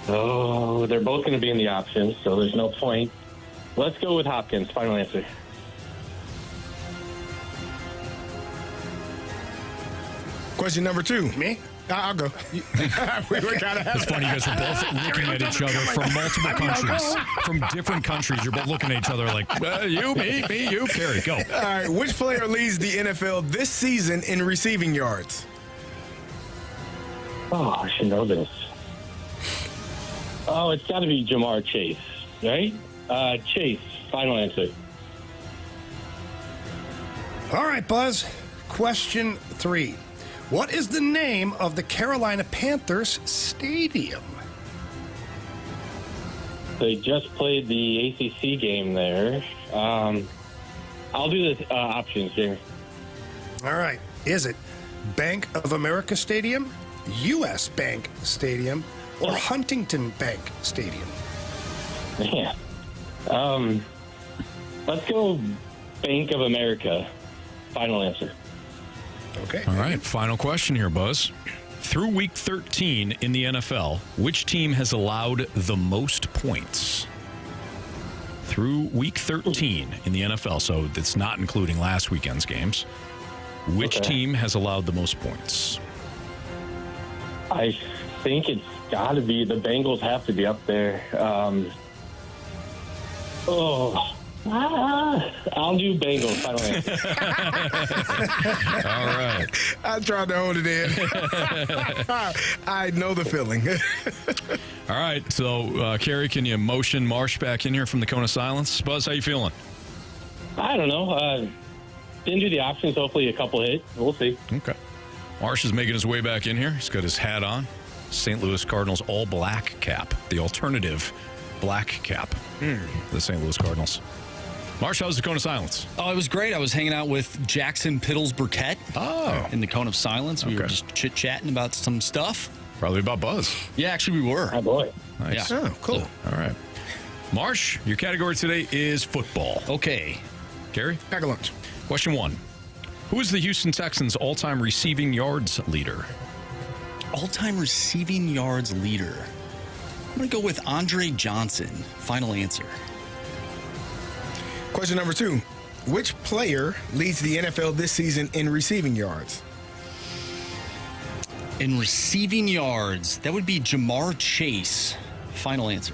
Oh, they're both going to be in the options, so there's no point. Let's go with Hopkins. Final answer. Question number 2. Me? I'll go. It's funny, you guys are both looking at each other from multiple countries. From different countries. You're both looking at each other like, you, me, you. Carey, go. All right, which player leads the NFL this season in receiving yards? Oh, I should know this. Oh, it's got to be Jamar Chase, right? Chase, final answer. All right, Buzz. Question 3. What is the name of the Carolina Panthers stadium? They just played the ACC game there. I'll do the options here. All right. Is it Bank of America Stadium, U.S. Bank Stadium, or Huntington Bank Stadium? Yeah. Let's go Bank of America. Final answer. Okay. All right, final question here, Buzz. Through week 13 in the NFL, which team has allowed the most points? Through week 13 in the NFL, so that's not including last weekend's games. Which team has allowed the most points? I think it's got to be the Bengals. Have to be up there. I'll do Bengals. Final answer. All right. I tried to hold it in. I know the feeling. All right, so Carey, can you motion Marsh back in here from the cone of silence? Buzz, how you feeling? I don't know. Didn't do the options. Hopefully a couple hit. We'll see. Okay. Marsh is making his way back in here. He's got his hat on. St. Louis Cardinals all-black cap. The alternative black cap. The St. Louis Cardinals. Marsh, how was the cone of silence? Oh, it was great. I was hanging out with Jackson Pittles Burkett. In the cone of silence. We were just chit-chatting about some stuff. Probably about Buzz. Yeah, actually we were. Oh, boy. Nice. Yeah. Oh, cool. All right. Marsh, your category today is football. Okay. Carey? Pack a lunch. Question 1. Who is the Houston Texans' all-time receiving yards leader? All-time receiving yards leader. I'm going to go with Andre Johnson. Final answer. Question number 2. Which player leads the NFL this season in receiving yards? In receiving yards, that would be Jamar Chase. Final answer.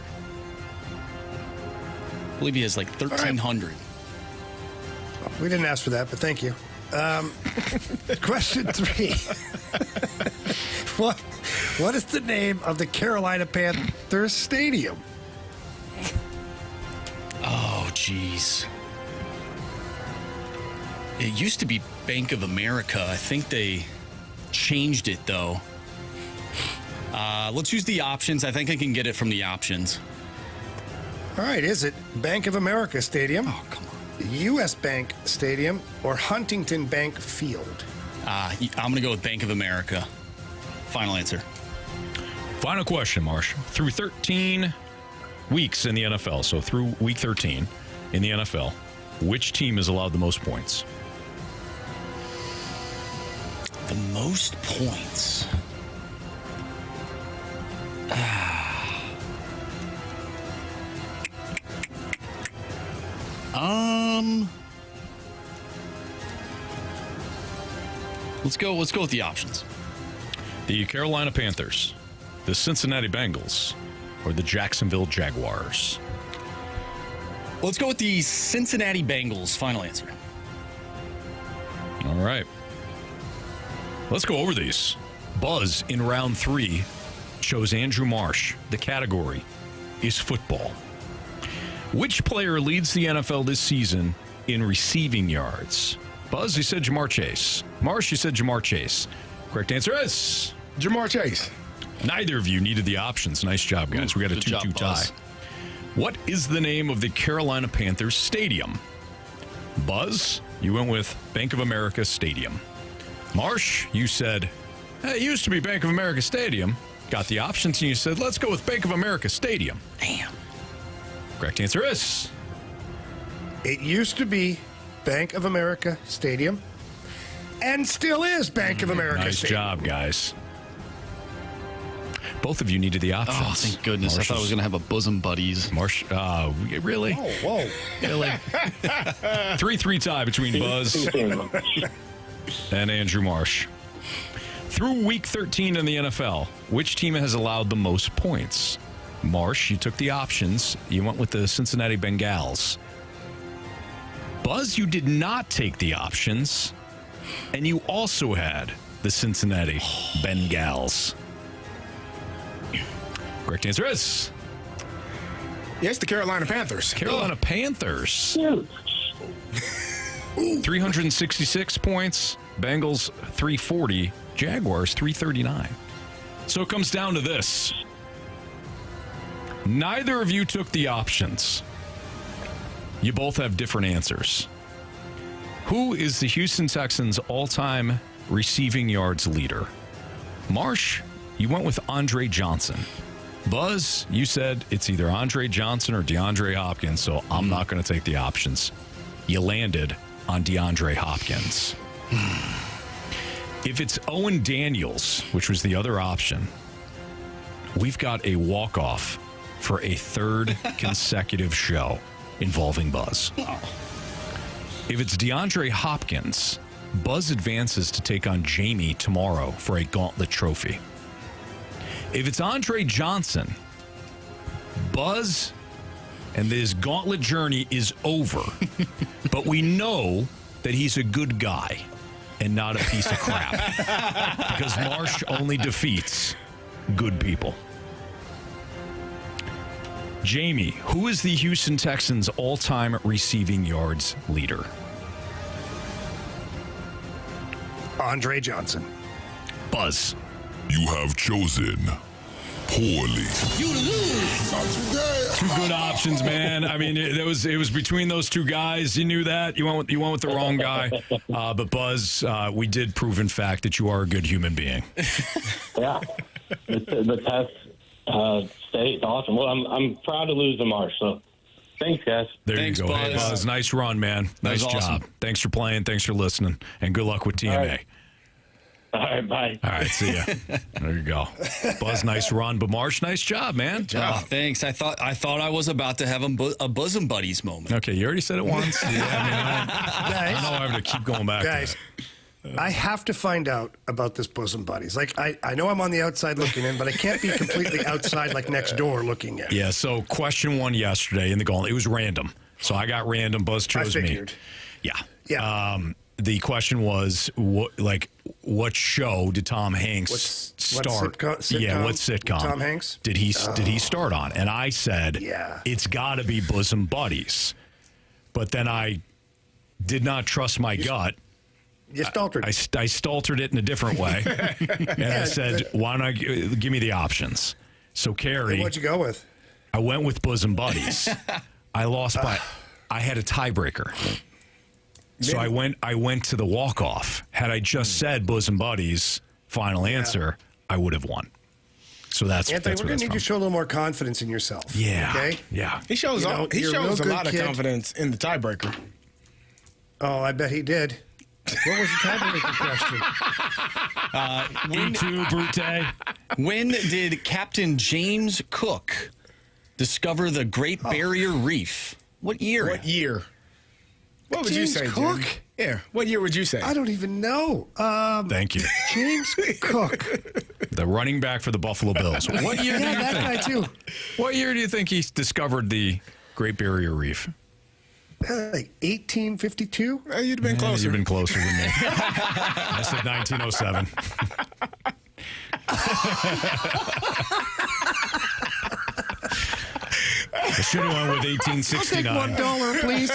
I believe he has like 1,300. We didn't ask for that, but thank you. Question 3. What is the name of the Carolina Panthers stadium? Oh, jeez. It used to be Bank of America. I think they changed it, though. Let's use the options. I think I can get it from the options. All right, is it Bank of America Stadium? Oh, come on. U.S. Bank Stadium or Huntington Bank Field? I'm going to go with Bank of America. Final answer. Final question, Marsh. Through 13 weeks in the NFL, so through week 13 in the NFL, which team has allowed the most points? The most points. Let's go with the options. The Carolina Panthers, the Cincinnati Bengals, or the Jacksonville Jaguars? Let's go with the Cincinnati Bengals. Final answer. All right. Let's go over these. Buzz in round 3 chose Andrew Marsh. The category is football. Which player leads the NFL this season in receiving yards? Buzz, you said Jamar Chase. Marsh, you said Jamar Chase. Correct answer is Jamar Chase. Neither of you needed the options. Nice job, guys. We got a 2-2 tie. What is the name of the Carolina Panthers stadium? Buzz, you went with Bank of America Stadium. Marsh, you said, it used to be Bank of America Stadium. Got the options, and you said, let's go with Bank of America Stadium. Damn. Correct answer is? It used to be Bank of America Stadium and still is Bank of America Nice Stadium. job, guys. Both of you needed the options. Oh, thank goodness. I thought I was going to have a bosom buddies. Marsh, really? Oh, whoa. Really? 3-3 tie between Buzz and Andrew Marsh. Through week 13 in the NFL, which team has allowed the most points? Marsh, you took the options. You went with the Cincinnati Bengals. Buzz, you did not take the options. And you also had the Cincinnati Bengals. Correct answer is? Yes, the Carolina Panthers. Carolina Panthers. 366 points. Bengals 340. Jaguars 339. So it comes down to this. Neither of you took the options. You both have different answers. Who is the Houston Texans' all-time receiving yards leader? Marsh, you went with Andre Johnson. Buzz, you said it's either Andre Johnson or DeAndre Hopkins, so I'm not going to take the options. You landed on DeAndre Hopkins. If it's Owen Daniels, which was the other option, we've got a walk-off for a third consecutive show involving Buzz. If it's DeAndre Hopkins, Buzz advances to take on Jamie tomorrow for a Gauntlet trophy. If it's Andre Johnson, Buzz and his Gauntlet journey is over. But we know that he's a good guy and not a piece of crap. Because Marsh only defeats good people. Jamie, who is the Houston Texans' all-time receiving yards leader? Andre Johnson. Buzz. You have chosen poorly. You lose. Not today. Two good options, man. I mean, it was between those two guys. You knew that. You went with the wrong guy. But Buzz, we did prove in fact that you are a good human being. Yeah, the test stayed awesome. Well, I'm proud to lose to Marsh. So thanks, guys. Thanks, you go. Buzz. Hey, Buzz. Nice run, man. Nice job. Awesome. Thanks for playing. Thanks for listening. And good luck with TMA. All right, bye. All right, see ya. There you go. Buzz, nice run. But Marsh, nice job, man. Thanks. I thought I was about to have a bosom buddies moment. Okay, you already said it once. Yeah, I don't know I have to keep going back guys, to that. I have to find out about this bosom buddies. Like, I know I'm on the outside looking in, but I can't be completely outside, like next door looking in. Yeah, so question one yesterday in the Gauntlet, it was random. So I got random. Buzz chose me. Yeah. The question was, what show did Tom Hanks start? What sitcom? Tom Hanks? Did he start on? And I said, it's got to be Bosom Buddies. But then I did not trust my gut. You staltered. I staltered it in a different way. And I said, why don't I give me the options? So, Carey. What'd you go with? I went with Bosom Buddies. I lost by, I had a tiebreaker. So I went to the walk-off. Had I just said Bosom Buddies, final answer, I would have won. So that's Anthony, we're going to need you to show a little more confidence in yourself. Yeah. Okay? Yeah. He shows a lot of confidence in the tiebreaker. Oh, I bet he did. What was the tiebreaker question? E2, Brute. When did Captain James Cook discover the Great Barrier Reef? What year? What would you say, Cook? Jim? Yeah. What year would you say? I don't even know. Thank you. James Cook. The running back for the Buffalo Bills. What year do you that think? guy too. What year do you think he discovered the Great Barrier Reef? Like 1852? You'd have been closer. You've been closer than me. I said 1907. I should have went with 1869. I'll take $1, please.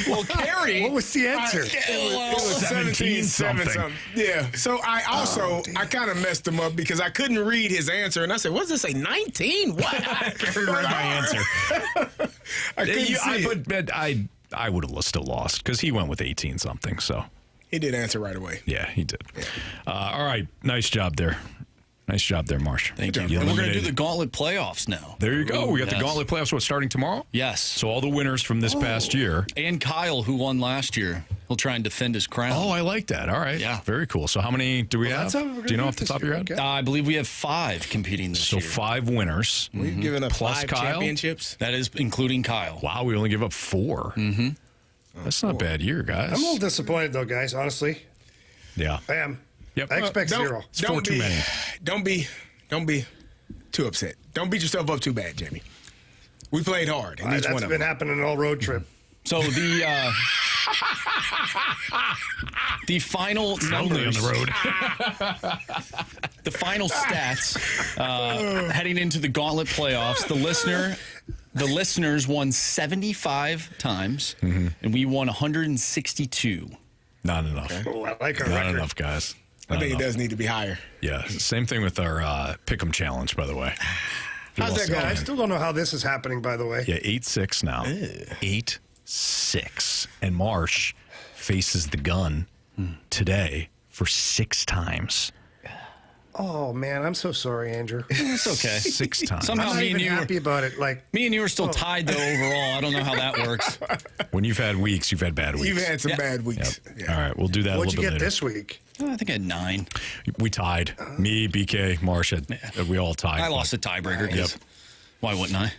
Well, Carey. What was the answer? It was 17 something. Yeah. So I also, I kind of messed him up because I couldn't read his answer. And I said, what does it say? 19? What? I read my answer. I couldn't see it. But I would have still lost because he went with 18 something. So he did answer right away. Yeah, he did. Yeah. All right. Nice job there. Nice job there, Marsh. Thank you. And we're going to do the Gauntlet playoffs now. There you go. We got the Gauntlet playoffs. Starting tomorrow? Yes. So all the winners from this past year. And Kyle, who won last year. He'll try and defend his crown. Oh, I like that. All right. Yeah. Very cool. So how many do we have? Do you know off the top of your head? I believe we have 5 competing this year. So 5 winners. We've given up plus 5 Kyle? championships. That is including Kyle. Wow, we only give up 4. Mm-hmm. That's not a bad year, guys. I'm a little disappointed, though, guys, honestly. Yeah. I am. Yep. I expect 0. It's 4 too many. Don't be too upset. Don't beat yourself up too bad, Jamie. We played hard. And That's been happening all road trip. So the final numbers on the road. The final stats heading into the Gauntlet playoffs. The listeners won 75 times, and we won 162. Not enough. Okay. Oh, I like our Not record. enough, guys. I think it does need to be higher. Yeah. Same thing with our Pick'em challenge, by the way. How's that going? I still don't know how this is happening, by the way. Yeah, 8-6 now. 8-6. And Marsh faces the gun today for 6 times. Oh man, I'm so sorry, Andrew. It's okay. 6 times. Somehow I'm not me and even you happy about it. Like me and you are still tied though overall. I don't know how that works. When you've had weeks, you've had bad weeks. You've had some bad weeks. Yep. Yeah. All right, we'll do that. What'd a little you bit get later. this week? I think I had 9. We tied. Me, BK, Marsh. We all tied. I lost a tiebreaker. Yep. Why wouldn't I?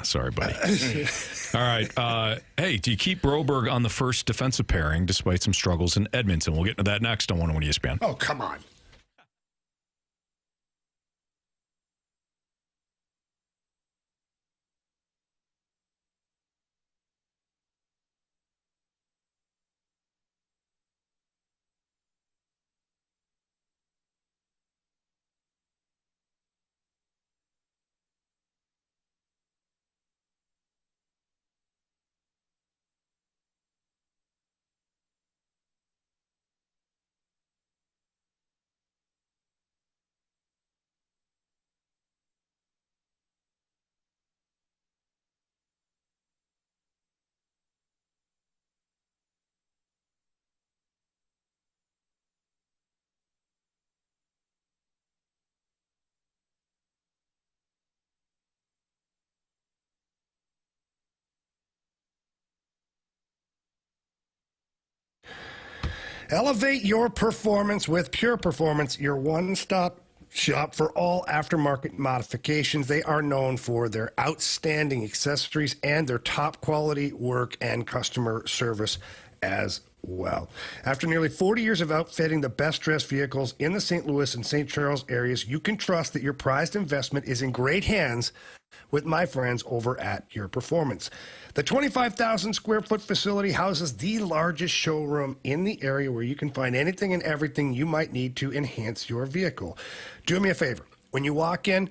Sorry, buddy. All right. Hey, do you keep Broberg on the first defensive pairing despite some struggles in Edmonton? We'll get into that next on 101 ESPN. Oh, come on. Elevate your performance with Pure Performance, your one-stop shop for all aftermarket modifications. They are known for their outstanding accessories and their top quality work and customer service as well. After nearly 40 years of outfitting the best-dressed vehicles in the St. Louis and St. Charles areas, you can trust that your prized investment is in great hands with my friends over at Pure Performance. The 25,000 square foot facility houses the largest showroom in the area where you can find anything and everything you might need to enhance your vehicle. Do me a favor. When you walk in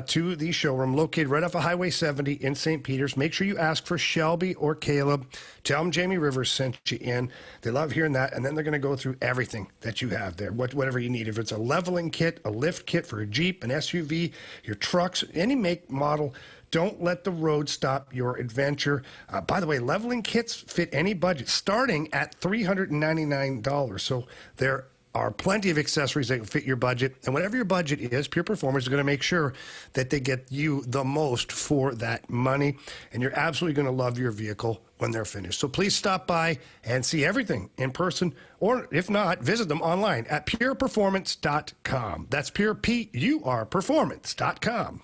to the showroom located right off of Highway 70 in St. Peters, make sure you ask for Shelby or Caleb. Tell them Jamie Rivers sent you in. They love hearing that, and then they're going to go through everything that you have there, whatever you need. If it's a leveling kit, a lift kit for a Jeep, an SUV, your trucks, any make, model, don't let the road stop your adventure. By the way, leveling kits fit any budget, starting at $399. So there are plenty of accessories that will fit your budget. And whatever your budget is, Pure Performance is going to make sure that they get you the most for that money. And you're absolutely going to love your vehicle when they're finished. So please stop by and see everything in person, or if not, visit them online at pureperformance.com. That's pure, P-U-R, performance.com.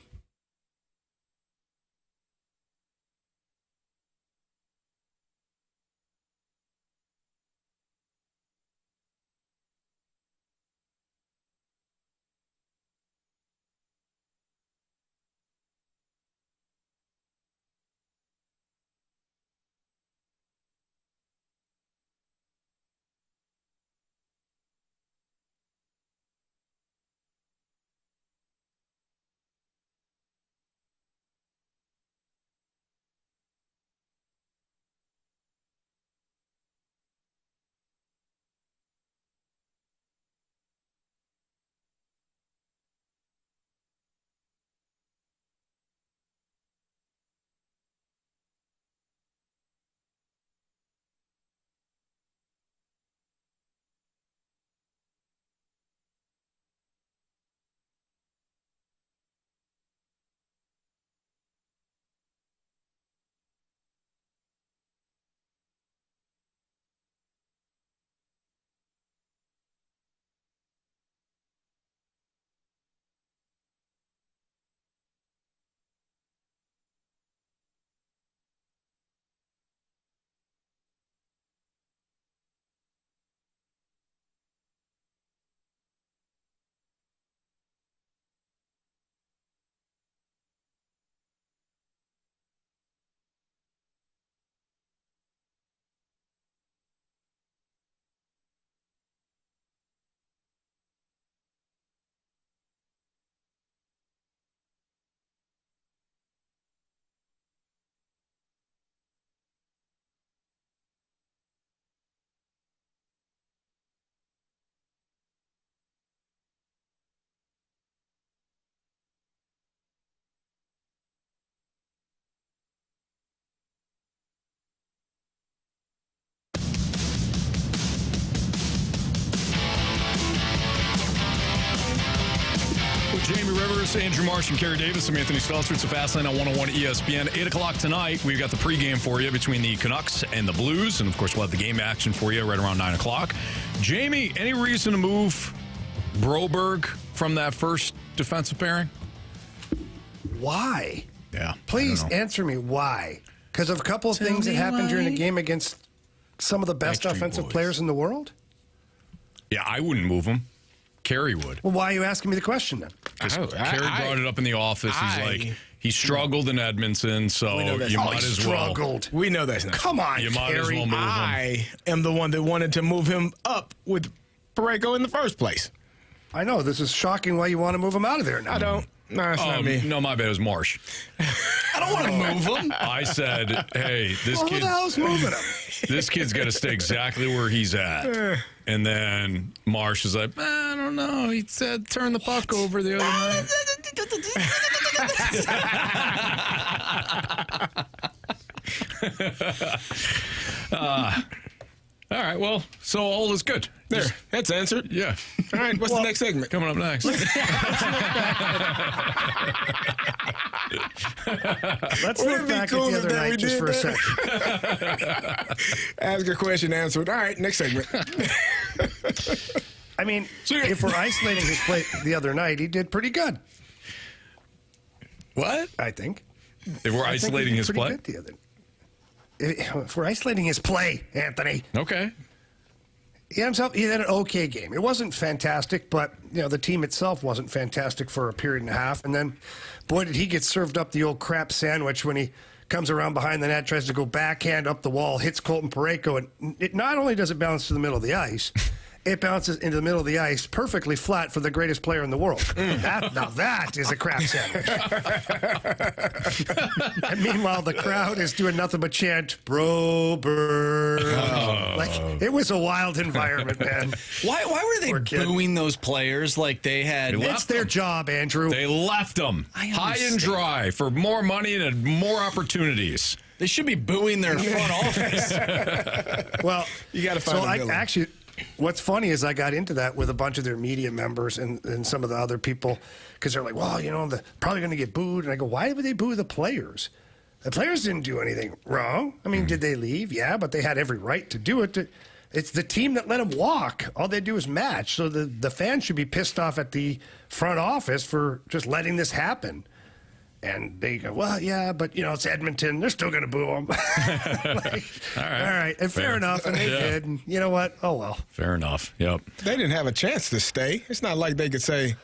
Jamie Rivers, Andrew Marsh, and Carey Davis. I'm Anthony Stalter. It's a Fast Lane on 101 ESPN. 8 o'clock tonight, we've got the pregame for you between the Canucks and the Blues. And, of course, we'll have the game action for you right around 9 o'clock. Jamie, any reason to move Broberg from that first defensive pairing? Why? Yeah. Please answer me why. Because of a couple of things that happened during the game against some of the best offensive players in the world? Yeah, I wouldn't move him. Carey would. Well, why are you asking me the question then? Carey brought it up in the office. He's like, he struggled in Edmonton, so you might as well. We know that's not. Come on, you might as well move him. I am the one that wanted to move him up with Parayko in the first place. I know. This is shocking why you want to move him out of there now. I don't. No, it's not me. No, my bad. It was Marsh. I don't want to move him. I said, hey, this kid. Who the hell's moving him? This kid's got to stay exactly where he's at. And then Marsh is like, I don't know. He said turn the puck over the other night. All right, well, so all is good. There, that's answered. Yeah. All right, what's the next segment? Coming up next. Let's look back at the other night just for a second. Ask a question, answered. All right, next segment. I mean, if we're isolating his play the other night, he did pretty good. What? I think. If we're isolating his play? If we're isolating his play, Anthony. Okay. He had an okay game. It wasn't fantastic, but the team itself wasn't fantastic for a period and a half. And then, boy, did he get served up the old crap sandwich when he comes around behind the net, tries to go backhand up the wall, hits Colton Parayko, and it not only does it bounce to the middle of the ice, it bounces into the middle of the ice perfectly flat for the greatest player in the world. Now that is a crap sandwich. And meanwhile, the crowd is doing nothing but chant, Broberg. Like, it was a wild environment, man. Why were they booing those players like they had... It's their job, Andrew. They left them high and dry for more money and more opportunities. They should be booing their front office. Well, you got to find a villain. Actually, what's funny is I got into that with a bunch of their media members and some of the other people because they're like, well, they're probably going to get booed. And I go, why would they boo the players? The players didn't do anything wrong. I mean, did they leave? Yeah, but they had every right to do it. It's the team that let them walk. All they do is match. So the fans should be pissed off at the front office for just letting this happen. And they go, well, yeah, but, it's Edmonton. They're still going to boo them. All right. And fair enough. And they did. And you know what? Oh, well. Fair enough. Yep. They didn't have a chance to stay. It's not like they could say,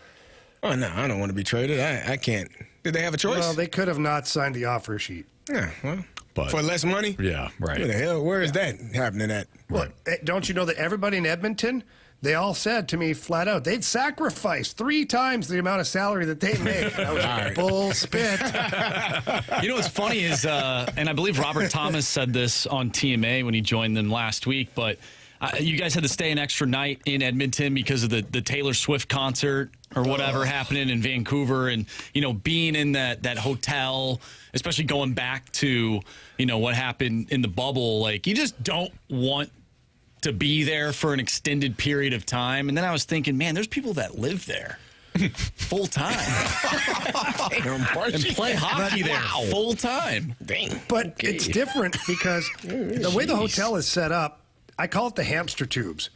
oh, no, I don't want to be traded. I can't. Did they have a choice? Well, they could have not signed the offer sheet. Yeah, well, but for less money? Yeah, right. Where the hell? Where is that happening at? Well, don't you know that everybody in Edmonton, they all said to me flat out, they'd sacrifice 3 times the amount of salary that they make. That was bull spit. What's funny is, and I believe Robert Thomas said this on TMA when he joined them last week, but you guys had to stay an extra night in Edmonton because of the Taylor Swift concert or whatever happening in Vancouver, and being in that hotel, especially going back to what happened in the bubble, like you just don't want to be there for an extended period of time. And then I was thinking, man, there's people that live there full time and play hockey there full time. But it's different because the way the hotel is set up, I call it the hamster tubes.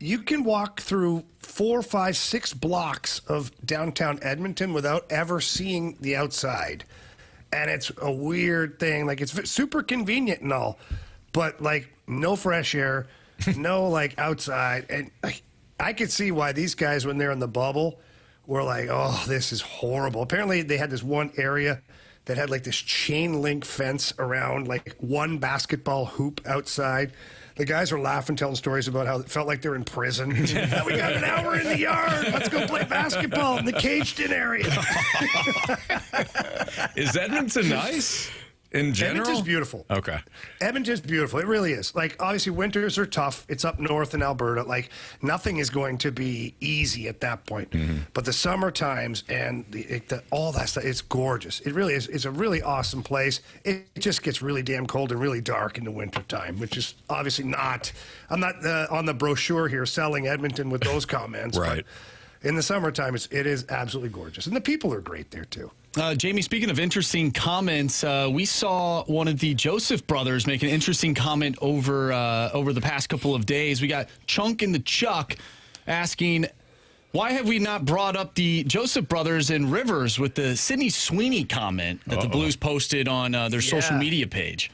You can walk through 4, 5, 6 blocks of downtown Edmonton without ever seeing the outside. And it's a weird thing. Like, it's super convenient and all, but like no fresh air, no like outside. And like, I could see why these guys, when they're in the bubble, were like, oh, this is horrible. Apparently they had this one area that had like this chain link fence around like one basketball hoop outside. The guys were laughing, telling stories about how it felt like they're in prison. We got an hour in the yard. Let's go play basketball in the caged-in area. Is Edmonton nice in general? Edmonton's beautiful. Okay. Edmonton's beautiful. It really is. Like, obviously, winters are tough. It's up north in Alberta. Like, nothing is going to be easy at that point. Mm-hmm. But the summer times and all that stuff, it's gorgeous. It really is. It's a really awesome place. It just gets really damn cold and really dark in the wintertime, which is obviously not. I'm not on the brochure here selling Edmonton with those comments. Right. But in the summertime, it is absolutely gorgeous. And the people are great there, too. Jamie, speaking of interesting comments, we saw one of the Joseph brothers make an interesting comment over the past couple of days. We got Chunk and the Chuck asking, why have we not brought up the Joseph brothers and Rivers with the Sidney Sweeney comment that the Blues posted on their social media page?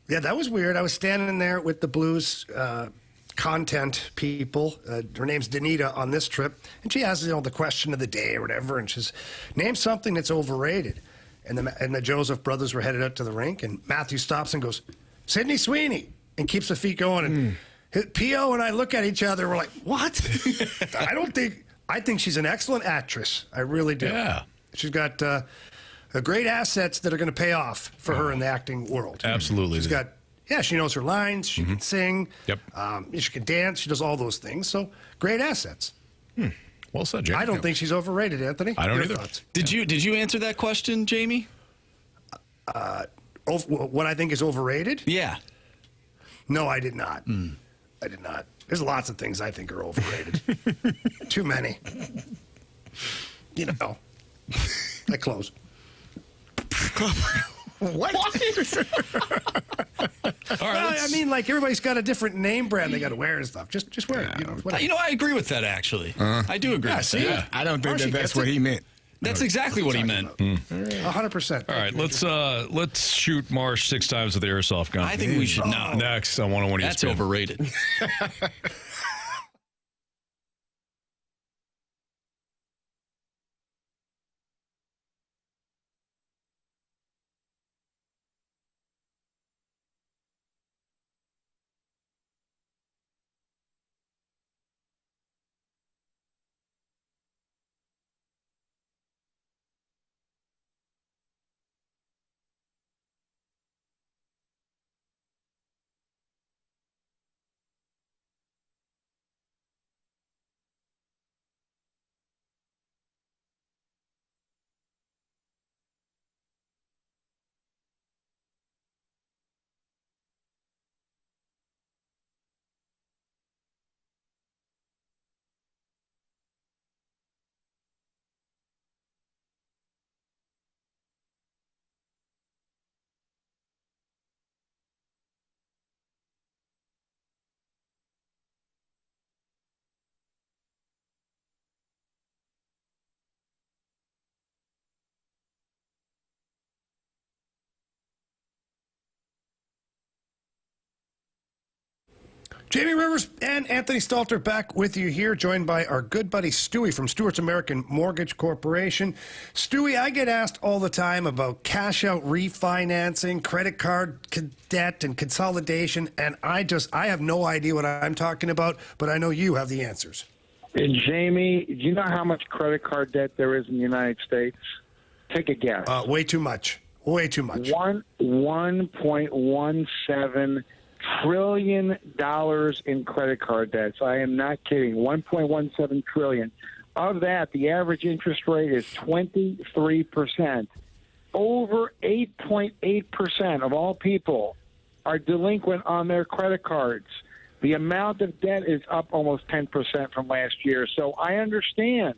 Yeah, that was weird. I was standing there with the Blues content people. Her name's Danita on this trip, and she asked the question of the day or whatever, and she's name something that's overrated. And the Joseph brothers were headed out to the rink, and Matthew stops and goes, Sidney Sweeney, and keeps the feet going. And P.O. and I look at each other. We're like, what? I think she's an excellent actress. I really do. Yeah, she's got great assets that are going to pay off for her in the acting world. Absolutely, she's got. Yeah, she knows her lines. She can sing. Yep. She can dance. She does all those things. So, great assets. Well said, Jamie. I don't think she's overrated, Anthony. I don't Your either. Thoughts? Did you answer that question, Jamie? What I think is overrated? Yeah. No, I did not. I did not. There's lots of things I think are overrated. Too many. I close. What? All right, Well, I mean, like everybody's got a different name brand they got to wear and stuff. Just wear it. You know, I agree with that, actually. I do agree with that. I don't think that's what he meant. That's exactly what he meant. 100%. All right, let's shoot Marsh 6 times with the airsoft gun. I think we should not. Next, I want to That's overrated. Jamie Rivers and Anthony Stalter back with you here, joined by our good buddy Stewie from Stewart's American Mortgage Corporation. Stewie, I get asked all the time about cash-out refinancing, credit card debt, and consolidation, and I have no idea what I'm talking about, but I know you have the answers. And Jamie, do you know how much credit card debt there is in the United States? Take a guess. Way too much. Way too much. $1.17 trillion in credit card debts. I am not kidding. 1.17 trillion. Of that, the average interest rate is 23%. Over 8.8% of all people are delinquent on their credit cards. The amount of debt is up almost 10% from last year. So I understand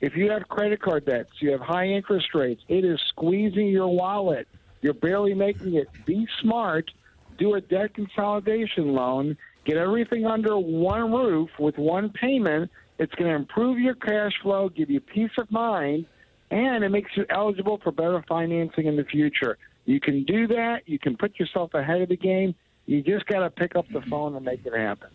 if you have credit card debts, you have high interest rates, it is squeezing your wallet. You're barely making it. Be smart. Do a debt consolidation loan. Get everything under one roof with one payment. It's going to improve your cash flow, give you peace of mind, and it makes you eligible for better financing in the future. You can do that. You can put yourself ahead of the game. You just got to pick up the phone and make it happen.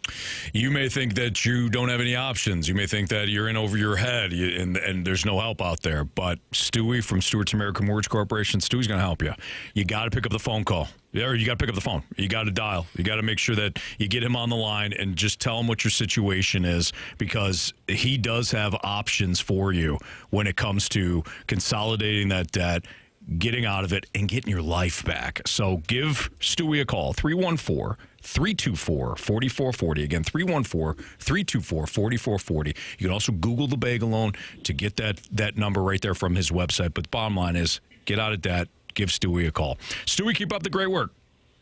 You may think that you don't have any options. You may think that you're in over your head and there's no help out there. But Stewie from Stewart's American Mortgage Corporation, Stewie's going to help you. You got to pick up the phone call. Yeah, or you got to pick up the phone. You got to dial. You got to make sure that you get him on the line and just tell him what your situation is, because he does have options for you when it comes to consolidating that debt, getting out of it, and getting your life back. So give Stewie a call, 314-324-4440. Again, 314-324-4440. You can also Google the bagel loan to get that number right there from his website. But the bottom line is, get out of debt, give Stewie a call. Stewie, keep up the great work.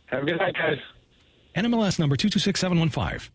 Have a good night, guys. NMLS number 226715.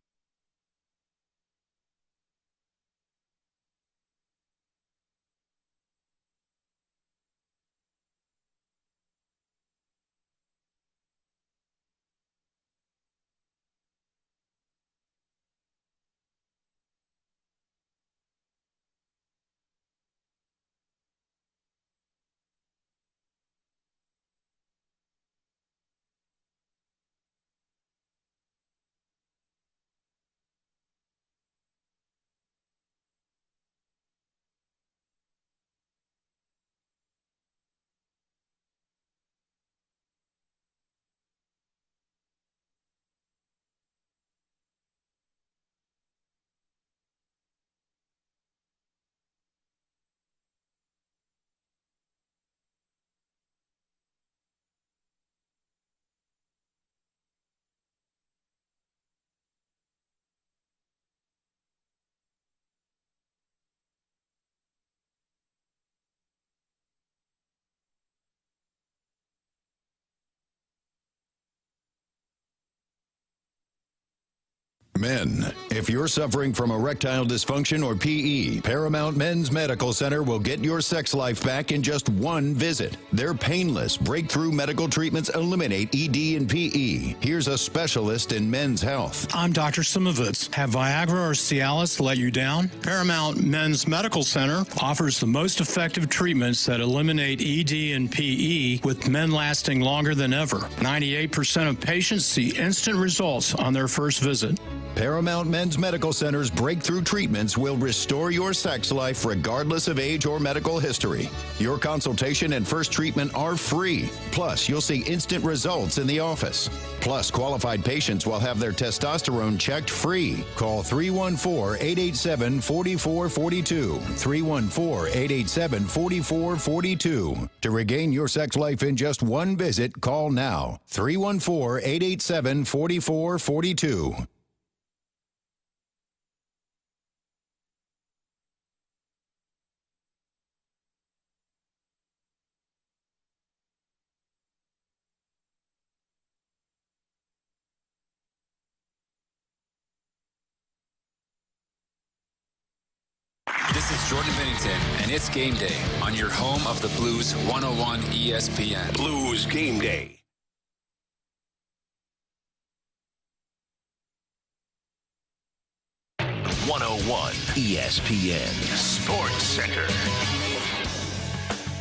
Men If you're suffering from erectile dysfunction or PE, Paramount Men's Medical Center will get your sex life back in just one visit. Their painless, breakthrough medical treatments eliminate ED and PE. Here's a specialist in men's health. I'm Dr. Simovitz. Have Viagra or Cialis let you down? Paramount Men's Medical Center offers the most effective treatments that eliminate ED and PE, with men lasting longer than ever. 98% of patients see instant results on their first visit. Paramount Men's Medical Center's breakthrough treatments will restore your sex life regardless of age or medical history. Your consultation and first treatment are free. Plus, you'll see instant results in the office. Plus, qualified patients will have their testosterone checked free. Call 314-887-4442. 314-887-4442. To regain your sex life in just one visit, call now. 314-887-4442. This is Jordan Bennington, and it's game day on your home of the Blues 101 ESPN. Blues Game Day. .101 ESPN Sports Center.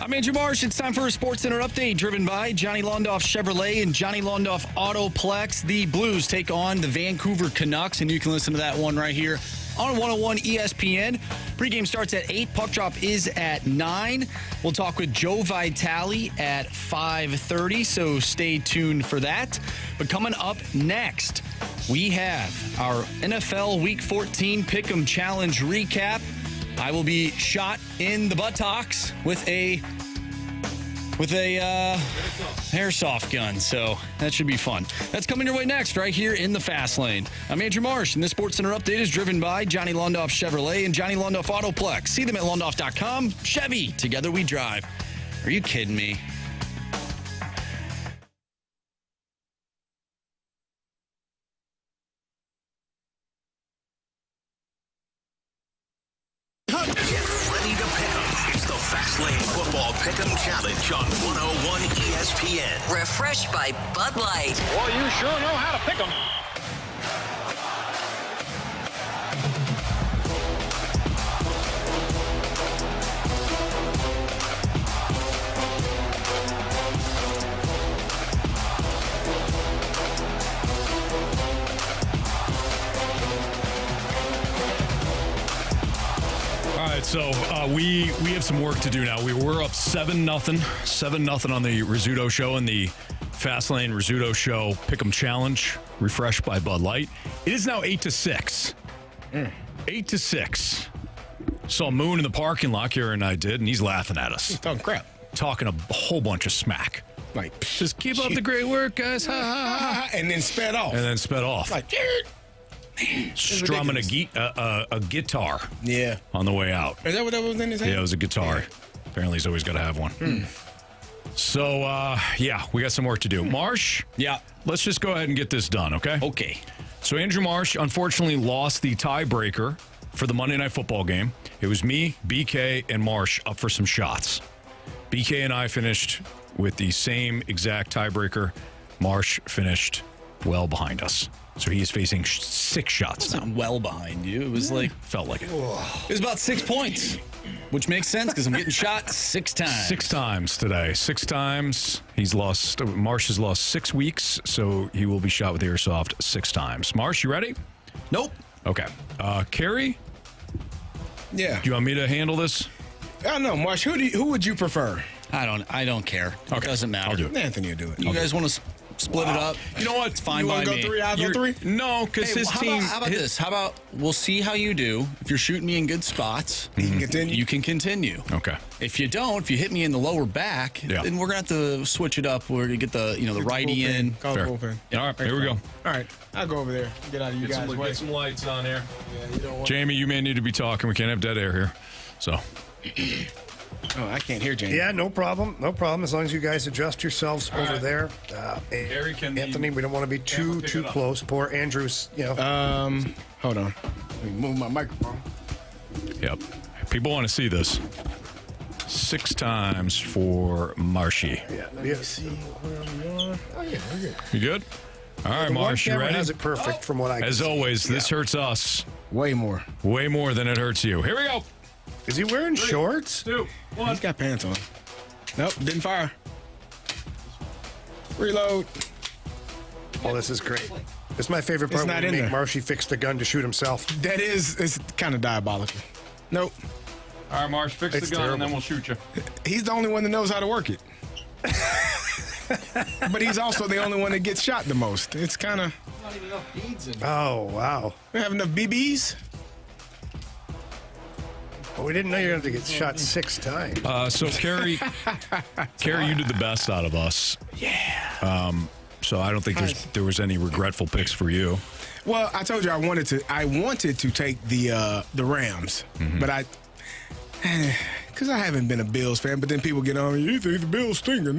I'm Andrew Marsh. It's time for a Sports Center update driven by Johnny Londoff Chevrolet and Johnny Londoff Autoplex. The Blues take on the Vancouver Canucks, and you can listen to that one right here on 101 ESPN. Pregame starts at 8. Puck drop is at 9. We'll talk with Joe Vitale at 5:30, so stay tuned for that. But coming up next, we have our NFL Week 14 Pick'em Challenge recap. I will be shot in the buttocks with a airsoft gun, so that should be fun. That's coming your way next, right here in the Fast Lane. I'm Andrew Marsh, and this Sports Center update is driven by Johnny Londoff Chevrolet and Johnny Londoff Autoplex. See them at londoff.com. Chevy, together we drive. Are you kidding me? Pick'em Challenge on 101 ESPN. Refreshed by Bud Light. Well, you sure know how to pick 'em. All right, so we have some work to do now. We're up 7-0, 7-0 on the Rizzuto Show and the Fastlane Rizzuto Show Pick'em Challenge, refreshed by Bud Light. It is now 8-6. 8-6. Saw Moon in the parking lot, Carey and I did, and he's laughing at us. He's talking crap. Talking a whole bunch of smack. Like, just keep up the great work, guys. Ha, ha, ha. And then sped off. Like, strumming a guitar. Yeah. On the way out. Is that what that was in his hand? Yeah, it was a guitar. Yeah. Apparently, he's always got to have one. So, we got some work to do. Marsh? Yeah. Let's just go ahead and get this done, okay? Okay. So, Andrew Marsh unfortunately lost the tiebreaker for the Monday Night Football game. It was me, BK, and Marsh up for some shots. BK and I finished with the same exact tiebreaker. Marsh finished well behind us. So he is facing 6 shots now. Well behind you. It was felt like it. It was about 6 points, which makes sense because I'm getting shot 6 times. 6 times today. 6 times. Marsh has lost 6 weeks, so he will be shot with airsoft 6 times. Marsh, you ready? Nope. Okay. Carey? Yeah. Do you want me to handle this? I don't know, Marsh. Who would you prefer? I don't care. Okay. It doesn't matter. I'll do it. Anthony will do it. You guys want to split it up? You know what? It's fine by me. You want to go 3? I'll go 3? No, because his team... How about this? How about we'll see how you do. If you're shooting me in good spots, you can continue. Okay. If you don't, if you hit me in the lower back, then we're going to have to switch it up where you get the righty in. Call the bullpen. All right, here we go. All right, I'll go over there. Get out of you guys' way. Get some lights on here. Yeah, you don't want Jamie, you may need to be talking. We can't have dead air here. So... Oh, I can't hear Jamie. Yeah, no problem. No problem. As long as you guys adjust yourselves over there. Anthony, we don't want to be too close. Poor Andrew's, hold on. Let me move my microphone. Yep. People want to see this. 6 times for Marshy. Yeah. Let me see where I'm going. Oh, yeah, we're good. You good? All right, Marsh, you ready? Has it perfect from what I can As see. always, this hurts us. Way more. Way more than it hurts you. Here we go. Is he wearing shorts? 2, 1. He's got pants on. Nope, didn't fire. Reload. Oh, this is great. This is my favorite part. It's not when in there. Marshy fixed the gun to shoot himself. That is, it's kind of diabolical. Nope. All right, Marsh, fix It's the gun terrible. and then we'll shoot you. He's the only one that knows how to work it. But he's also the only one that gets shot the most. It's kind of. Not even enough beads in it. Oh, wow. We have enough BBs. Well, we didn't know you were going to get shot 6 times. So, Carey, you did the best out of us. Yeah. So I don't think there was any regretful picks for you. Well, I told you I wanted to take the Rams, but because I haven't been a Bills fan. But then people get on, you think the Bills stink, and I'm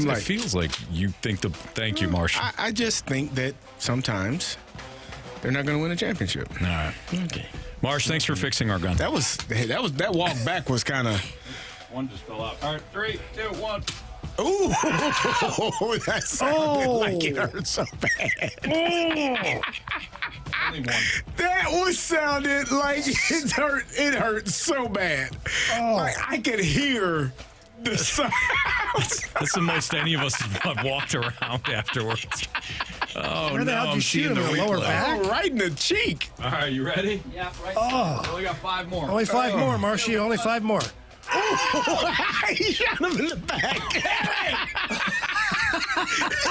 like, it feels like you think the. Thank you, Marsh. I just think that sometimes they're not going to win a championship. All right. Okay. Marsh, thanks for fixing our gun. That walk back was kind of. One just fell out. All right, 3, 2, 1. Ooh, that sounded like it hurt so bad. Only one. That was sounded like it hurt. It hurt so bad. Like I could hear the sound. That's the most any of us have walked around afterwards. Oh, Where the hell did you shoot him? In the lower back? Oh, right in the cheek. All right, you ready? Yeah, right. Oh. Only got 5 more. Only 5 more, Marshy. Only 5 more. Oh, he shot him in the back. He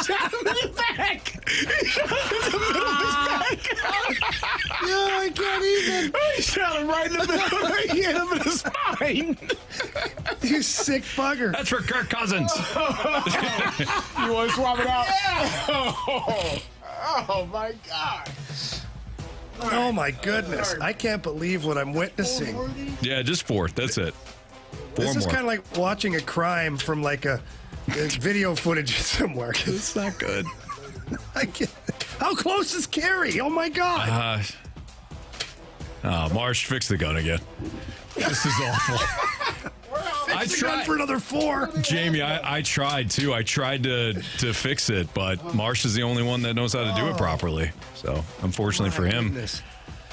shot him in the back. He shot him in the middle of his back. Yeah, I can't even. He shot him right in the middle. He hit him in the spine. You sick bugger. That's for Kirk Cousins. You want to swap it out? Yeah. Oh my God. Oh, my goodness. I can't believe what I'm witnessing. Yeah, just 4. That's it. 4 This is more. kind of like watching a crime from like a video footage somewhere. It's not good. How close is Carey? Oh, my God. Marsh, fix the gun again. This is awful. I tried for another 4. Jamie, I tried too. I tried to fix it, but Marsh is the only one that knows how to do it properly. So, unfortunately for him,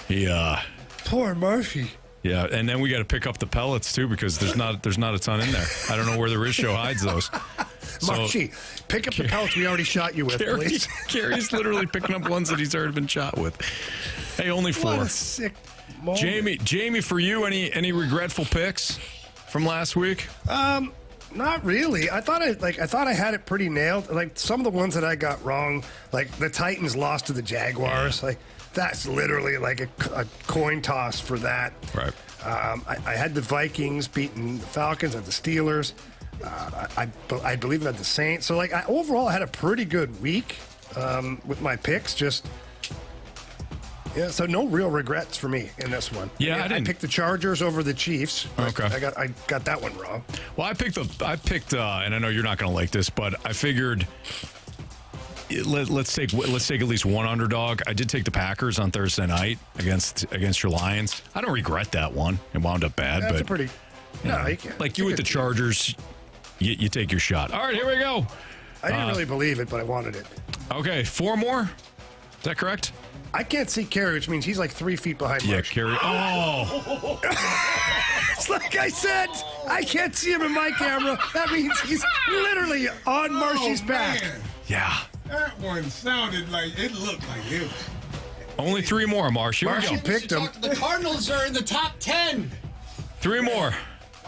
he poor Marshy. Yeah, and then we got to pick up the pellets too because there's not a ton in there. I don't know where the Risho hides those. Marshy, pick up the pellets we already shot you with, please. Carey's literally picking up ones that he's already been shot with. Hey, only 4. What a sick moment. Jamie, for you, any regretful picks from last week? Not really. I thought I had it pretty nailed. Like some of the ones that I got wrong, like the Titans lost to the Jaguars. Like that's literally like a coin toss for that. Right. I had the Vikings beating the Falcons, and the Steelers. I believe I had the Saints. So like overall, I had a pretty good week with my picks. So no real regrets for me in this one. Yeah, I didn't. picked the Chargers over the Chiefs. Okay. I got that one wrong. Well, I picked, and I know you're not going to like this, but I figured let's take at least one underdog. I did take the Packers on Thursday night against your Lions. I don't regret that one. It wound up bad, That's but a pretty. No, you can't. Like you with the Chargers, you take your shot. All right, here we go. I didn't really believe it, but I wanted it. Okay, 4 more. Is that correct? I can't see Carey, which means he's like 3 feet behind Yeah, Marsh. Carey. Oh. It's like I said, I can't see him in my camera. That means he's literally on Marshy's back. Man. Yeah. That one sounded like it looked like him. Only 3 more, Marsh. Here we Marshy go. picked him. The Cardinals are in the top 10. 3 more.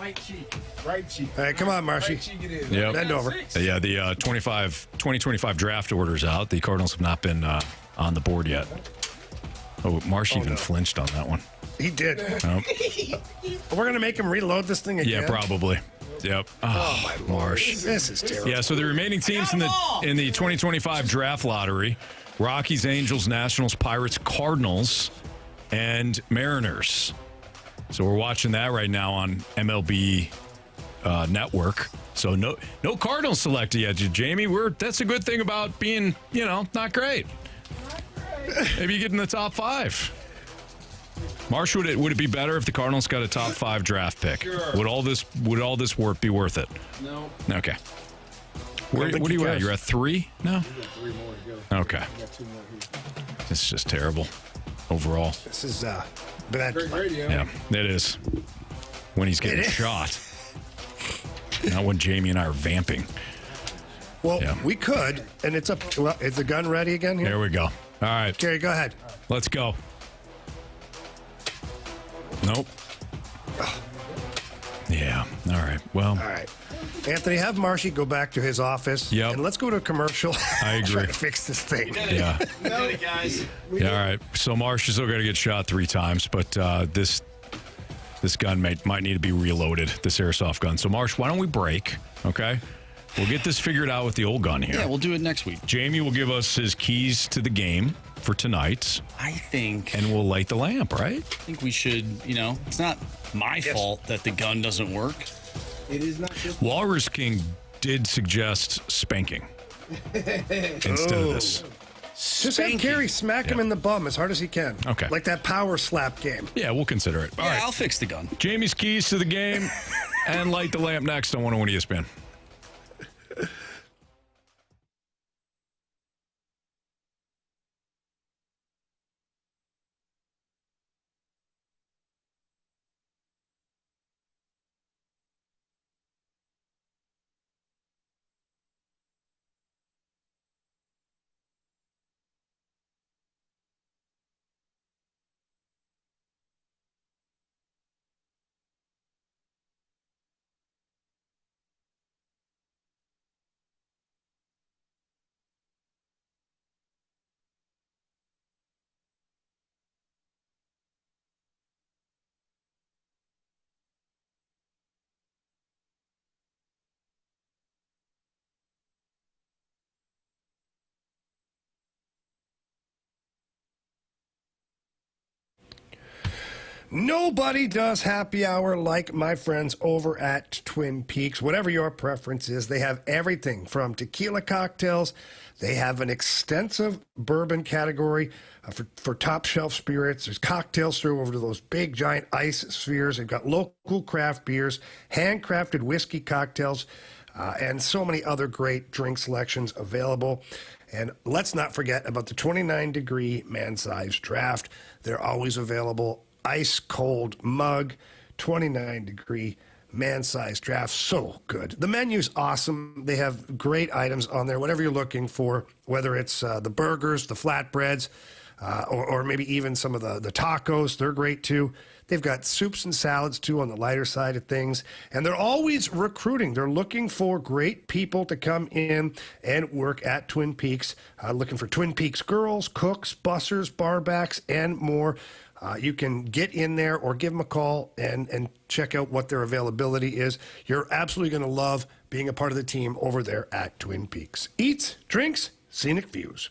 Right cheek. Right cheek. All right, come on, Marshy. Right cheek it is. Yep. Bend over. Yeah, the 2025 draft order's out. The Cardinals have not been on the board yet. Oh, Marsh even flinched on that one. He did. Nope. We're going to make him reload this thing again. Yeah, probably. Yep. Oh, my Marsh. This is terrible. Yeah, so the remaining teams in the 2025 draft lottery: Rockies, Angels, Nationals, Pirates, Cardinals, and Mariners. So we're watching that right now on MLB Network. So no Cardinals selected yet, Jamie. That's a good thing about being, not great. Maybe you get in the top 5. Marsh, would it be better if the Cardinals got a top 5 draft pick? Sure. Would all this work be worth it? No. Okay. What are you at? You're at 3 now? 3 more to go. Okay. Got 2 more here. This is just terrible overall. This is bad. Great radio. Yeah, it is. When he's getting shot. Not when Jamie and I are vamping. Well, we could, and it's up. Well, is the gun ready again here? There we go. All right. Carey, go ahead. Let's go. Nope. Yeah. All right. Well. All right. Anthony, have Marshy go back to his office. Yep. And let's go to a commercial. I agree. Try to fix this thing. Yeah. We did it, guys. Yeah. All right. So Marsh is still going to get shot 3 times, but this gun might need to be reloaded. This airsoft gun. So Marsh, why don't we break? Okay. We'll get this figured out with the old gun here. Yeah, we'll do it next week. Jamie will give us his keys to the game for tonight. I think. And we'll light the lamp, right? I think we should, it's not my fault that the gun doesn't work. It is not just. Walrus King did suggest spanking instead of this. Just have Carey smack him in the bum as hard as he can. Okay. Like that power slap game. Yeah, we'll consider it. All right. I'll fix the gun. Jamie's keys to the game and light the lamp next on 101 ESPN. Nobody does happy hour like my friends over at Twin Peaks. Whatever your preference is, they have everything from tequila cocktails. They have an extensive bourbon category for top shelf spirits. There's cocktails through over to those big giant ice spheres. They've got local craft beers, handcrafted whiskey cocktails, and so many other great drink selections available. And let's not forget about the 29-degree man-sized draft. They're always available. Ice cold mug, 29-degree man-sized draft. So good. The menu's awesome. They have great items on there, whatever you're looking for, whether it's the burgers, the flatbreads, or maybe even some of the tacos. They're great too. They've got soups and salads too on the lighter side of things. And they're always recruiting. They're looking for great people to come in and work at Twin Peaks, looking for Twin Peaks girls, cooks, bussers, barbacks, and more. You can get in there or give them a call and check out what their availability is. You're absolutely going to love being a part of the team over there at Twin Peaks. Eats, drinks, scenic views.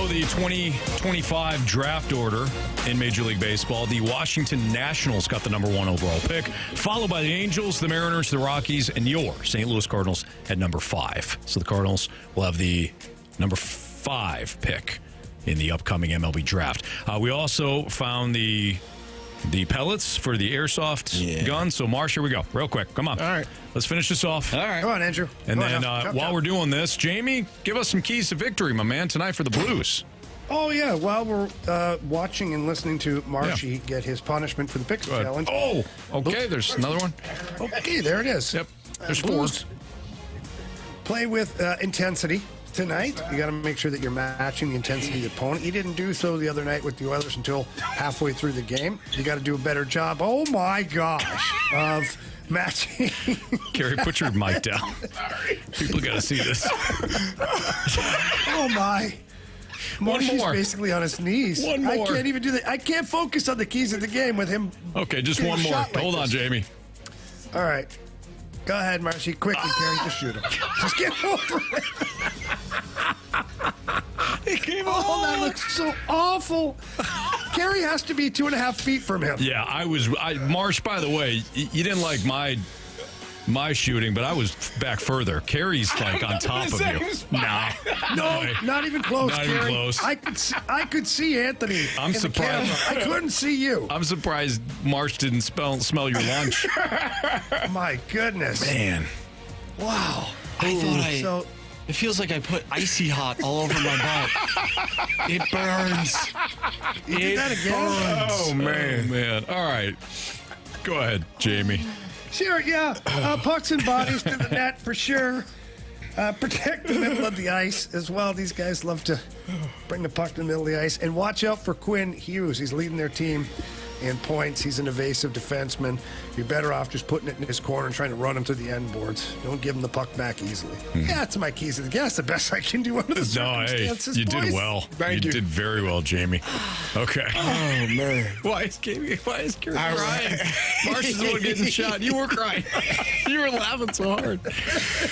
So the 2025 draft order in Major League Baseball, the Washington Nationals got the number 1 overall pick, followed by the Angels, the Mariners, the Rockies, and your St. Louis Cardinals at number 5. So the Cardinals will have the number 5 pick in the upcoming MLB Draft. We also found the pellets for the airsoft gun. So, Marsh, here we go. Real quick. Come on. All right. Let's finish this off. All right. Come on, Andrew. And then while we're doing this, Jamie, give us some keys to victory, my man, tonight for the Blues. Oh, yeah. While we're watching and listening to Marshy get his punishment for the Pixel Challenge. Oh, okay. There's another one. Okay, there it is. Yep. There's 4. Play with intensity tonight. You got to make sure that you're matching the intensity of the opponent. You didn't do so the other night with the Oilers until halfway through the game. You got to do a better job. Oh, my gosh. Of matching. Carey, put your mic down. People got to see this. Oh, my. Marshy's basically on his knees. One more. I can't even do that. I can't focus on the keys of the game with him. Okay, just one more. Hold on, Jamie. All right. Go ahead, Marshy. Quickly, Carey. Just shoot him. Just get over it. He came that looks so awful. Carey has to be 2.5 feet from him. Yeah, Marsh, by the way, you didn't like my shooting, but I was back further. Carey's like on top of you. No, not even close, Not Carey. even close. I could see Anthony. I'm surprised. I couldn't see you. I'm surprised Marsh didn't smell your lunch. My goodness. Man. Wow. I thought it feels like I put icy hot all over my butt. It burns. You did that again? Oh, man. All right. Go ahead, Jamie. Sure, yeah. Pucks and bodies to the net for sure. Protect the middle of the ice as well. These guys love to bring the puck to the middle of the ice. And watch out for Quinn Hughes. He's leading their team in points. He's an evasive defenseman. You're better off just putting it in his corner and trying to run him to the end boards. Don't give him the puck back easily. Yeah, that's my keys to the game. That's the best I can do under the circumstances. You did well. Thank you. Did very well, Jamie. Okay. Oh, man. Why is Carey crying? Marsh is the one getting shot. You were crying. You were laughing so hard.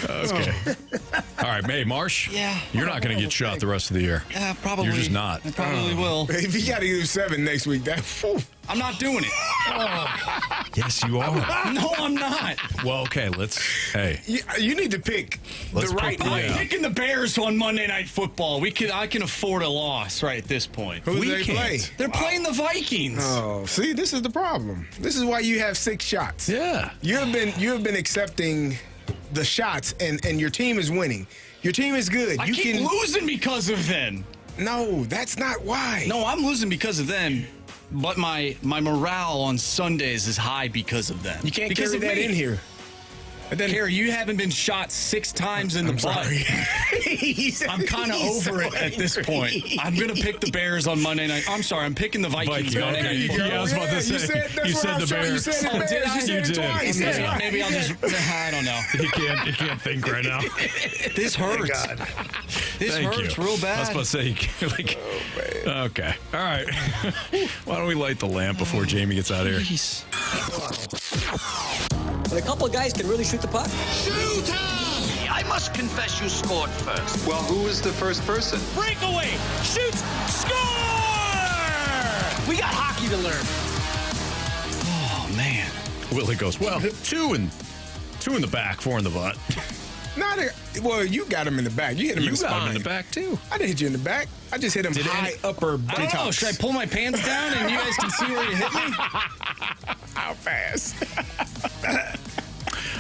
Okay. All right, May Marsh. Yeah. You're not going to get shot the rest of the year. Yeah, probably. You're just not. I probably will. If you got to do 7 next week, I'm not doing it. Yes, you are. No, I'm not. Well, okay, hey. You need to pick the right way. I'm picking the Bears on Monday Night Football. I can afford a loss right at this point. Who do they play? They're playing the Vikings. Oh, see, this is the problem. This is why you have 6 shots. Yeah. You have been accepting the shots, and your team is winning. Your team is good. I keep losing because of them. No, that's not why. No, I'm losing because of them. But my morale on Sundays is high because of them. You can't carry that in here. Carey, you haven't been shot 6 times in the butt. I'm kind of over it at this point. I'm going to pick the Bears on Monday night. I'm sorry, I'm picking the Vikings. Okay. Yeah, I was about to say. You said the Bears. You said it twice. Maybe I'll just, I don't know. He can't think right now. This hurts. This hurts real bad. I was about to say, okay. All right. Why don't we light the lamp before Jamie gets out of here? But a couple of guys can really shoot the puck. Shoot! I must confess you scored first. Well, who was the first person? Breakaway! Shoots! Score! We got hockey to learn. Oh, man. Willie goes, well, 2 in the back, 4 in the butt. Well, you got him in the back. You hit him in the spine. You got him in the back, too. I didn't hit you in the back. I just hit him upper buttocks. I don't know. Should I pull my pants down and you guys can see where you hit me? How fast?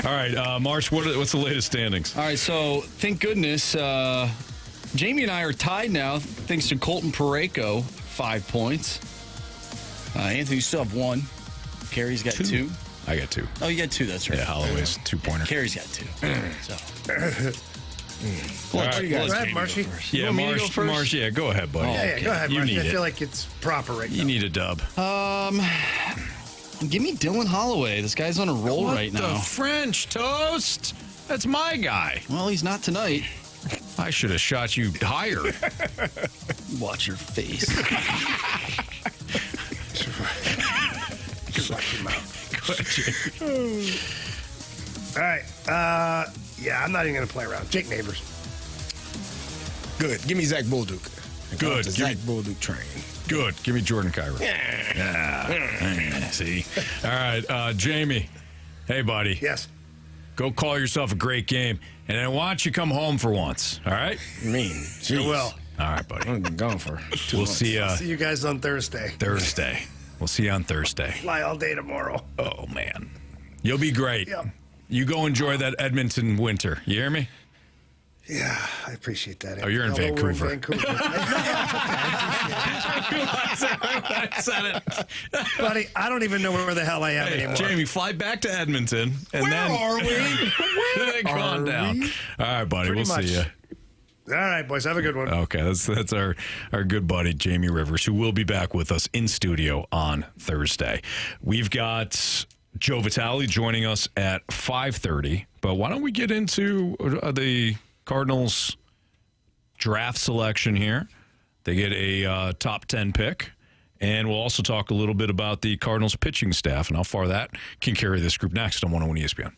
All right, Marsh, what's the latest standings? All right, so thank goodness Jamie and I are tied now thanks to Colton Parayko, 5 points. Anthony, you still have 1. Carey's got 2. I got 2. Oh, you got 2. That's right. Yeah, Holloway's 2-pointer. Carey's got 2. So. Go ahead, Marshy. Yeah, Marsh. Yeah, go ahead, buddy. Yeah, go ahead, Marshy. I feel like it's proper right now. You need a dub. Give me Dylan Holloway. This guy's on a roll right now. What the French toast? That's my guy. Well, he's not tonight. I should have shot you higher. Watch your face. Shut your mouth. All right. Yeah, I'm not even going to play around. Jake Neighbors. Good. Give me Zach Bolduc. Good. The Zach Bullock train. Good. Give me Jordan Cairo. See? All right, Jamie. Hey, buddy. Yes. Go call yourself a great game, and then why don't you come home for once, all right? I will. All right, buddy. I'm been gone for 2 We'll months. see you See you guys on Thursday. We'll see you on Thursday. Fly all day tomorrow. Oh, man. You'll be great. Yep. You go enjoy that Edmonton winter. You hear me? Yeah, I appreciate that. Oh, you're in Although we're Vancouver. I said it. Buddy, I don't even know where the hell I am anymore. Jamie, fly back to Edmonton. And Where then, are we? Then go on down. All right, buddy. Pretty We'll much. see you. All right, boys. Have a good one. Okay, that's our good buddy, Jamie Rivers, who will be back with us in studio on Thursday. We've got Joe Vitale joining us at 5:30. But why don't we get into the Cardinals draft selection here? They get a top 10 pick. And we'll also talk a little bit about the Cardinals pitching staff and how far that can carry this group next on 101 ESPN.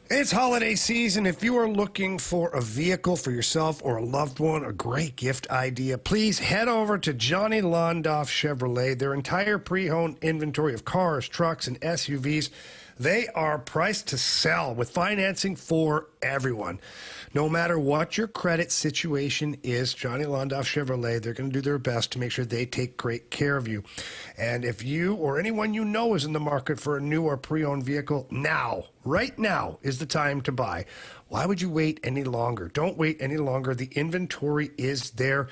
It's holiday season. If you are looking for a vehicle for yourself or a loved one, a great gift idea, please head over to Johnny Londoff Chevrolet. Their entire pre-owned inventory of cars, trucks, and SUVs, they are priced to sell with financing for everyone. No matter what your credit situation is, Johnny Londoff Chevrolet, they're going to do their best to make sure they take great care of you. And if you or anyone you know is in the market for a new or pre-owned vehicle, right now is the time to buy. Why would you wait any longer? Don't wait any longer. The inventory is there.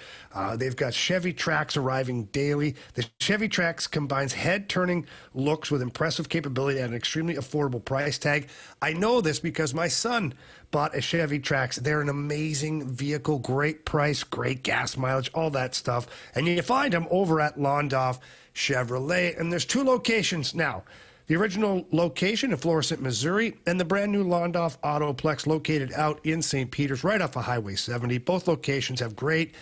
They've got Chevy Trax arriving daily. The Chevy Trax combines head-turning looks with impressive capability at an extremely affordable price tag. I know this because my son bought a Chevy Trax. They're an amazing vehicle, great price, great gas mileage, all that stuff. And you find them over at Londoff Chevrolet. And there's 2 locations now. The original location in Florissant, Missouri, and the brand new Londoff Autoplex located out in St. Peters, right off of Highway 70. Both locations have great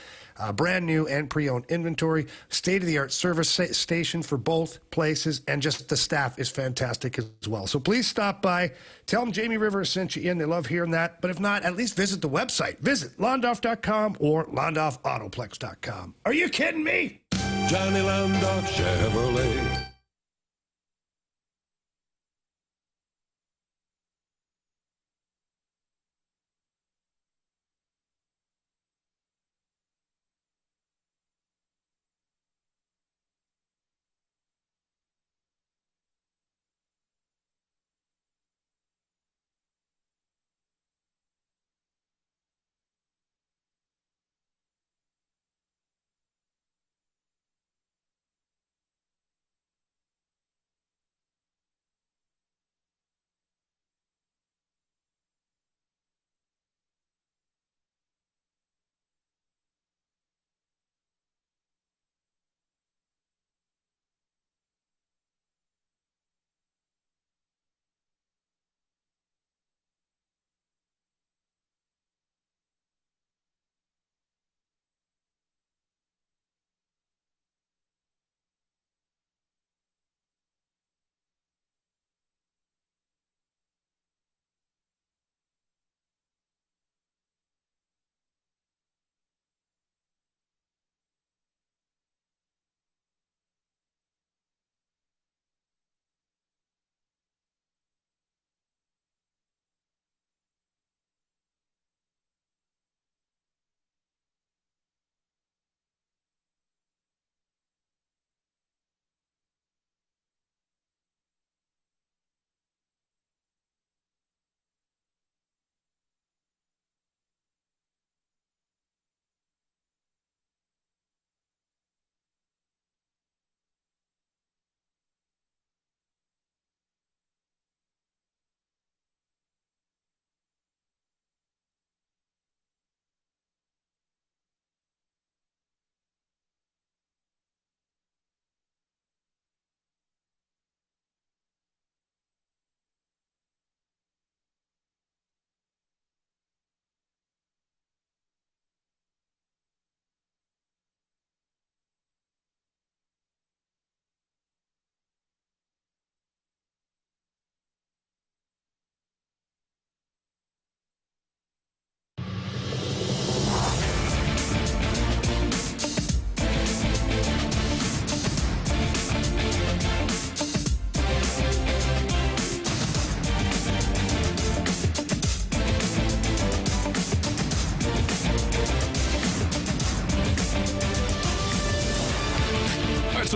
brand new and pre-owned inventory, state-of-the-art service station for both places, and just the staff is fantastic as well. So please stop by. Tell them Jamie Rivers sent you in. They love hearing that. But if not, at least visit the website. Visit Londoff.com or LondoffAutoplex.com. Are you kidding me? Johnny Londoff Chevrolet.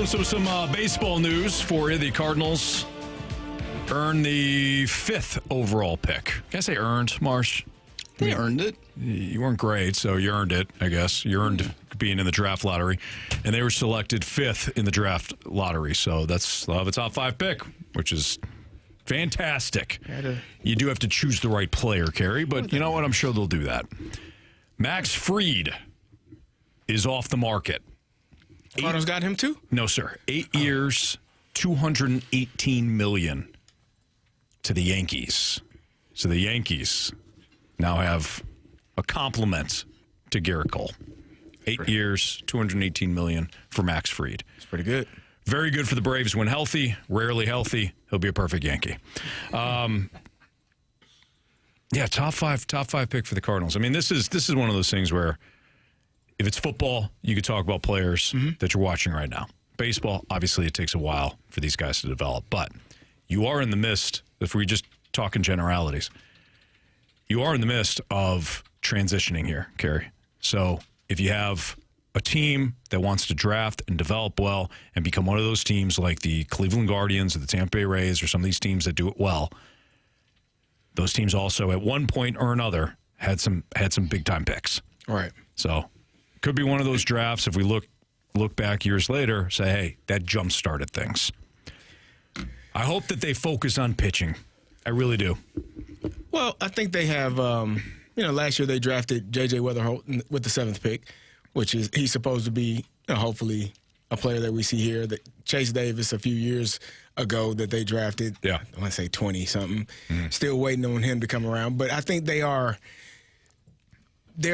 some baseball news for you. The Cardinals earned the 5th overall pick. Can I say earned, Marsh? They earned it. You weren't great, so you earned it, I guess. You earned being in the draft lottery. And they were selected 5th in the draft lottery. So they'll have a top 5 pick, which is fantastic. You do have to choose the right player, Carey, but you know what? I'm sure they'll do that. Max Fried is off the market. Cardinals got him too? No, sir. 8 years, $218 million to the Yankees. So the Yankees now have a compliment to Garrett Cole. 8 years, $218 million for Max Fried. It's pretty good. Very good for the Braves when healthy. Rarely healthy, he'll be a perfect Yankee. Yeah, top five pick for the Cardinals. I mean, this is one of those things where if it's football, you could talk about players that you're watching right now. Baseball, obviously, it takes a while for these guys to develop. But you are in the midst, if we just talk in generalities, you are in the midst of transitioning here, Carey. So if you have a team that wants to draft and develop well and become one of those teams like the Cleveland Guardians or the Tampa Bay Rays or some of these teams that do it well, those teams also at one point or another had some big-time picks. Right. So could be one of those drafts, if we look back years later, say, hey, that jump-started things. I hope that they focus on pitching. I really do. Well, I think they have, last year they drafted J.J. Weatherholt with the 7th pick, which is he's supposed to be, hopefully, a player that we see here. That Chase Davis a few years ago that they drafted. Yeah. I want to say 20-something. Still waiting on him to come around. But I think they're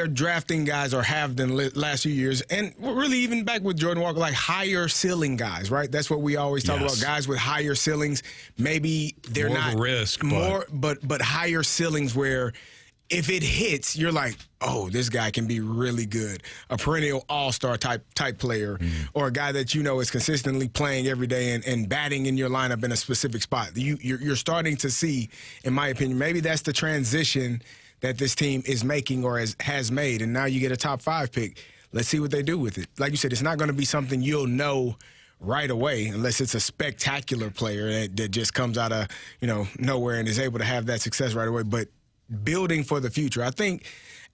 drafting guys or have done last few years. And really even back with Jordan Walker, like higher ceiling guys, right? That's what we always talk about, guys with higher ceilings. Maybe they're more not of a risk, but higher ceilings where if it hits, you're like, oh, this guy can be really good. A perennial all-star type player or a guy that you know is consistently playing every day and batting in your lineup in a specific spot. You're starting to see, in my opinion, maybe that's the transition that this team is making or has made, and now you get a top 5 pick. Let's see what they do with it. Like you said, it's not going to be something you'll know right away unless it's a spectacular player that just comes out of nowhere and is able to have that success right away. But building for the future, I think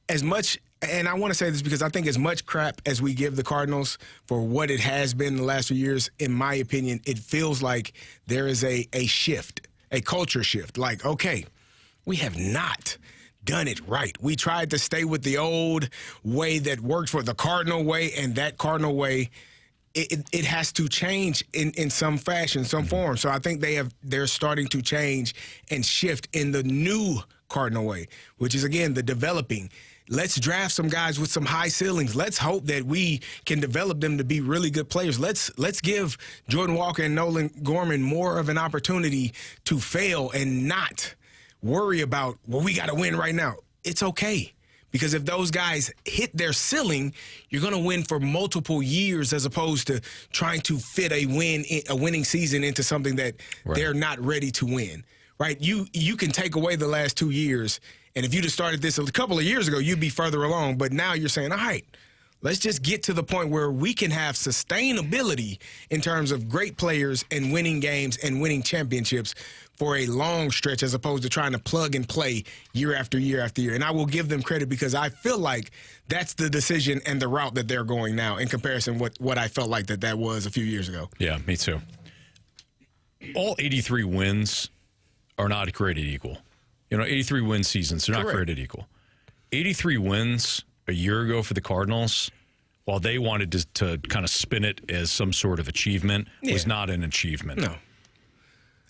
as much, and I want to say this because I think as much crap as we give the Cardinals for what it has been the last few years, in my opinion, it feels like there is a shift, a culture shift. Like, okay, we have not done it right. We tried to stay with the old way that worked for the Cardinal way, and that Cardinal way, it has to change in some fashion, some form. So I think they're starting to change and shift in the new Cardinal way, which is, again, the developing. Let's draft some guys with some high ceilings. Let's hope that we can develop them to be really good players. Let's give Jordan Walker and Nolan Gorman more of an opportunity to fail and not worry about, well, we got to win right now. It's okay. Because if those guys hit their ceiling, you're going to win for multiple years as opposed to trying to fit a winning season into something that they're not ready to win. Right? You can take away the last 2 years, and if you'd have started this a couple of years ago, you'd be further along. But now you're saying, all right, let's just get to the point where we can have sustainability in terms of great players and winning games and winning championships for a long stretch as opposed to trying to plug and play year after year after year. And I will give them credit because I feel like that's the decision and the route that they're going now in comparison with what I felt like that was a few years ago. Yeah, me too. All 83 wins are not created equal. 83 win seasons, they're not created equal. 83 wins a year ago for the Cardinals, while they wanted to kind of spin it as some sort of achievement, was not an achievement. No.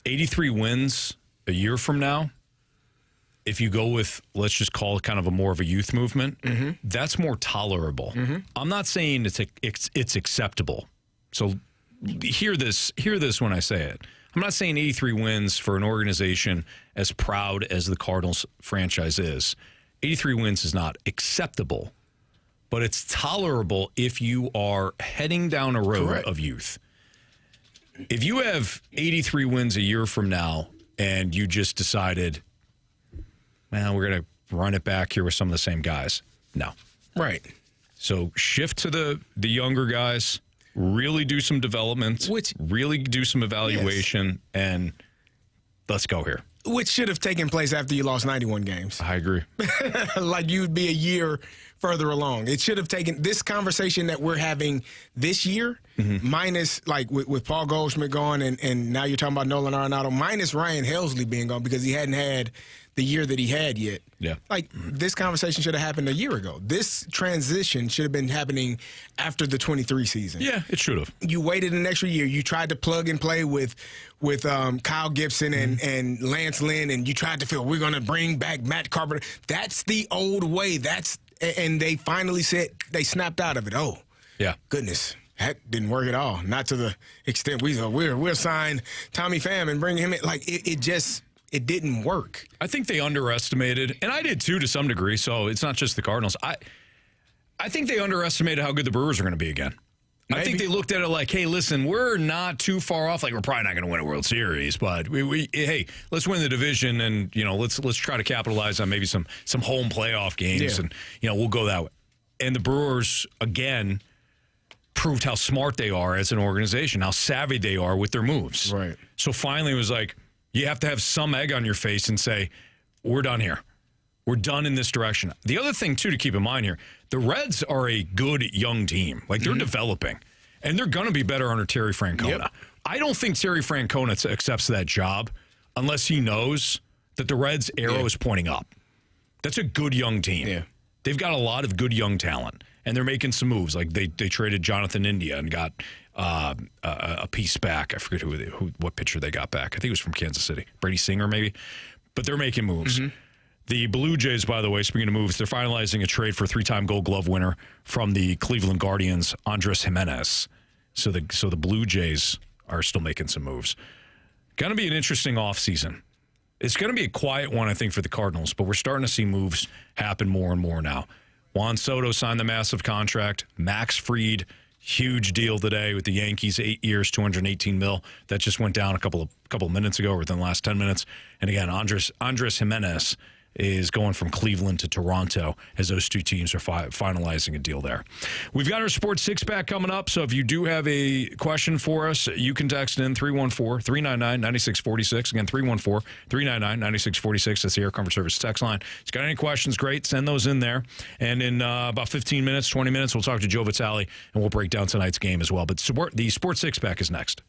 83 wins a year from now, if you go with, let's just call it kind of more of a youth movement, that's more tolerable. I'm not saying it's acceptable. So hear this when I say it. I'm not saying 83 wins for an organization as proud as the Cardinals franchise is. 83 wins is not acceptable, but it's tolerable if you are heading down a road of youth. If you have 83 wins a year from now and you just decided, man, we're going to run it back here with some of the same guys. No. Right. So shift to the younger guys. really do some development, really do some evaluation, and let's go here. Which should have taken place after you lost 91 games. I agree. Like you'd be a year further along. It should have taken this conversation that we're having this year, minus like with Paul Goldschmidt gone, and now you're talking about Nolan Arenado, minus Ryan Helsley being gone because he hadn't had the year that he had yet. Yeah. Like this conversation should have happened a year ago. This transition should have been happening after the 23 season. Yeah, it should have. You waited an extra year. You tried to plug and play with Kyle Gibson and Lance Lynn, and you tried to feel we're going to bring back Matt Carpenter. That's the old way. And they finally said they snapped out of it. Oh, yeah, goodness. That didn't work at all. Not to the extent we'll sign Tommy Pham and bring him in. Like it didn't work. I think they underestimated, and I did too to some degree, so it's not just the Cardinals. I think they underestimated how good the Brewers are going to be again. Maybe. I think they looked at it like, hey, listen, we're not too far off. Like, we're probably not going to win a World Series, but hey, let's win the division, and let's try to capitalize on maybe some home playoff games, and we'll go that way. And the Brewers again proved how smart they are as an organization, how savvy they are with their moves. Right. So finally, it was like, you have to have some egg on your face and say, we're done here. We're done in this direction. The other thing, too, to keep in mind here, the Reds are a good young team. Like, they're developing, and they're going to be better under Terry Francona. Yep. I don't think Terry Francona accepts that job unless he knows that the Reds' arrow is pointing up. That's a good young team. Yeah. They've got a lot of good young talent, and they're making some moves. Like, they traded Jonathan India and got a piece back. I forget what pitcher they got back. I think it was from Kansas City. Brady Singer, maybe. But they're making moves. The Blue Jays, by the way, speaking of moves, they're finalizing a trade for three-time Gold Glove winner from the Cleveland Guardians, Andres Gimenez. So the Blue Jays are still making some moves. Going to be an interesting offseason. It's going to be a quiet one, I think, for the Cardinals, but we're starting to see moves happen more and more now. Juan Soto signed the massive contract. Max Fried, huge deal today with the Yankees, 8 years, $218 million. That just went down a couple of minutes ago, or within the last 10 minutes. And again, Andres Gimenez is going from Cleveland to Toronto as those two teams are finalizing a deal there. We've got our Sports Six-Pack coming up, so if you do have a question for us, you can text in 314-399-9646. Again, 314-399-9646. That's the Air Comfort Service text line. If you've got any questions, great, send those in there. And in about 15 minutes, 20 minutes, we'll talk to Joe Vitale, and we'll break down tonight's game as well. But the Sports Six-Pack is next.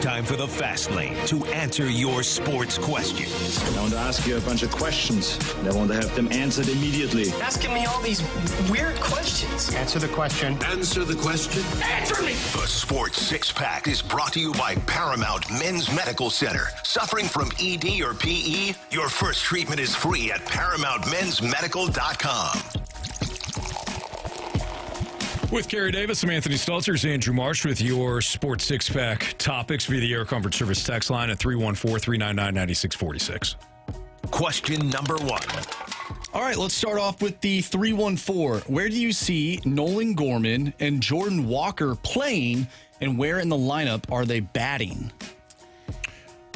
time for the Fast Lane to answer your sports questions. I want to ask you a bunch of questions, and I want to have them answered immediately. Asking me all these weird questions. Answer the question. Answer the question. Answer me! The Sports Six-Pack is brought to you by Paramount Men's Medical Center. Suffering from ED or PE? Your first treatment is free at ParamountMen'sMedical.com. With Carey Davis, I'm Anthony Stalter, Andrew Marsh with your Sports Six-Pack topics via the Air Comfort Service text line at 314-399-9646. Question number 1. All right, let's start off with the 314. Where do you see Nolan Gorman and Jordan Walker playing, and where in the lineup are they batting?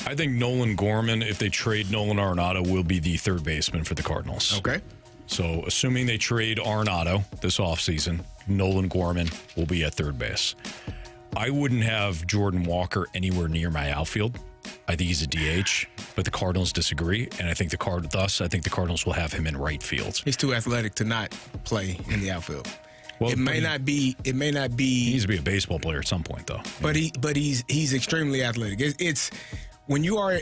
I think Nolan Gorman, if they trade Nolan Arenado, will be the third baseman for the Cardinals. Okay. So assuming they trade Arenado this offseason, Nolan Gorman will be at third base. I wouldn't have Jordan Walker anywhere near my outfield. I think he's a DH, but the Cardinals disagree, and I think the Cardinals will have him in right field. He's too athletic to not play in the outfield. Well, It may not be. He needs to be a baseball player at some point, though. But he's extremely athletic. It's when you are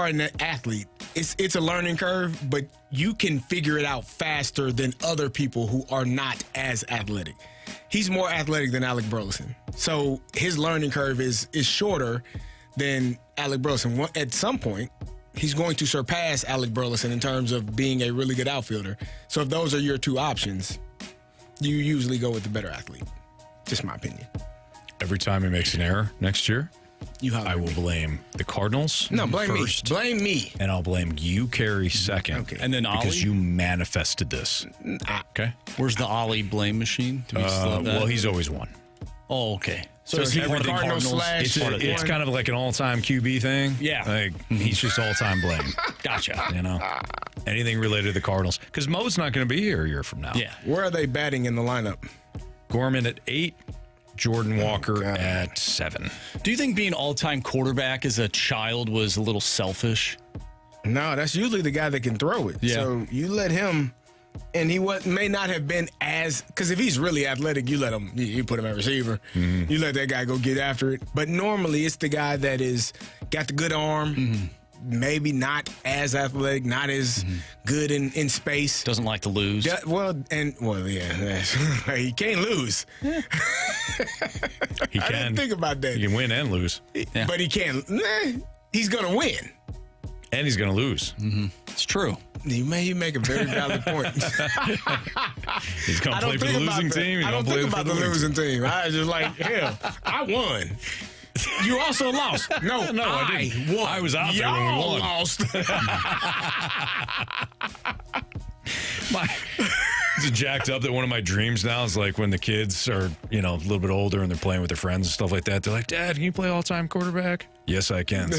an athlete, it's a learning curve, but you can figure it out faster than other people who are not as athletic. He's more athletic than Alec Burleson, so his learning curve is shorter than Alec Burleson. At some point, he's going to surpass Alec Burleson in terms of being a really good outfielder. So if those are your two options, you usually go with the better athlete. Just my opinion. Every time he makes an error next year, I will blame the Cardinals. No, blame first, me. Blame me. And I'll blame you, Carey, second. Okay. And then Ollie? Because you manifested this. Okay. Where's the Ollie blame machine? Do we still have that? Well, he's always won. Oh, okay. So is he everything Cardinals slash it's kind of like an all-time QB thing. Yeah. Like, he's just all-time blame. Gotcha. You know? Anything related to the Cardinals. Because Mo's not going to be here a year from now. Yeah. Where are they batting in the lineup? Gorman at 8. Jordan Walker at 7. Do you think being all-time quarterback as a child was a little selfish? No, that's usually the guy that can throw it. Yeah. So you let him, and he may not have been as, because if he's really athletic, you let him, you put him at receiver. Mm-hmm. You let that guy go get after it. But normally it's the guy that is got the good arm, maybe not as athletic, not as good in space. Doesn't like to lose. Yeah, he can't lose. He I can. didn't think about that. He can win and lose. Yeah. But he can't. He's going to win. And he's going to lose. Mm-hmm. It's true. You make a very valid point. He's going to play for the losing team. I don't think about the losing team. I just like, hell, I won. You also lost. No, I didn't. Won. I was out there when we won. Lost. It's jacked up that one of my dreams now is like when the kids are, a little bit older and they're playing with their friends and stuff like that. They're like, Dad, can you play all-time quarterback? Yes, I can. Do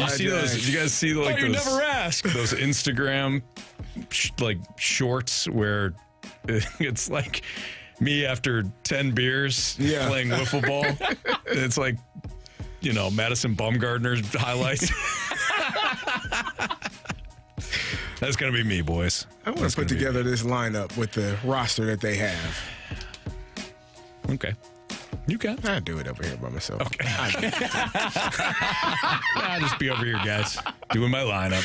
you see those? Did you guys see like you those? Never ask. Those Instagram shorts where it's like me after 10 beers playing wiffle ball. It's like, Madison Bumgarner's highlights. That's going to be me, boys. I want to put together this lineup with the roster that they have. Okay. You can. I'll do it over here by myself. Okay. I'll just be over here, guys, doing my lineup.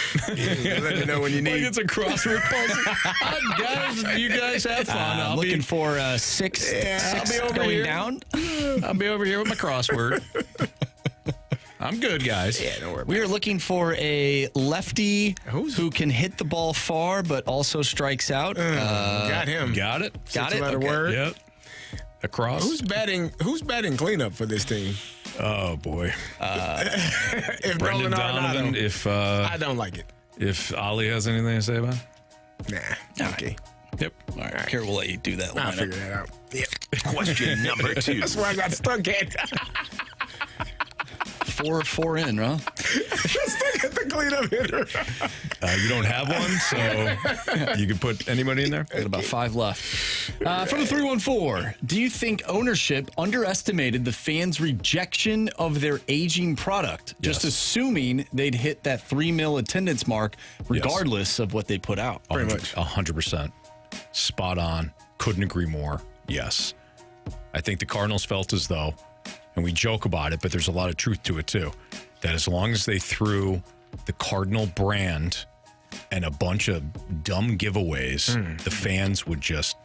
Let me know when you need. It's a crossword puzzle. Guys, you guys have fun. I'm looking for six I'll be over going here. down. I'll be over here with my crossword. I'm good, guys. Yeah, don't worry about We are looking for a lefty who can hit the ball far but also strikes out. Got him. Got it. Got it? Letter Okay. word. Yep. Across. Who's batting cleanup for this team? Oh, boy. If Brendan Nolan Donovan, Arenado, I don't like it. if Ollie has anything to say about it. Nah. Okay. Yep. All right, Carey, we'll let you do that. I'll lineup. figure that out. Yeah. Question number 2. That's where I got stuck at. 4 in, huh? Stuck at the cleanup hitter. You don't have one, so you can put anybody in there? Got about 5 left. From the 314, do you think ownership underestimated the fans' rejection of their aging product, just assuming they'd hit that $3 million attendance mark regardless of what they put out? Pretty much. 100%. Spot on. Couldn't agree more. Yes. I think the Cardinals felt as though and we joke about it, but there's a lot of truth to it too, that as long as they threw the Cardinal brand and a bunch of dumb giveaways, the fans would just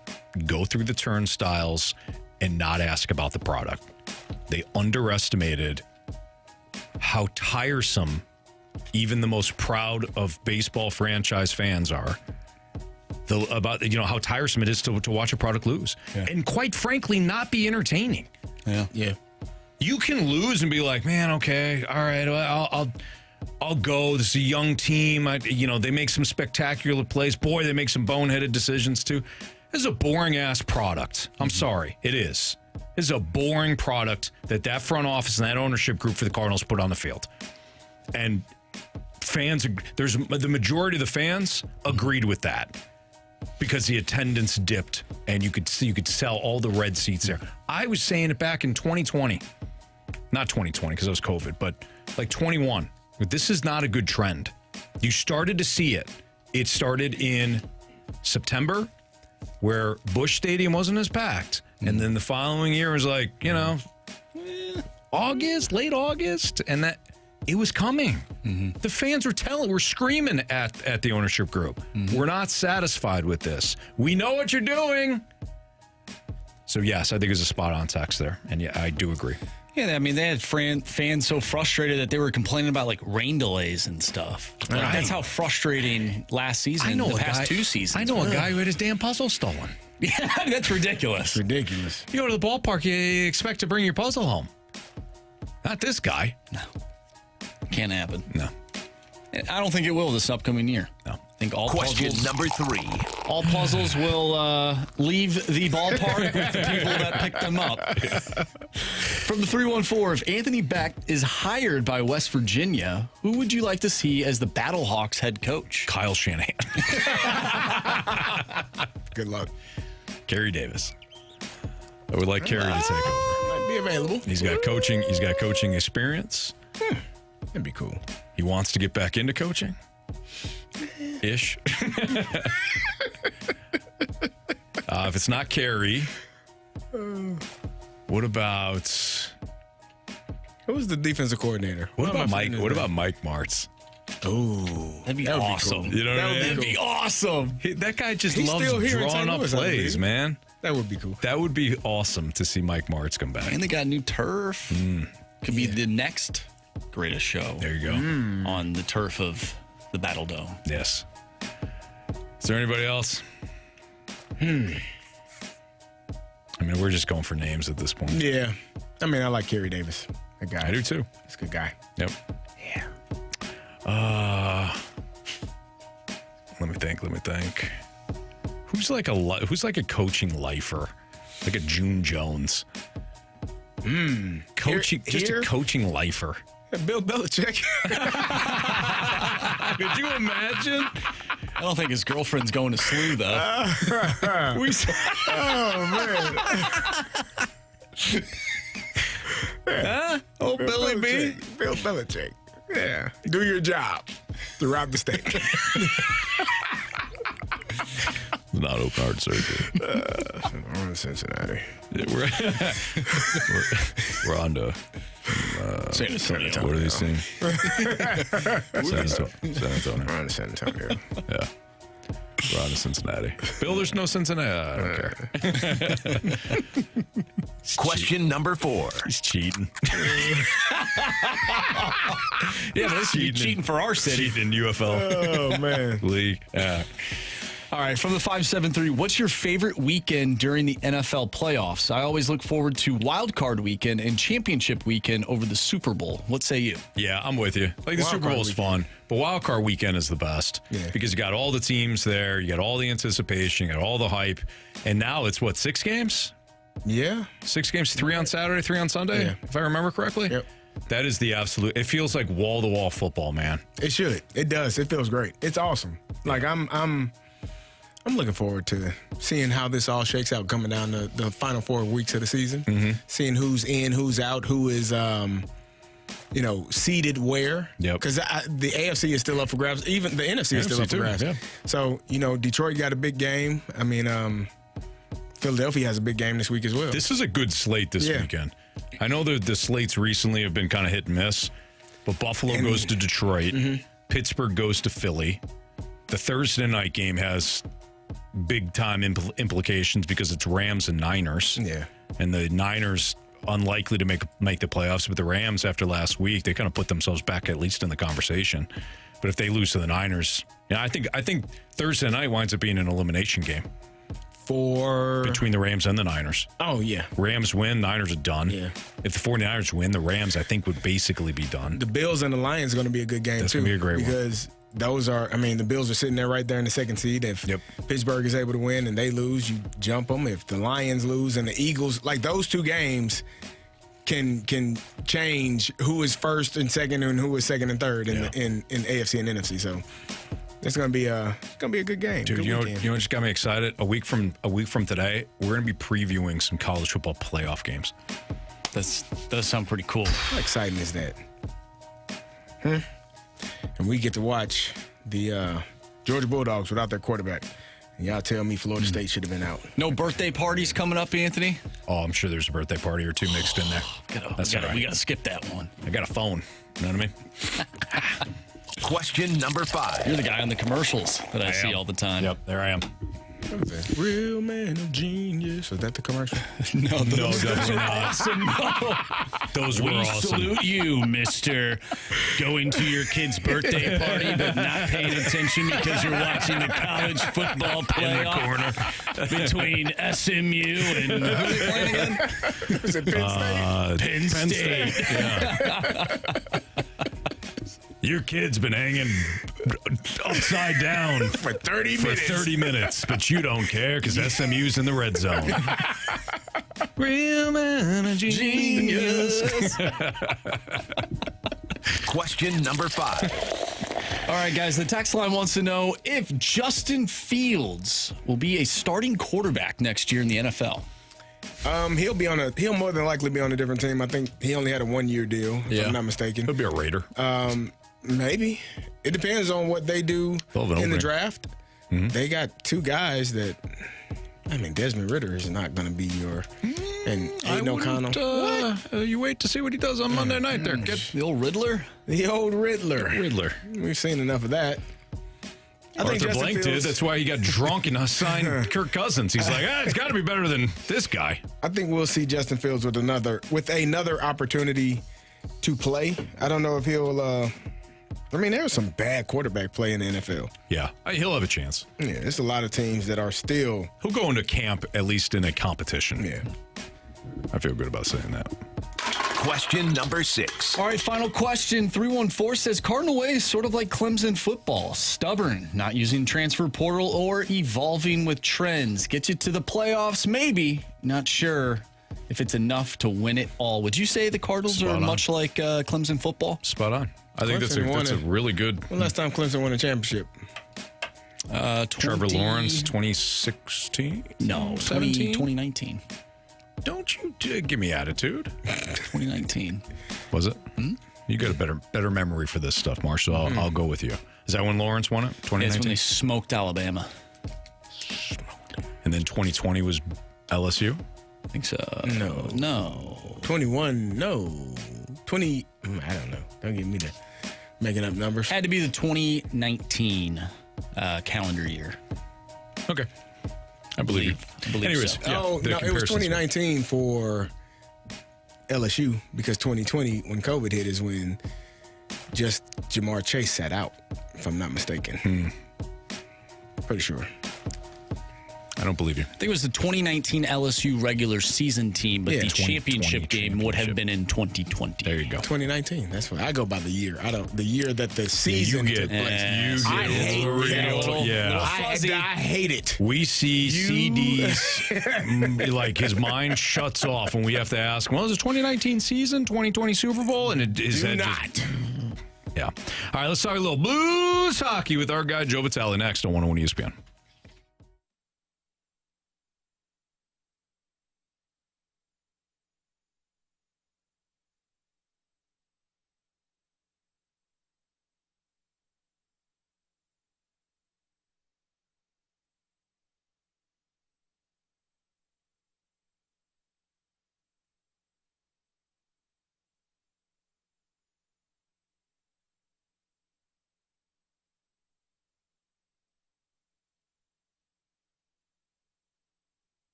go through the turnstiles and not ask about the product. They underestimated how tiresome even the most proud of baseball franchise fans are about how tiresome it is to watch a product lose. Yeah. And quite frankly, not be entertaining. Yeah. You can lose and be like, man, okay, all right, I'll go. This is a young team. They make some spectacular plays. Boy, they make some boneheaded decisions too. This is a boring-ass product. I'm sorry. It is. This is a boring product that front office and that ownership group for the Cardinals put on the field. And fans, the majority of the fans agreed with that because the attendance dipped and you could sell all the red seats there. I was saying it back in 2020. Not 2020 because it was COVID, but like 21. This is not a good trend. You started to see it. It started in September where Busch Stadium wasn't as packed. And then the following year was like, August, late August. And that it was coming. The fans were screaming at the ownership group. We're not satisfied with this. We know what you're doing. So, yes, I think it was a spot-on text there. And, yeah, I do agree. Yeah, I mean, they had fans so frustrated that they were complaining about, like, rain delays and stuff. Like, that's how frustrating last season, the past 2 seasons. I know a guy who had his damn puzzle stolen. Yeah, that's ridiculous. Ridiculous. You go to the ballpark, you expect to bring your puzzle home. Not this guy. No. Can't happen. No. I don't think it will this upcoming year. No. I think all Question puzzles, number 3. all puzzles will leave the ballpark with the people that picked them up. Yeah. From the 314, if Anthony Beck is hired by West Virginia, who would you like to see as the Battlehawks head coach? Kyle Shanahan. Good luck. Carey Davis. I would like Carey to take over. Might be available. He's got coaching experience. That'd be cool. He wants to get back into coaching. Ish. If it's not Carey, what about who's the defensive coordinator? What about Mike Martz? Oh, that'd be awesome. Cool. You know what I mean? That'd be awesome. That guy just loves drawing up plays, man. That would be cool. That would be awesome to see Mike Martz come back. And they got new turf. Could be the next greatest show. There you go. On the turf of the Battle Dome. Yes. Is there anybody else? I mean, we're just going for names at this point. Yeah. I mean, I like Carey Davis. That guy. I do too. He's a good guy. Yep. Yeah. Let me think. Who's like a coaching lifer? Like a June Jones. Coaching, just a coaching lifer. Bill Belichick. Could you imagine? I don't think his girlfriend's going to SLU, though. Man. Oh, Billy B. Bill Belichick. Yeah. Do your job throughout the state. Not open heart surgery. We're in Cincinnati. Yeah, we're on to San Antonio. What are these things? San Antonio. We're on to San Antonio. Yeah. We're on to Cincinnati. Bill, there's no Cincinnati. I don't care. Question number 4. He's cheating. Yeah, but this is cheating for our city. Cheating in UFL. Oh, man. League. Yeah. All right, from the 573, what's your favorite weekend during the NFL playoffs? I always look forward to Wild Card weekend and Championship weekend over the Super Bowl. What say you? Yeah, I'm with you. Like the Super Bowl is fun, but Wild Card weekend is the best because you got all the teams there, you got all the anticipation, you got all the hype, and now it's 6 games? Yeah. 6 games, 3 on Saturday, 3 on Sunday, if I remember correctly? Yep. That is the absolute, it feels like wall-to-wall football, man. It should. It does. It feels great. It's awesome. Like, I'm looking forward to seeing how this all shakes out coming down the final 4 weeks of the season. Seeing who's in, who's out, who is, seeded where. Yep. Because the AFC is still up for grabs. Even the NFC is still up for grabs. Yeah. So, Detroit got a big game. I mean, Philadelphia has a big game this week as well. This is a good slate this weekend. I know that the slates recently have been kind of hit and miss, but Buffalo goes to Detroit. Pittsburgh goes to Philly. The Thursday night game has big-time implications because it's Rams and Niners. Yeah. And the Niners unlikely to make the playoffs, but the Rams after last week, they kind of put themselves back at least in the conversation. But if they lose to the Niners, I think Thursday night winds up being an elimination game. Between the Rams and the Niners. Oh, yeah. Rams win, Niners are done. Yeah. If the 49ers win, the Rams, I think, would basically be done. The Bills and the Lions are going to be a good game, That's too. going to be a great one. Because those are, the Bills are sitting there right there in the second seed. If Pittsburgh is able to win and they lose, you jump them. If the Lions lose and the Eagles, like those two games can change who is first and second and who is second and third in AFC and NFC. So it's gonna be a good game. Dude, good you know weekend. what just got me excited? A week from today, we're gonna be previewing some college football playoff games. That does sound pretty cool. How exciting is that? And we get to watch the Georgia Bulldogs without their quarterback. And y'all tell me Florida State should have been out. No birthday parties coming up, Anthony? Oh, I'm sure there's a birthday party or two mixed in there. That's all right. We got to skip that one. I got a phone. You know what I mean? Question number 5. You're the guy on the commercials that I see all the time. Yep, there I am. What is that? Real man of genius. Is that the commercial? No, those were awesome. No. Those were awesome. Salute you, mister. Going to your kid's birthday party, but not paying attention because you're watching the college football playoff between SMU and who are they playing again? Is it Penn State? Penn State. Yeah. Your kid's been hanging upside down for 30 minutes, but you don't care because SMU's in the red zone. Real man of genius. Question number 5. All right, guys, the text line wants to know if Justin Fields will be a starting quarterback next year in the NFL. He'll more than likely be on a different team. I think he only had a 1-year deal, if I'm not mistaken. He'll be a Raider. Maybe. It depends on what they do in the draft. Mm-hmm. They got two guys that, Desmond Ridder is not going to be your, and Aiden O'Connell. You wait to see what he does on Monday night there, kid. The old Riddler? The old Riddler. Riddler. We've seen enough of that. Arthur Blank did. That's why he got drunk and signed Kirk Cousins. He's like, it's got to be better than this guy. I think we'll see Justin Fields with another opportunity to play. I don't know if he'll. There's some bad quarterback play in the NFL. Yeah, he'll have a chance. Yeah, there's a lot of teams that are still. He'll go into camp at least in a competition. Yeah, I feel good about saying that. Question number 6. All right, final question. 314 says Cardinal way is sort of like Clemson football. Stubborn, not using transfer portal or evolving with trends. Get you to the playoffs, maybe. Not sure if it's enough to win it all. Would you say the Cardinals are much like Clemson football? Spot on. I think that's a really good. When last time Clemson won a championship? Trevor Lawrence, 2016? No, 2019. Don't you give me attitude. 2019. Was it? You got a better memory for this stuff, Marshall. I'll go with you. Is that when Lawrence won it? 2019? That's when they smoked Alabama. And then 2020 was LSU? I think so. No. 21, no. 20, I don't know. Don't give me the making up numbers. Had to be the 2019 calendar year. Okay. I believe you. Anyways, so. It was 2019 for LSU because 2020, when COVID hit, is when just Jamar Chase sat out, if I'm not mistaken. Pretty sure. I don't believe you. I think it was the 2019 LSU regular season team, but the championship game would have been in 2020. There you go. 2019. That's what I go by the year. The year that the season took place. I hate I hate it. We see CDs like his mind shuts off when we have to ask, well, is it 2019 season, 2020 Super Bowl? And it is not. Yeah. All right, let's talk a little Blues hockey with our guy Joe Vitale next on 101 ESPN.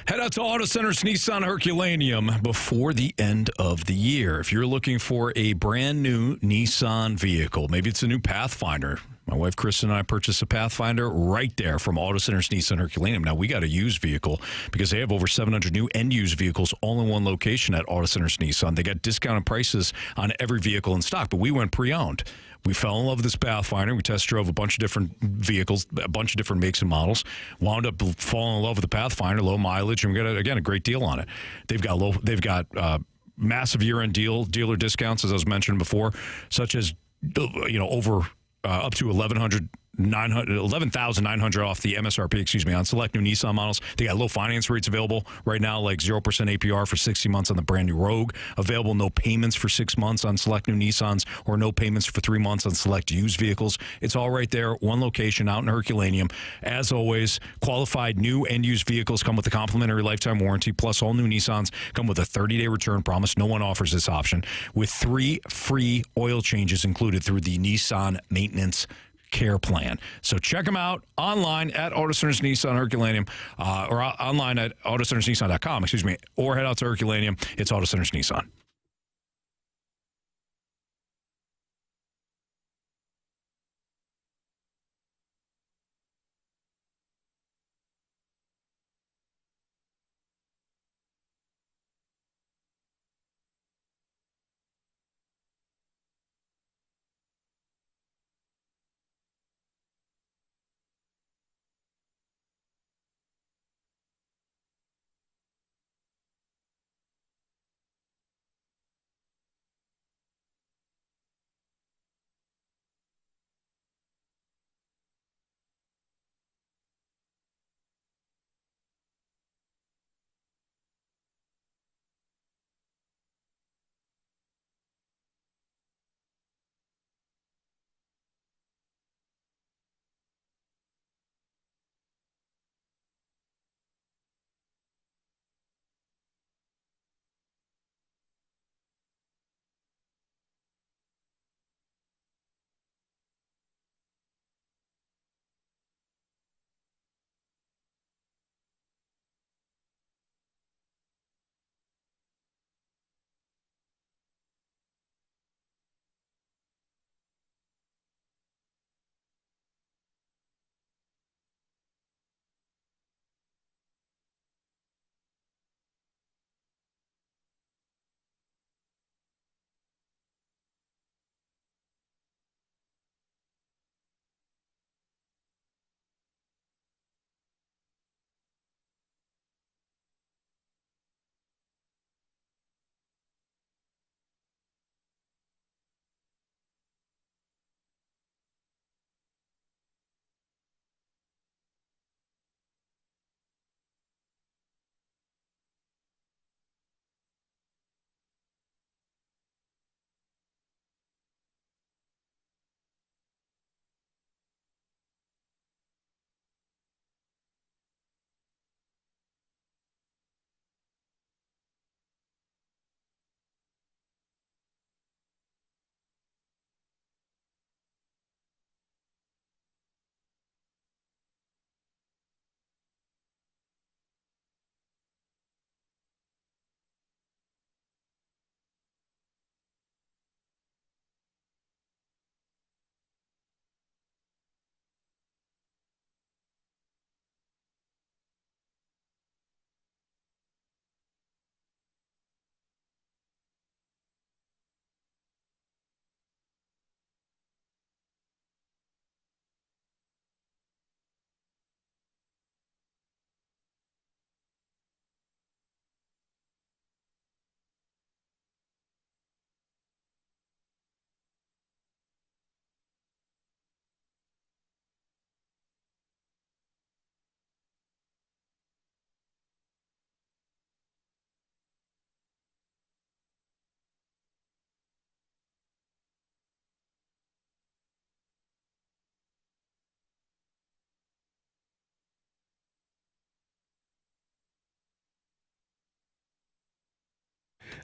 Head out to Auto Center's Nissan Herculaneum before the end of the year. If you're looking for a brand new Nissan vehicle, maybe it's a new Pathfinder. My wife, Kristen, and I purchased a Pathfinder right there from Auto Center's Nissan Herculaneum. Now, we got a used vehicle because they have over 700 new and used vehicles all in one location at Auto Center's Nissan. They got discounted prices on every vehicle in stock, but we went pre-owned. We fell in love with this Pathfinder. We test drove a bunch of different vehicles, a bunch of different makes and models. Wound up falling in love with the Pathfinder, low mileage, and we got a great deal on it. They've got massive year-end dealer discounts, as I was mentioned before, such as over up to $11,900 off the MSRP, on select new Nissan models. They got low finance rates available right now, like 0% APR for 60 months on the brand new Rogue. Available no payments for 6 months on select new Nissans, or no payments for 3 months on select used vehicles. It's all right there, one location out in Herculaneum. As always, qualified new and used vehicles come with a complimentary lifetime warranty, plus all new Nissans come with a 30-day return promise. No one offers this option, with 3 free oil changes included through the Nissan Maintenance Care Plan. So check them out online at Auto Centers Nissan Herculaneum, or online at autocentersnissan.com, or head out to Herculaneum. It's Auto Centers Nissan.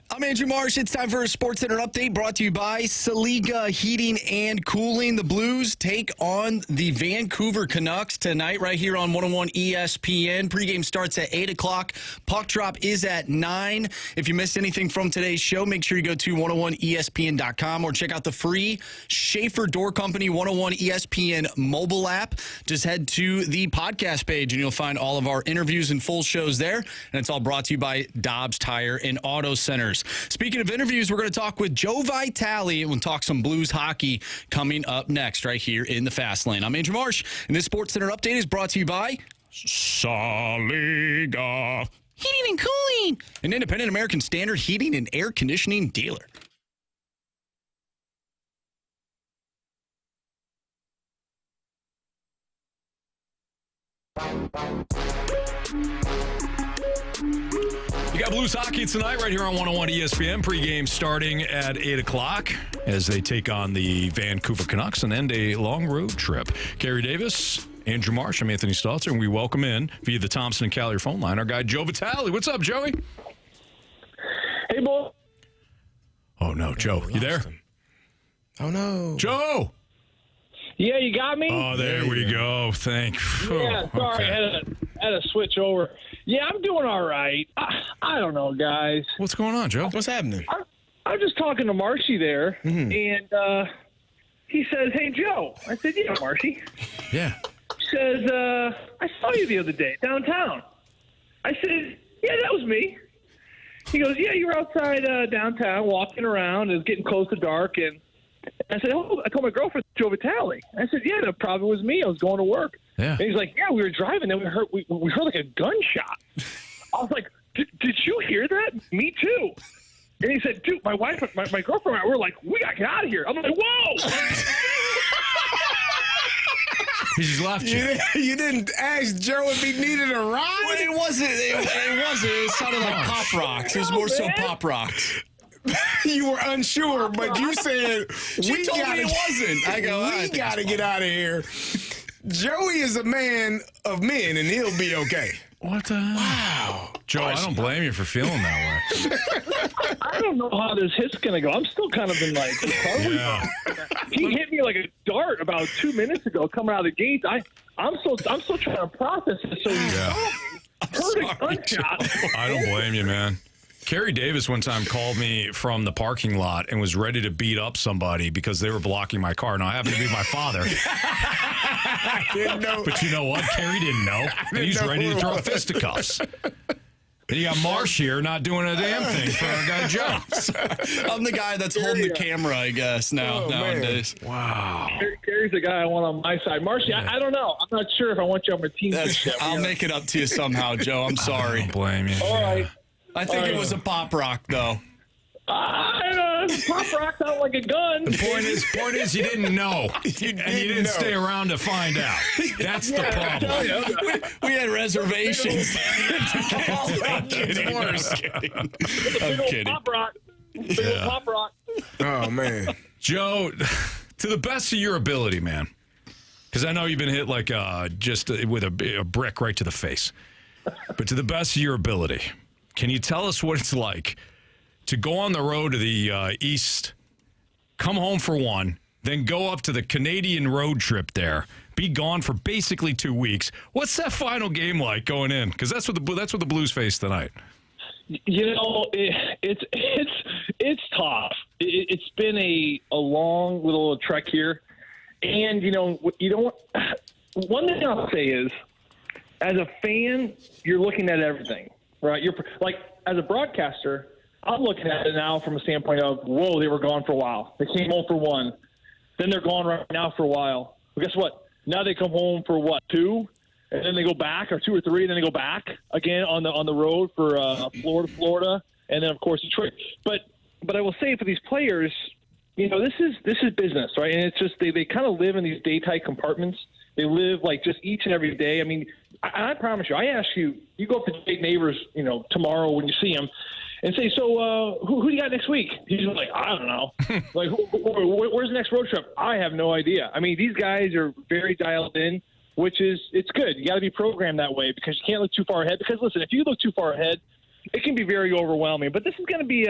I'm Andrew Marsh. It's time for a Sports Center update brought to you by Saliga Heating and Cooling. The Blues take on the Vancouver Canucks tonight right here on 101 ESPN. Pregame starts at 8 o'clock. Puck drop is at 9. If you missed anything from today's show, make sure you go to 101ESPN.com or check out the free Schaefer Door Company 101 ESPN mobile app. Just head to the podcast page and you'll find all of our interviews and full shows there. And it's all brought to you by Dobbs Tire and Auto Centers. Speaking of interviews, we're going to talk with Joe Vitale and we'll talk some Blues hockey coming up next right here in the Fast Lane. I'm Andrew Marsh, and this Sports Center update is brought to you by Saliga Heating and Cooling, an independent American Standard heating and air conditioning dealer. You got Blues hockey tonight right here on 101 ESPN. Pregame starting at 8 o'clock as they take on the Vancouver Canucks and end a long road trip. Carey Davis, Andrew Marsh, I'm Anthony Stalter, and we welcome in via the Thompson and Callier phone line our guy Joe Vitale. What's up, Joey? Hey, boy. Oh, no, Joe. You there? Oh, no. Joe! Yeah, you got me? Oh, there we go. Thank you. Yeah, sorry, okay. I had to switch over. Yeah, I'm doing all right. I don't know, guys. What's going on, Joe? What's happening? I'm just talking to Marshy there, and he says, "Hey, Joe." I said, "Yeah, Marshy." Yeah. He says, "I saw you the other day downtown." I said, "Yeah, that was me." He goes, "Yeah, you were outside downtown walking around. It was getting close to dark, and I said, "Oh," I told my girlfriend, Joe Vitale. I said, "Yeah, that probably was me. I was going to work." Yeah. And he's like, "Yeah, we were driving, and we heard like a gunshot." I was like, "Did you hear that?" "Me too." And he said, "Dude, my wife, my girlfriend, we're like, we got to get out of here." I'm like, "Whoa!" He just left you. You didn't ask Joe if he needed a ride? Well, it wasn't. It sounded like Pop Rocks. It was more so Pop Rocks. You were unsure, but you said She told me it wasn't. I go, we got to get out of here. Joey is a man of men, and he'll be okay. What the? Wow. Joe, I don't blame you for feeling that way. I don't know how this hit's going to go. I'm still kind of in like recovery. Yeah. He hit me like a dart about 2 minutes ago coming out of the gate. I'm still trying to process it. So he's heard a gunshot. I don't blame you, man. Carey Davis one time called me from the parking lot and was ready to beat up somebody because they were blocking my car. Now, I happen to be my father. I didn't know. But you know what? Carey didn't know. And he's ready to throw fisticuffs. And you got Marsh here not doing a damn thing for our guy Joe. I'm the guy that's holding the camera, I guess, nowadays. Man. Wow. Carey's the guy I want on my side. Marshy, I don't know. I'm not sure if I want you on my team. I'll make it up to you somehow, Joe. I'm sorry. I don't blame you. All right. I think it was a Pop Rock, though. Pop Rock sounds like a gun. The point is you didn't know. And you didn't stay around to find out. That's the problem. We had reservations. I'm kidding. I'm kidding. Pop Rock. Pop Rock. Oh, man. Joe, to the best of your ability, man, because I know you've been hit like just with a brick right to the face, but to the best of your ability, can you tell us what it's like to go on the road to the East, come home for one, then go up to the Canadian road trip there, be gone for basically 2 weeks? What's that final game like going in? Because that's what the Blues face tonight. You know, it's tough. It's been a long little trek here, and you know, one thing I'll say is, as a fan, you're looking at everything, right? You're like, as a broadcaster, I'm looking at it now from a standpoint of, whoa, they were gone for a while. They came home for one. Then they're gone right now for a while. Well, guess what? Now they come home for, 2? And then they go back, or 2 or 3, and then they go back again on the road for Florida, and then, of course, Detroit. But I will say for these players, you know, this is business, right? And it's just they kind of live in these day-tight compartments. They live like just each and every day. I mean, I promise you, I ask you, you go up to Jake Neighbors, you know, tomorrow when you see him, and say, so who do you got next week? He's like, I don't know. Like, where's the next road trip? I have no idea. I mean, these guys are very dialed in, which is, it's good. You got to be programmed that way because you can't look too far ahead. Because, listen, if you look too far ahead, it can be very overwhelming. But this is going to be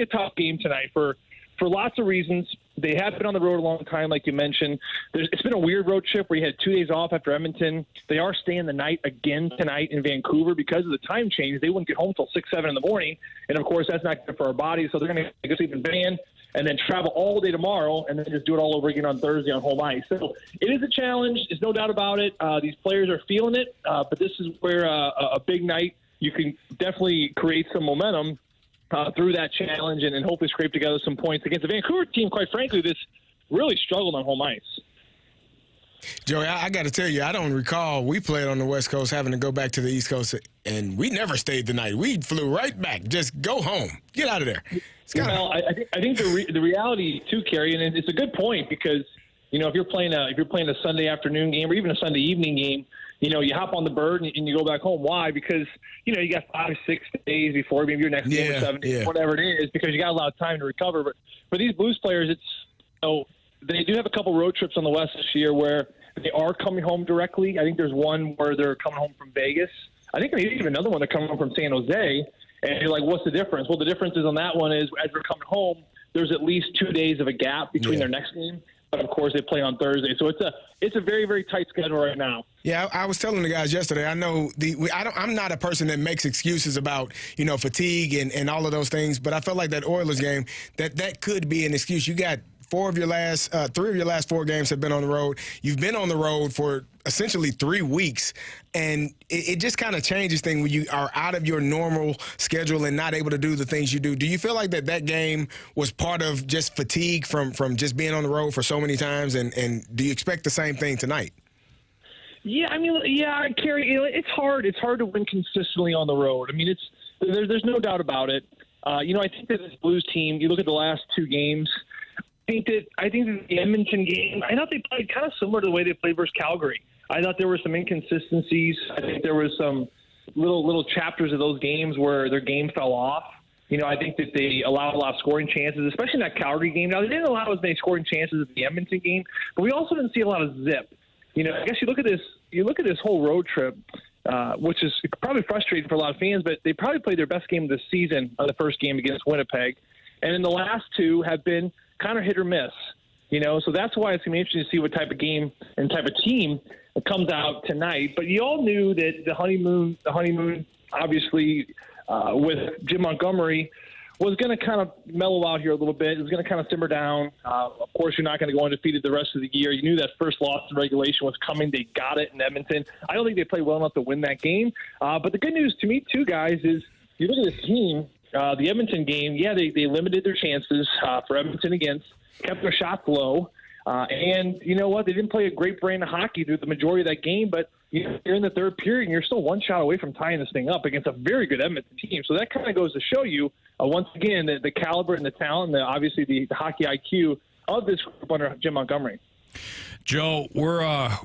a tough game tonight for lots of reasons. They have been on the road a long time, like you mentioned. It's been a weird road trip where you had 2 days off after Edmonton. They are staying the night again tonight in Vancouver because of the time change. They wouldn't get home till 6, 7 in the morning. And, of course, that's not good for our bodies. So they're going to go sleep in van and then travel all day tomorrow and then just do it all over again on Thursday on home ice. So it is a challenge. There's no doubt about it. These players are feeling it. But this is where a big night, you can definitely create some momentum through that challenge and hopefully scrape together some points against the Vancouver team, quite frankly, that's really struggled on home ice. Joey, I got to tell you, I don't recall we played on the West Coast having to go back to the East Coast, and we never stayed the night. We flew right back. Just go home. Get out of there. Well, I think the reality too, Carey, and it's a good point because if you're playing a Sunday afternoon game or even a Sunday evening game, you hop on the bird and you go back home. Why? Because, you got 5 or 6 days before maybe your next game or 7 days, whatever it is, because you got a lot of time to recover. But for these Blues players, they do have a couple road trips on the West this year where they are coming home directly. I think there's one where they're coming home from Vegas. I think maybe even another one they're coming home from San Jose. And you're like, what's the difference? Well, the difference is on that one is as they're coming home, there's at least 2 days of a gap between their next game. But, of course, they play on Thursday. So it's a very, very tight schedule right now. Yeah, I was telling the guys yesterday, I know I'm not a person that makes excuses about, fatigue and all of those things, but I felt like that Oilers game, that could be an excuse. You got 3 of your last 4 games have been on the road. You've been on the road for essentially 3 weeks, and it just kind of changes things when you are out of your normal schedule and not able to do the things you do. Do you feel like that game was part of just fatigue from just being on the road for so many times, and do you expect the same thing tonight? Yeah, Carey, it's hard. It's hard to win consistently on the road. I mean, there's no doubt about it. I think that this Blues team, you look at the last 2 games, I think that the Edmonton game, I thought they played kind of similar to the way they played versus Calgary. I thought there were some inconsistencies. I think there was some little chapters of those games where their game fell off. I think that they allowed a lot of scoring chances, especially in that Calgary game. Now, they didn't allow as many scoring chances as the Edmonton game, but we also didn't see a lot of zip. I guess you look at this whole road trip, which is probably frustrating for a lot of fans, but they probably played their best game of the season on the first game against Winnipeg. And then the last 2 have been kind of hit or miss, so that's why it's going to be interesting to see what type of game and type of team comes out tonight. But you all knew that the honeymoon, obviously, with Jim Montgomery was going to kind of mellow out here a little bit. It was going to kind of simmer down. Of course, you're not going to go undefeated the rest of the year. You knew that first loss in regulation was coming. They got it in Edmonton. I don't think they played well enough to win that game. But the good news to me, too, guys, is you look at this team, the Edmonton game, they limited their chances for Edmonton kept their shots low. And you know what? They didn't play a great brand of hockey through the majority of that game, but you're in the third period and you're still 1 shot away from tying this thing up against a very good Edmonton team. So that kind of goes to show you, once again, the caliber and the talent, and obviously the hockey IQ of this group under Jim Montgomery. Joe, we're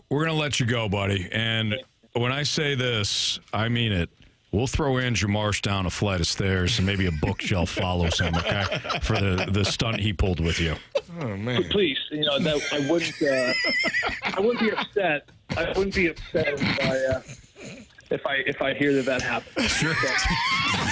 going to let you go, buddy. And when I say this, I mean it. We'll throw Andrew Marsh down a flight of stairs and maybe a bookshelf follows him, okay, for the stunt he pulled with you. Oh, man. Please, that I wouldn't be upset. I wouldn't be upset if I hear that happens. Sure.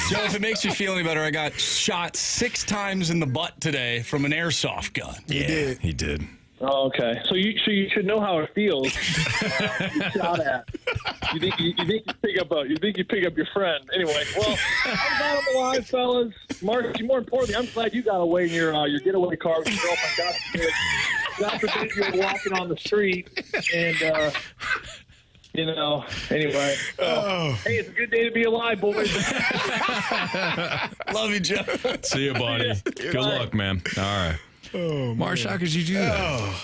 Joe, if it makes you feel any better, I got shot 6 times in the butt today from an airsoft gun. Yeah, he did. Oh, okay. So you should know how it feels. You shot at. You think you pick up your friend. Anyway, well, I'm glad I'm alive, fellas. Mark, more importantly, I'm glad you got away in your getaway car with your girlfriend. God forbid you were walking on the street and. Anyway. Hey, it's a good day to be alive, boys. Love you, Joe. See you, buddy. Good luck, man. All right. Oh, Marsh, how could you do that?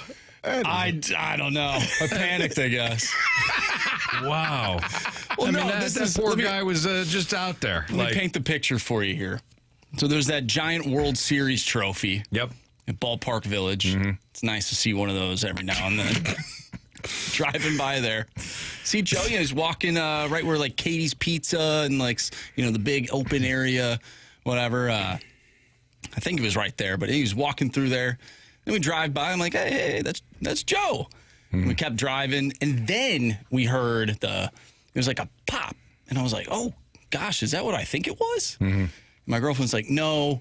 I don't know. I panicked, I guess. Wow. Well, that poor guy was just out there. Let me paint the picture for you here. So there's that giant World Series trophy. Yep. At Ballpark Village. Mm-hmm. It's nice to see one of those every now and then. Driving by there. See Joe, he's walking right where like Katie's Pizza and the big open area, whatever. I think he was right there, but he was walking through there. Then we drive by. I'm like, hey, that's Joe. Mm-hmm. We kept driving, and then we heard it was like a pop, and I was like, oh, gosh, is that what I think it was? Mm-hmm. My girlfriend's like, no,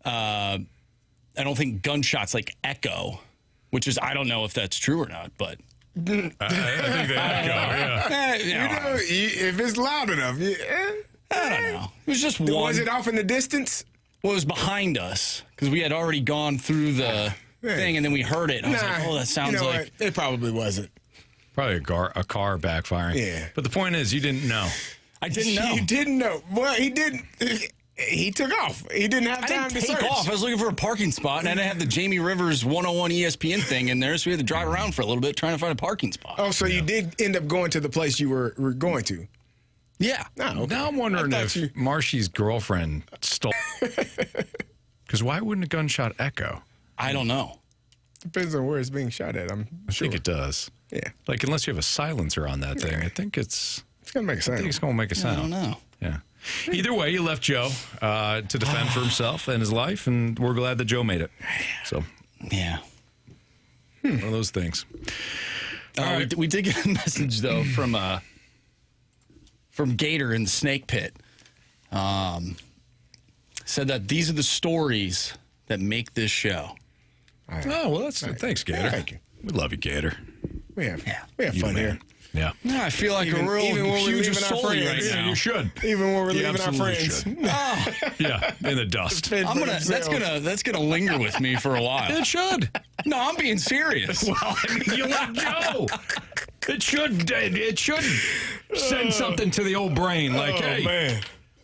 I don't think gunshots like echo, which is, I don't know if that's true or not, but. I think they echo, yeah. If it's loud enough, I don't know. It was just one. Was it off in the distance? Well, it was behind us because we had already gone through the thing, and then we heard it. And I was like, oh, that sounds like... What? It probably wasn't. Probably a car backfiring. Yeah. But the point is, you didn't know. I didn't know. You didn't know. Well, he didn't. He took off. He didn't have time to search. Off. I was looking for a parking spot, and I didn't have the Jamie Rivers 101 ESPN thing in there, so we had to drive around for a little bit trying to find a parking spot. Oh, so you did end up going to the place you were going to? Yeah. Oh, okay. Now I'm wondering if Marshy's girlfriend stole... Because why wouldn't a gunshot echo? I don't know. Depends on where it's being shot at, I think it does. Yeah. Like, unless you have a silencer on that thing, I think it's going to make a sound. I think it's going to make a sound. I don't know. Yeah. Either way, you left Joe to defend for himself and his life, and we're glad that Joe made it. So, yeah. One of those things. We did get a message, though, from Gator in the Snake Pit. Said that these are the stories that make this show. Oh, well, thanks, Gator. Thank you. We love you, Gator. We have fun here. Yeah. I feel like a real huge authority right now. You should. Even when we're leaving our friends. Yeah, in the dust. That's gonna linger with me for a while. It should. No, I'm being serious. Well, I mean, you let go. It should send something to the old brain, like, hey, man.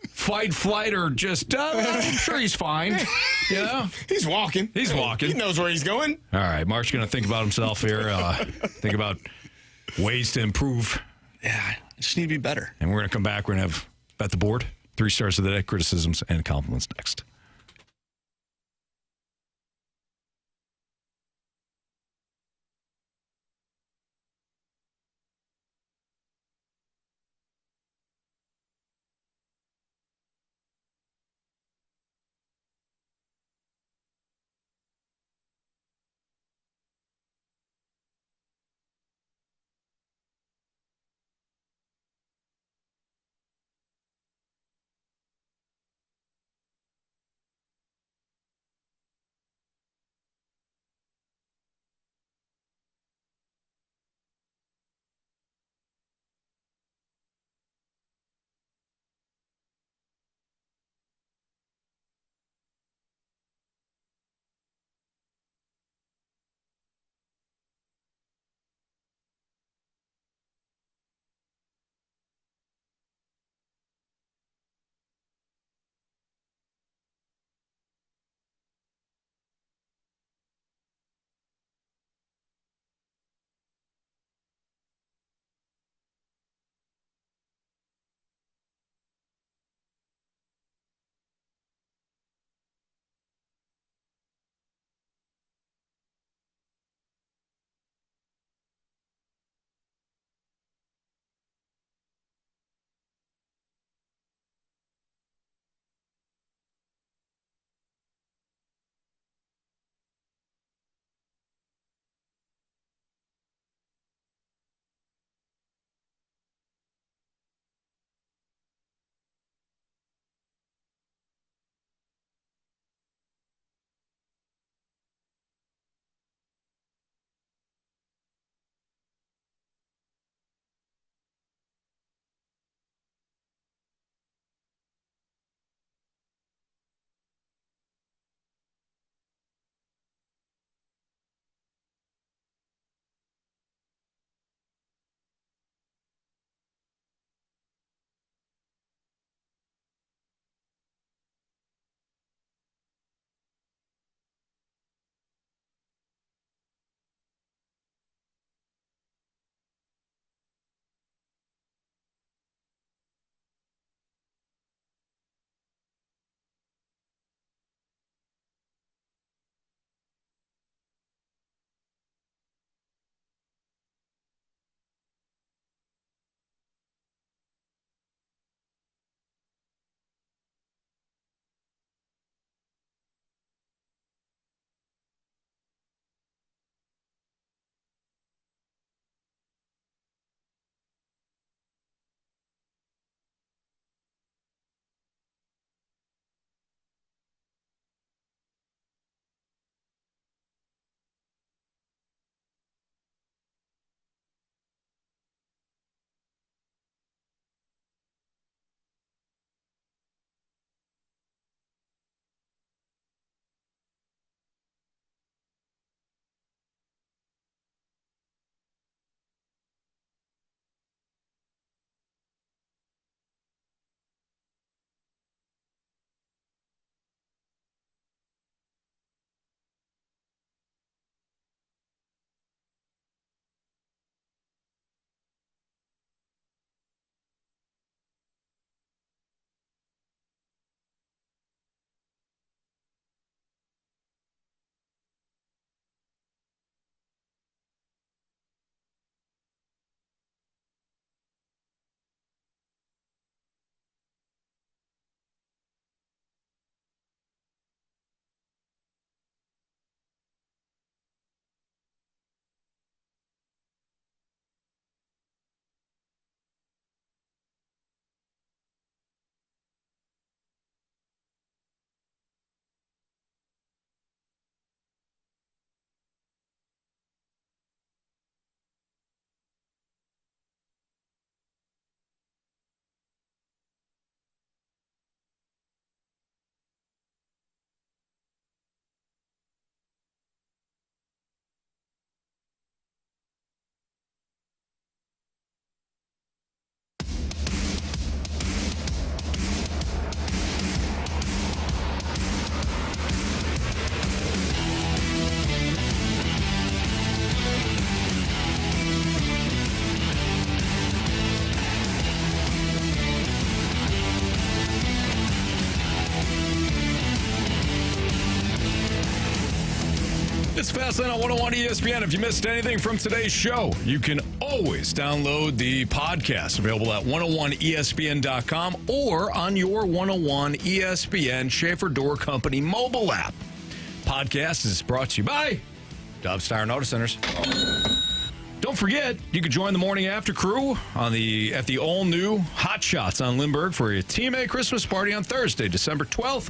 Fight, flight, or just, I'm sure he's fine. You know? He's walking. He's walking. He knows where he's going. All right, Mark's going to think about himself here, think about ways to improve. Yeah, I just need to be better. And we're going to come back. We're going to have Bet the Board, 3 stars of the day, criticisms, and compliments next. It's Fastlane on 101 ESPN. If you missed anything from today's show, you can always download the podcast available at 101ESPN.com or on your 101 ESPN Schaefer Door Company mobile app. Podcast is brought to you by Dubstar Auto Centers. Don't forget, you can join the Morning After crew at the all-new Hot Shots on Lindbergh for your TMA Christmas party on Thursday, December 12th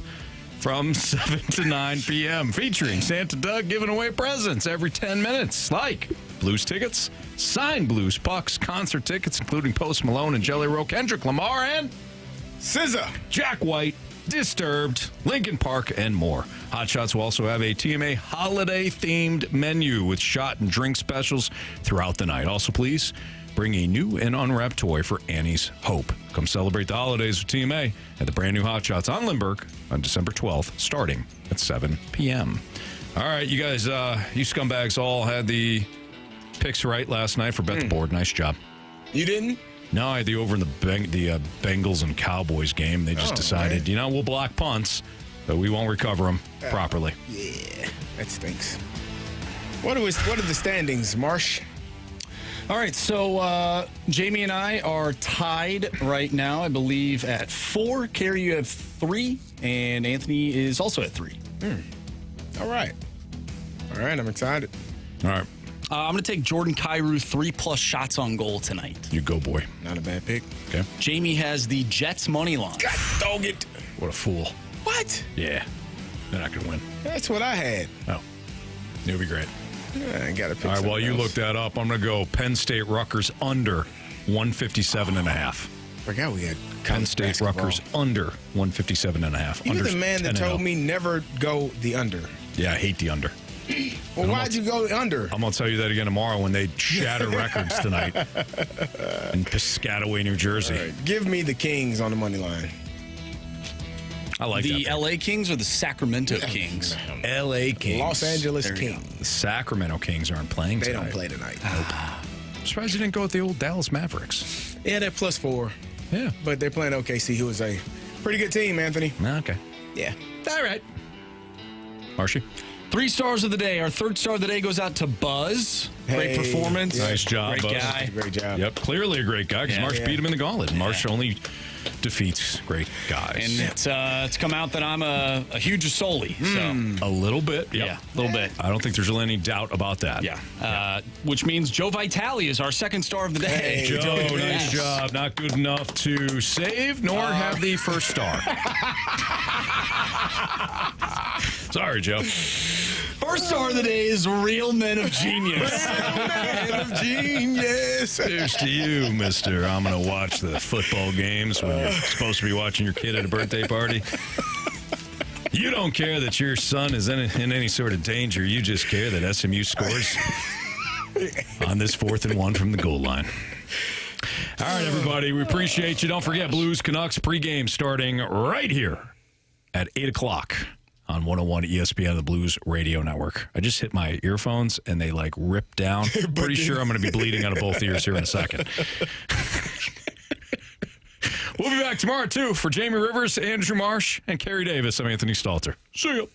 from 7 to 9 p.m. featuring Santa Doug giving away presents every 10 minutes, like Blues tickets, signed Blues pucks, concert tickets, including Post Malone and Jelly Roll, Kendrick Lamar, and SZA, Jack White, Disturbed, Linkin Park, and more. Hot Shots will also have a TMA holiday-themed menu with shot and drink specials throughout the night. Also, please bring a new and unwrapped toy for Annie's Hope. Come celebrate the holidays with TMA at the brand new Hot Shots on Lindbergh on December 12th, starting at 7 p.m. All right, you guys, you scumbags all had the picks right last night for Bet the Board. Nice job. You didn't? No, I had the over in the Bengals and Cowboys game. They just decided, we'll block punts, but we won't recover them properly. Yeah, that stinks. What are the standings, Marsh? All right, so Jamie and I are tied right now, I believe, at 4. Carey, you have 3, and Anthony is also at 3. All right, I'm excited. All right. I'm going to take Jordan Kyrou 3+ shots on goal tonight. You go, boy. Not a bad pick. Okay. Jamie has the Jets money line. God dog it. What a fool. What? Yeah. They're not going to win. That's what I had. Oh. It'll be great. I got to pick. All right, while you look that up, I'm going to go Penn State Rutgers under 157.5. Forgot we had Penn State basketball. Rutgers under 157.5. You're the man that told me never go the under. Yeah, I hate the under. Well, why'd you go under? I'm going to tell you that again tomorrow when they shatter records tonight in Piscataway, New Jersey. All right, give me the Kings on the money line. I like the that. LA Kings or the Sacramento Kings? LA Kings. Los Angeles Kings. Sacramento Kings aren't playing They tonight. don't play tonight. Nope. I'm surprised you didn't go with the old Dallas Mavericks. Yeah, they're +4. Yeah. But they're playing OKC, who is a pretty good team, Anthony. Okay. Yeah. All right. Marshy? 3 stars of the day. Our 3rd star of the day goes out to Buzz. Great performance. Nice job, Great Buzz. guy. Great job. Yep, clearly a great guy because Marsh beat him in the gauntlet. Marsh only defeats great guys. And it's come out that I'm a huge Asoli. So. A little bit. Yep. Yeah, a little bit. I don't think there's really any doubt about that. Yeah. Which means Joe Vitale is our 2nd star of the day. Hey, Joe, nice job. Not good enough to save nor have the 1st star. Sorry, Joe. 1st star of the day is Real Men of Genius. Man of genius. Here's to you, mister. I'm going to watch the football games when you're supposed to be watching your kid at a birthday party. You don't care that your son is in any sort of danger. You just care that SMU scores on this 4th and 1 from the goal line. All right, everybody. We appreciate you. Don't forget Blues Canucks pregame starting right here at 8 o'clock. On 101 ESPN, the Blues Radio Network. I just hit my earphones, and they, ripped down. Pretty sure I'm going to be bleeding out of both ears here in a second. We'll be back tomorrow, too, for Jamie Rivers, Andrew Marsh, and Carey Davis. I'm Anthony Stalter. See ya.